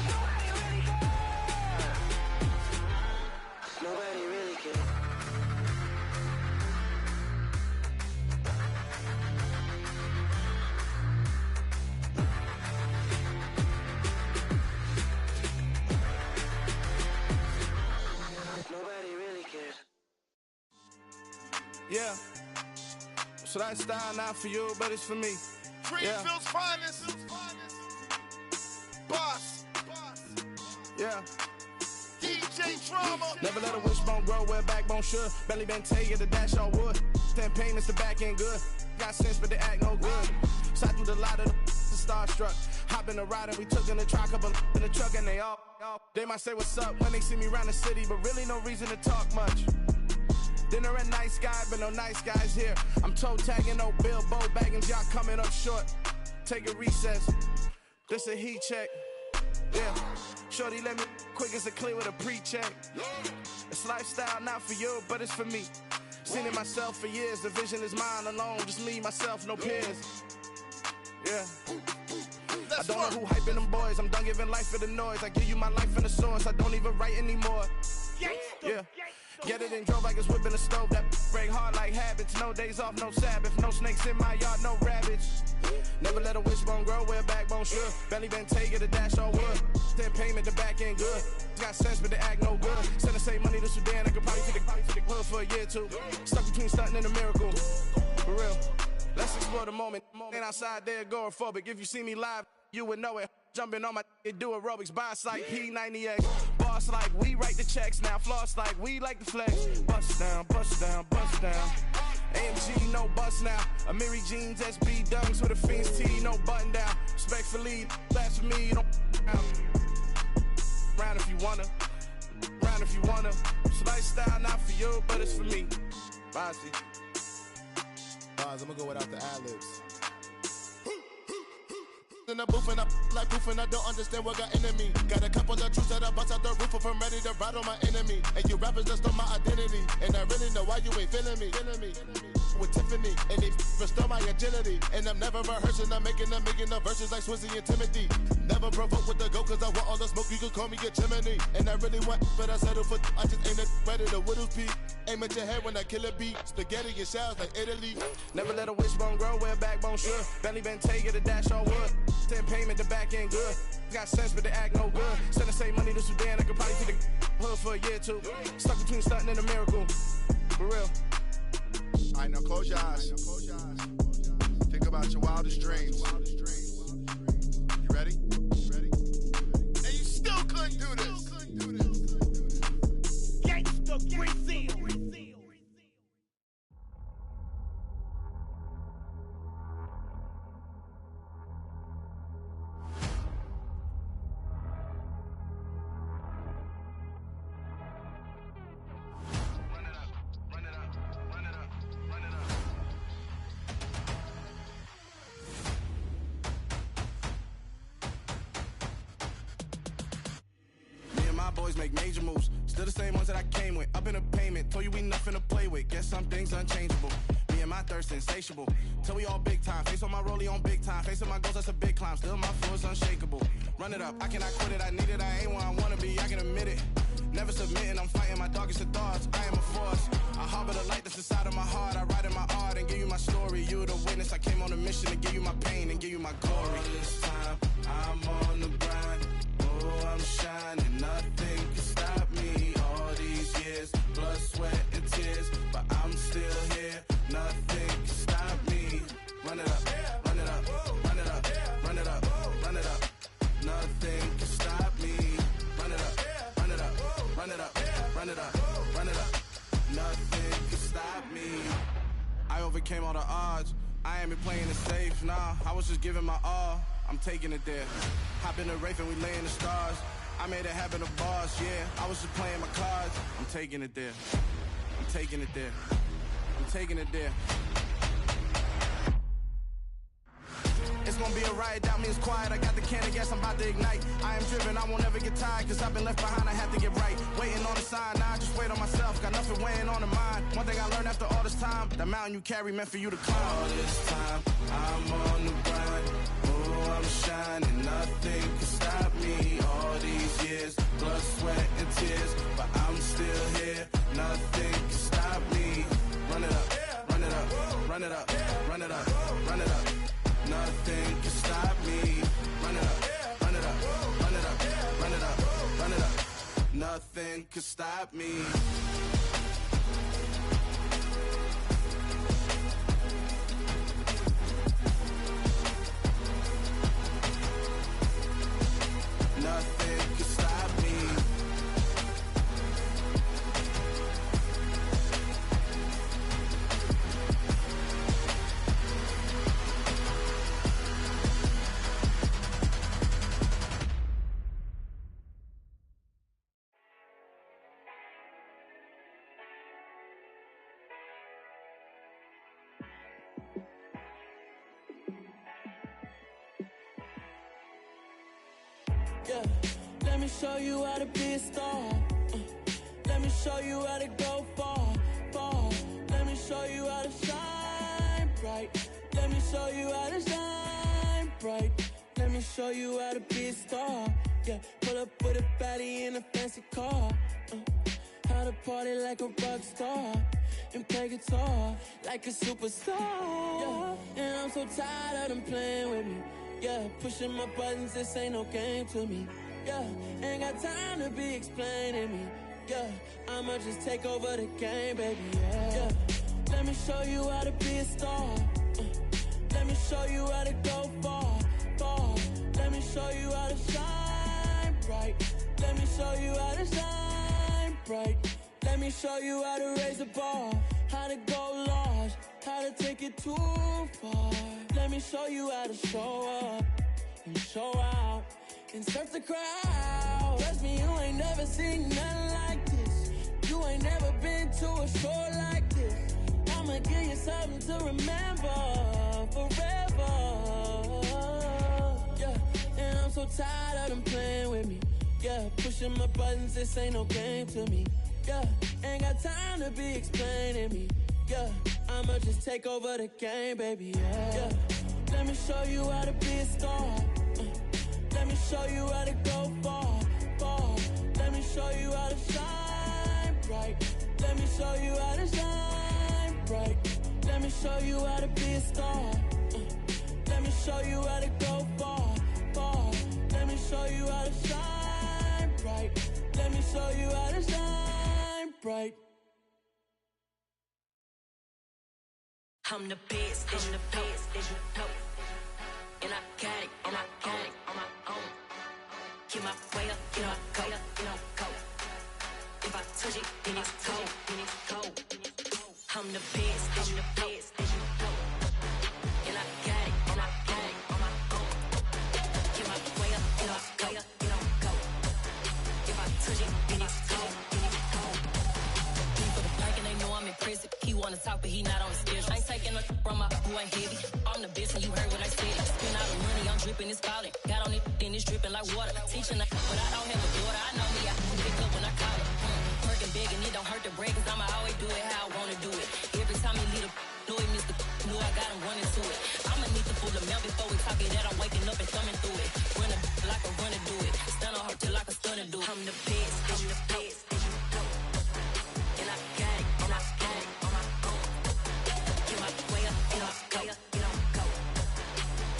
Nobody really cares. Nobody really cares. Nobody really cares. Yeah. So that style not for you, but it's for me. Greenfield's finest. Boss. Yeah. DJ Drama. Never let a wishbone grow where a backbone should. Belly been take the dash on wood. 10 payments, the back end good. Got sense, but they act no good. So I threw the lot of the starstruck. Hop in the ride and we took in the truck, couple in the truck and they all. They might say what's up when they see me around the city, but really no reason to talk much. Dinner at Nice Guy, but no nice guys here. I'm toe tagging, no Bilbo baggins, y'all coming up short. Take a recess. This a heat check. Yeah. Shorty let me quick as a clear with a pre-check. It's lifestyle not for you, but it's for me. Seen it myself for years. The vision is mine alone. Just me, myself, no peers. Yeah. I don't know who hyping them boys. I'm done giving life for the noise. I give you my life in the source. I don't even write anymore. Yeah. Get it and drove like it's whipping a stove. That break hard like habits. No days off, no Sabbath. No snakes in my yard, no rabbits. Never let a wishbone grow where a backbone should. Belly been take it, a dash on wood. Then payment, the back end good. Got sense, but the act no good. Send the same money to Sudan. I could probably take the hood for a year or two. Stuck between stunting and a miracle. For real. Let's explore the moment. Ain't outside there agoraphobic. If you see me live, you would know it. Jumping on my do aerobics, boss like P90X. Boss like we write the checks now. Floss like we like the flex. Bust down, bust down, bust down. AMG, no bust now. Amiri jeans, SB dunks with a Fiends T, no button down. Respectfully, that's for me, you don't round if you wanna. Round if you wanna. It's lifestyle, not for you, but it's for me. Bossy. I'm gonna go without the ad-libs. In the booth and I like proof and I don't understand what got into me. Got a couple of truths that I bust out the roof if I'm ready to ride on my enemy. And you rappers just stole my identity. And I really know why you ain't feeling me. With Tiffany, and they restore my agility. And I'm never rehearsing, I'm making a million of verses like Swizzy and Timothy. Never provoke with the go, cause I want all the smoke, you can call me a chimney. And I really want, but I settle for, I just ain't ready to Whittles Peak. Aim at your head when I kill a beat. Spaghetti and shells like Italy. Never let a wishbone grow where a backbone should. Belly been take it, a dash on wood. 10 payment, the back end good. Got sense, but the act no good. Send the same money to Sudan, I could probably take the hood for a year or two. Stuck between stunting and a miracle. For real. Alright, now close your eyes. Think about your wildest dreams. You ready? And you still couldn't do this. Gangsta Brazil. Boys make major moves, still the same ones that I came with. Up in a payment, told you we nothing to play with. Guess some things unchangeable. Me and my thirst insatiable. Till we all big time. Face on my rollie on big time. Facing my goals, that's a big climb. Still my flow is unshakable. Run it up, I cannot quit it. I need it, I ain't where I wanna be. I can admit it. Never submitting, I'm fighting my darkest of thoughts. I am a force. I harbor the light that's inside of my heart. I write in my art and give you my story. You the witness. I came on a mission to give you my pain and give you my glory. All this time, I'm on the grind. Oh, I'm shining. Nothing can stop me. All these years, blood, sweat, and tears, but I'm still here. Nothing can stop me. Run it up, run it up, run it up, run it up, run it up. Nothing can stop me. Run it up, run it up, run it up, run it up, run it up. Nothing can stop me. I overcame all the odds. I ain't been playing it safe, nah. I was just giving my all. I'm taking it there. Hop in the Wraith and we lay in the stars. I made it happen to bars, yeah. I was just playing my cards. I'm taking it there. I'm taking it there. I'm taking it there. It's gonna be a riot, doubt me it's quiet. I got the can of gas, I'm about to ignite. I am driven, I won't ever get tired, cause I've been left behind, I have to get right. Waiting on the sign, now I just wait on myself. Got nothing weighing on the mind. One thing I learned after all this time, the mountain you carry meant for you to climb. All this time, I'm on the grind. Oh, I'm shining, nothing can stop me. All these years, blood, sweat, and tears, but I'm still here. Nothing can stop me. Run it up, run it up, run it up, run it up, run it up. Nothing can stop me. Run it up, run it up, run it up, run it up, run it up. Nothing can stop me. Nothing can stop me. Yeah, let me show you how to be a star. Let me show you how to go far, far. Let me show you how to shine bright. Let me show you how to shine bright. Let me show you how to be a star. Yeah, pull up with a baddie in a fancy car. how to party like a rock star and play guitar like a superstar. Yeah, and I'm so tired of them playing with me. Yeah, pushing my buttons, this ain't no game to me. Yeah, ain't got time to be explaining me. Yeah, I'ma just take over the game, baby. Yeah, let me show you how to be a star. Let me show you how to go far, far. Let me show you how to shine bright. Let me show you how to shine bright. Let me show you how to raise a bar, how to go large, how to take it too far. Let me show you how to show up and show out and surf the crowd. Trust me, you ain't never seen nothing like this. You ain't never been to a show like this. I'ma give you something to remember forever. Yeah, and I'm so tired of them playing with me. Yeah, pushing my buttons, this ain't no game to me. Yeah, ain't got time to be explaining me. Yeah, I'ma just take over the game, baby. Yeah, let me show you how to be a star. Let me show you how to go far, far. Let me show you how to shine bright. Let me show you how to shine bright. Let me show you how to be a star. Let me show you how to go far, far. Let me show you how to shine bright. Let me show you how to shine bright. I'm the best, I'm the best, as you know. And I got it, and I got it on my own. Get my way up, get my go, go. If I touch it, then it's cold, then it's cold. I'm the best, I'm the best, as you know. And I got it, and I got it on my own. Get my way up, get my go. If I touch it, then it's cold, then it's cold. He for the park and they know I'm impressive. He wanna talk, but he not on the schedule. I ain't taking a from my boy heavy. I'm the best and you heard what I said. Spend all the money, I'm dripping, it's falling. Got on it, then it's dripping like water. Teaching but I don't have a daughter. I know me, I can pick up when I call it. Working big and it don't hurt to break, cause I'ma always do it how I wanna do it. Every time he lead a know he missed the know I got him running to it. I'ma need to pull the milk before we talk it that I'm waking up and thumbing through it. Run a like a runner do it. Stun on her till like a stunner do it. I'm the best, I'm the best, as you know. And I got it, and I got it on my own. Get my way up, get my go, go.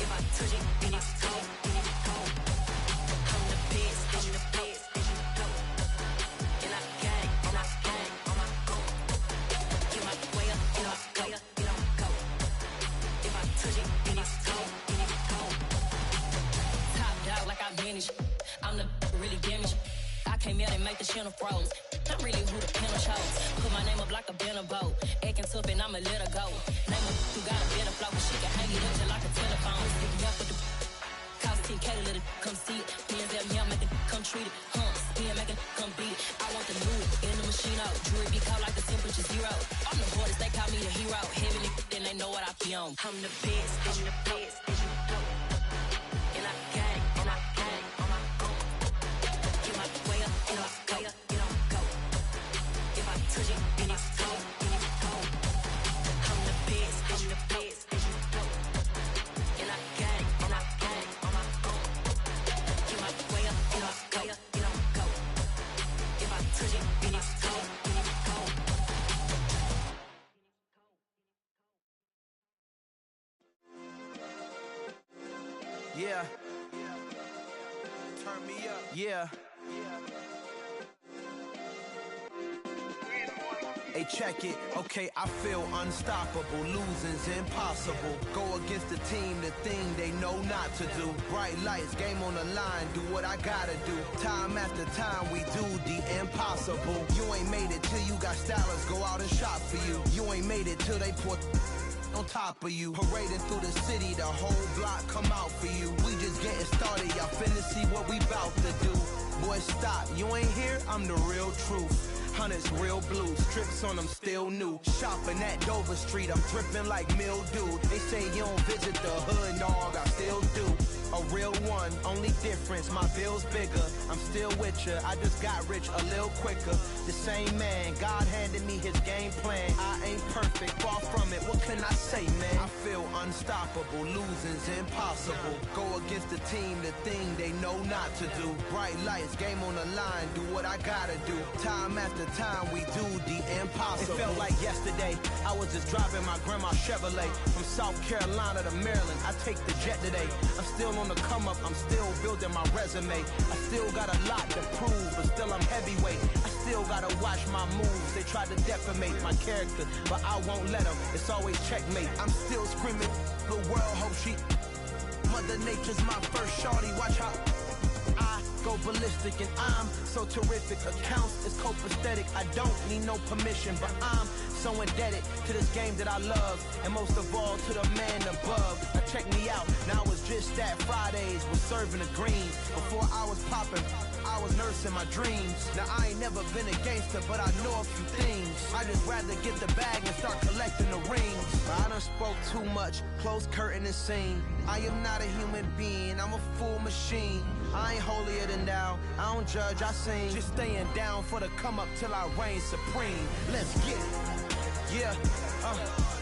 If I touch it, then it's cold, then it's cold. I'm the best, I'm the best, as you know. And I got it, and I got it on my own. Get my way up, get my go. If I touch it, then it's cold, then it's cold. Top dog like I manage. I'm the really damaged. I came out and make the channel froze. I'm really who the pen chose. Put my name up like a banner boat. Acting tough and I'ma let her go. Name her who got a better flow, cause she can hang it up just like a telephone. Sticking up with the cost 10K to let it come see it. Pins at me, I'm making come treat it. Spin making come beat it. I want the new in the machine out. Jewelry be caught like the temperature zero. I'm the hardest, they call me the hero. Heavenly, then they know what I be on. I'm the best, I'm the best, as you know. And I got it, and I got it on my own. Get my way up, get my go. If I touch it, then it's cold, then it's cold. I'm the best, I'm the best, as you know. And I got it, and I got it on my own. Get my way up, get my go. If I touch it, then it's cold, then it's cold. Yeah. Turn me up. Yeah. Hey, check it. Okay, I feel unstoppable. Losing's impossible. Go against the team, the thing they know not to do. Bright lights, game on the line. Do what I gotta do. Time after time, we do the impossible. You ain't made it till you got stylers go out and shop for you. You ain't made it till they put on top of you. Parading through the city, the whole block come out for you. We just getting started, y'all finna see what we bout to do. Boy, stop, you ain't here, I'm the real truth. Hunters real blue, strips on them still new. Shopping at Dover Street, I'm dripping like mildew. They say you don't visit the hood, dog, I still do. a real one. Only difference, my bill's bigger. I'm still with ya. I just got rich a little quicker. The same man, God handed me his game plan. I ain't perfect, far from it. What can I say, man? I feel unstoppable. Losing's impossible. Go against the team, the thing they know not to do. Bright lights, game on the line. Do what I gotta do. Time after time, we do the impossible. It felt like yesterday. I was just driving my grandma's Chevrolet from South Carolina to Maryland. I take the jet today. I'm still on the come up. I'm still building my resume. I still got a lot to prove, but still I'm heavyweight. I still gotta watch my moves. They try to defamate my character, but I won't let them. It's always checkmate. I'm still screaming. The world hope she. Mother Nature's my first shorty. Watch how I go ballistic, and I'm so terrific. Accounts is copacetic. I don't need no permission, but I'm so indebted to this game that I love, and most of all to the man above. Now check me out. Now it's just that Fridays was serving the greens. Before I was popping, I was nursing my dreams. Now I ain't never been a gangster, but I know a few things. I just rather get the bag and start collecting the rings. But I done spoke too much. Close curtain and scene. I am not a human being. I'm a full machine. I ain't holier than thou. I don't judge, I sing. Just staying down for the come up till I reign supreme. Let's get it. Yeah,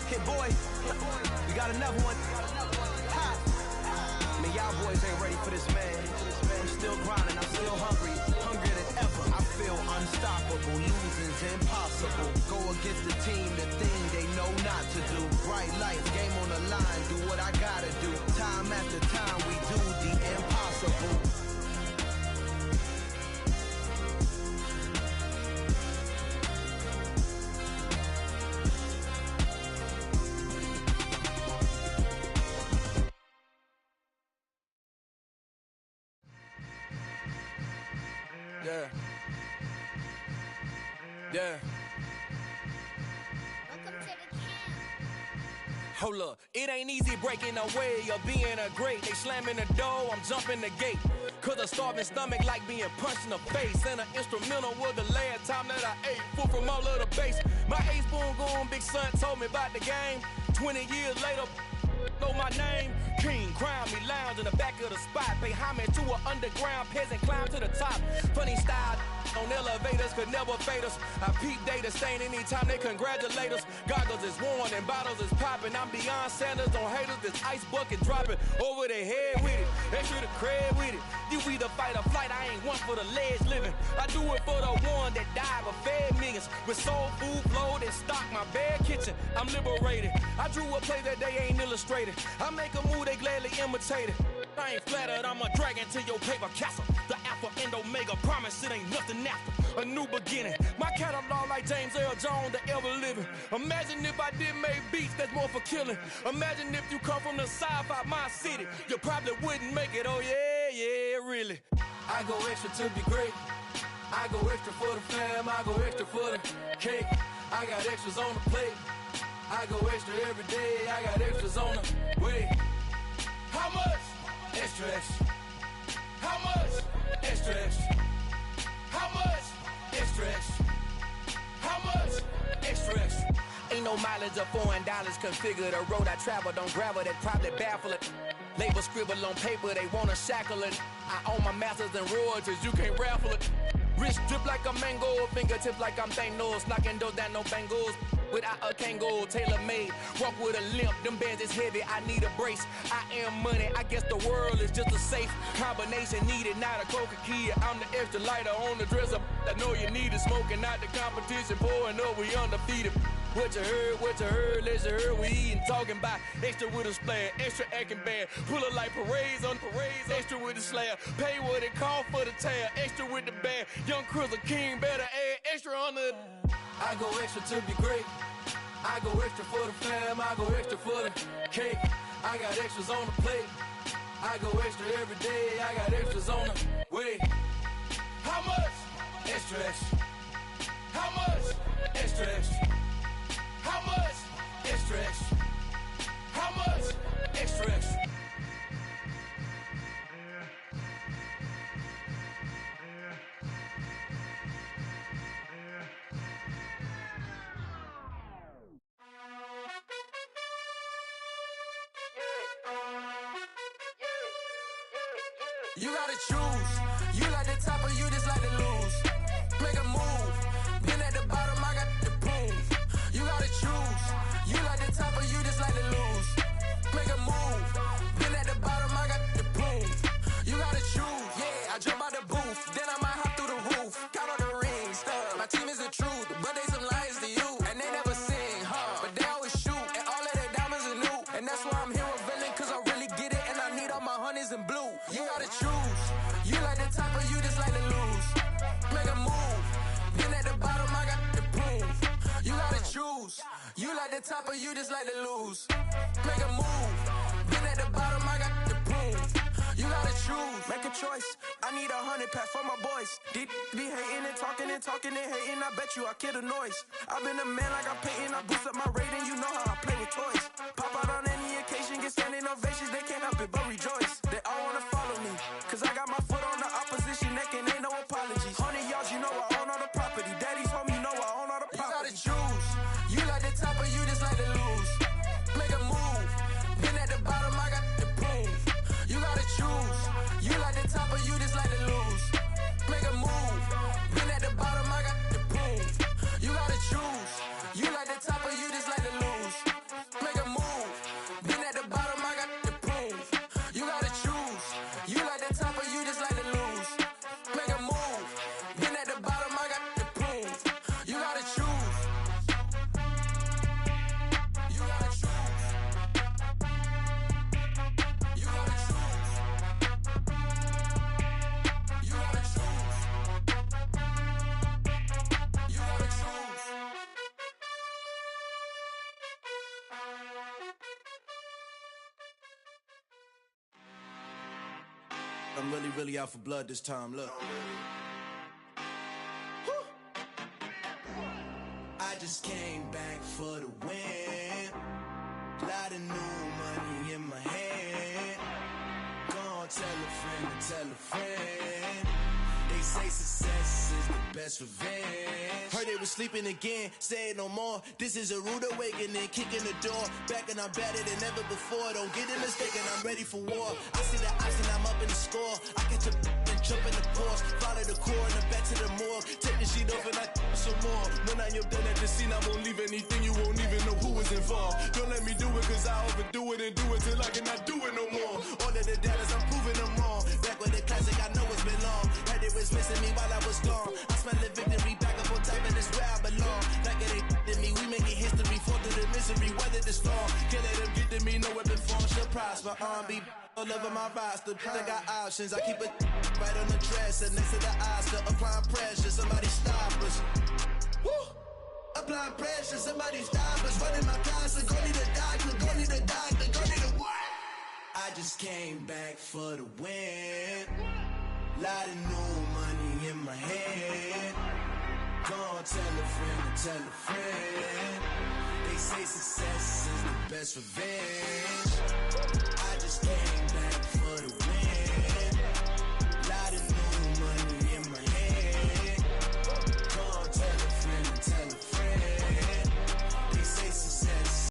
Hit Boy, we got another one. Ha! I mean, y'all boys ain't ready for this, man. I'm still grinding, I'm still hungry, hungrier than ever. I feel unstoppable, losing's impossible. Go against the team, the thing they know not to do. Bright lights, game on the line, do what I gotta do. Time after time, we do the impossible. Yeah. Yeah. Hold up, it ain't easy breaking away or being a great. They slamming the door, I'm jumping the gate. Cause a starving stomach like being punched in the face. And an instrumental was the last time that I ate food from all of the bass. My ace boom goon big son told me about the game. 20 years later, know my name. King, crown me, lounge in the back of the spot. Pay homage to an underground peasant, climb to the top. Funny style on elevators could never fade us. I peep data stain anytime they congratulate us. Goggles is worn and bottles is popping. I'm beyond Sanders on haters. This ice bucket dropping over their head with it. Extra the cred with it. You either fight or flight. I ain't one for the ledge living. I do it for the one that died but fed millions. With soul food flowed and stock my bad kitchen. I'm liberated. I drew a play that they ain't illustrated. I make a move they gladly imitate it. I ain't flattered, I'm a dragon to your paper castle. The Alpha and Omega, promise it ain't nothing after. A new beginning. My catalog like James Earl Jones, the ever living. Imagine if I did make beats that's more for killing. Imagine if you come from the sci-fi my city. You probably wouldn't make it, oh yeah, really. I go extra to be great. I go extra for the fam, I go extra for the cake. I got extras on the plate. I go extra every day, I got extras on the way. How much? Extra, extra. How much? Extra, extra. How much? Extra, extra. How much? Extra, extra. Ain't no mileage of $4 configure the road I travel. Don't gravel that probably baffle it. Label scribble on paper, they wanna shackle it. I own my masters and royalties, you can't raffle it. Wrist drip like a mango, fingertips like I'm Thanos. Knocking those down, no bangles. Without a Kango, tailor-made. Walk with a limp, them bands is heavy, I need a brace. I am money, I guess the world is just a safe combination needed, not a coca key. I'm the extra lighter on the dresser. I know you need it, smoking out the competition, pouring up, we undefeated. What you heard, let's you heard, we eating, talking about extra with a splash, extra acting bad. Pull it like parades on parades, extra with the slab. Pay what it cost for the tab, extra with the band. Young Chris, a king, better add extra on the. I go extra to be great. I go extra for the fam, I go extra for the cake. I got extras on the plate. I go extra every day, I got extras on the way. How much? Extra, extra. How much? Extra, extra. How much? Extra, extra. How much? Extra, extra. You gotta choose. You like the top or you just like to lose. Make a move. Been at the bottom, I got the proof. You gotta choose. You like the top or you just like to lose. Make a move. Been at the bottom, I got the proof. You gotta choose. Yeah, I jump out the booth. Then I might hop through the roof. Count on the rings. My team is the truth, but they some liars to you. And they never sing, but they always shoot. And all of their diamonds are new. And that's why I'm here with villain, cause I really get it. And I need all my honeys in blue. You gotta choose. You like the top or you just like to lose. Make a move. Been at the bottom, I got the proof. You gotta choose. You like the top or you just like to lose. Make a move. Been at the bottom, I got the proof. You gotta choose. Make a choice. I need 100 pack for my boys. Be hating and talking and hating. I bet you I kill the noise. I've been a man like I'm Peyton. I boost up my rating. You know how I play with toys. Pop out on any occasion, get standing ovations. They can't help it but rejoice. They all wanna follow me, cause I got my foot on the opposition neck and ain't no apologies. 100 yards, you know I own all the property. Daddy's home, you know I own all the property. You gotta choose. You like the top or you just like to lose. Make a move. Been at the bottom, I got the proof. You gotta choose. You like the top or you just like to lose. Make a move. Been at the bottom, I got the proof. You gotta choose. You like the top or you just like to lose. Make a move. Been at the bottom, I got the proof. You gotta choose. You like the top or you just like to lose. Make a move. Been at the bottom, I got the proof. You gotta choose. You gotta choose. You gotta choose. You gotta choose. You gotta choose. I'm really out for blood this time, look. I just came back for the win. Lot of new money in my hand. Gonna tell a friend to tell a friend. They say success is the best revenge. Heard they was sleeping again, say it no more. This is a rude awakening, kicking the door. Back and I'm better than ever before. Don't get it mistaken, I'm ready for war. I see the option, I'm up in the score. I catch a and jump in the Porsche. Follow the core and the back to the morgue. Take the sheet off and I some more. When I am done at the scene, I won't leave anything. You won't even know who was involved. Don't let me do it, cause I overdo it and do it till I cannot do it no more. All of the doubters, I'm proving them wrong. Back with the classic, I know it's been long. Heard it was missing me while I was gone. I smell the victory back up on top, and it's where I belong. Like it ain't to me, we making history. Fall through the misery, weather the storm. Can't let them get to me, no weapon form shall prosper. Be all over my roster. I got options, I keep it right on the dresser. Next to the Oscar, applying pressure. Somebody stop us. Woo! Applying pressure, somebody stop us. Running my closet, go need a doctor, go need a doctor, go need a what? I just came back for the win. Lot of new money in my hand. Gonna tell a friend to tell a friend. They say success is the best revenge.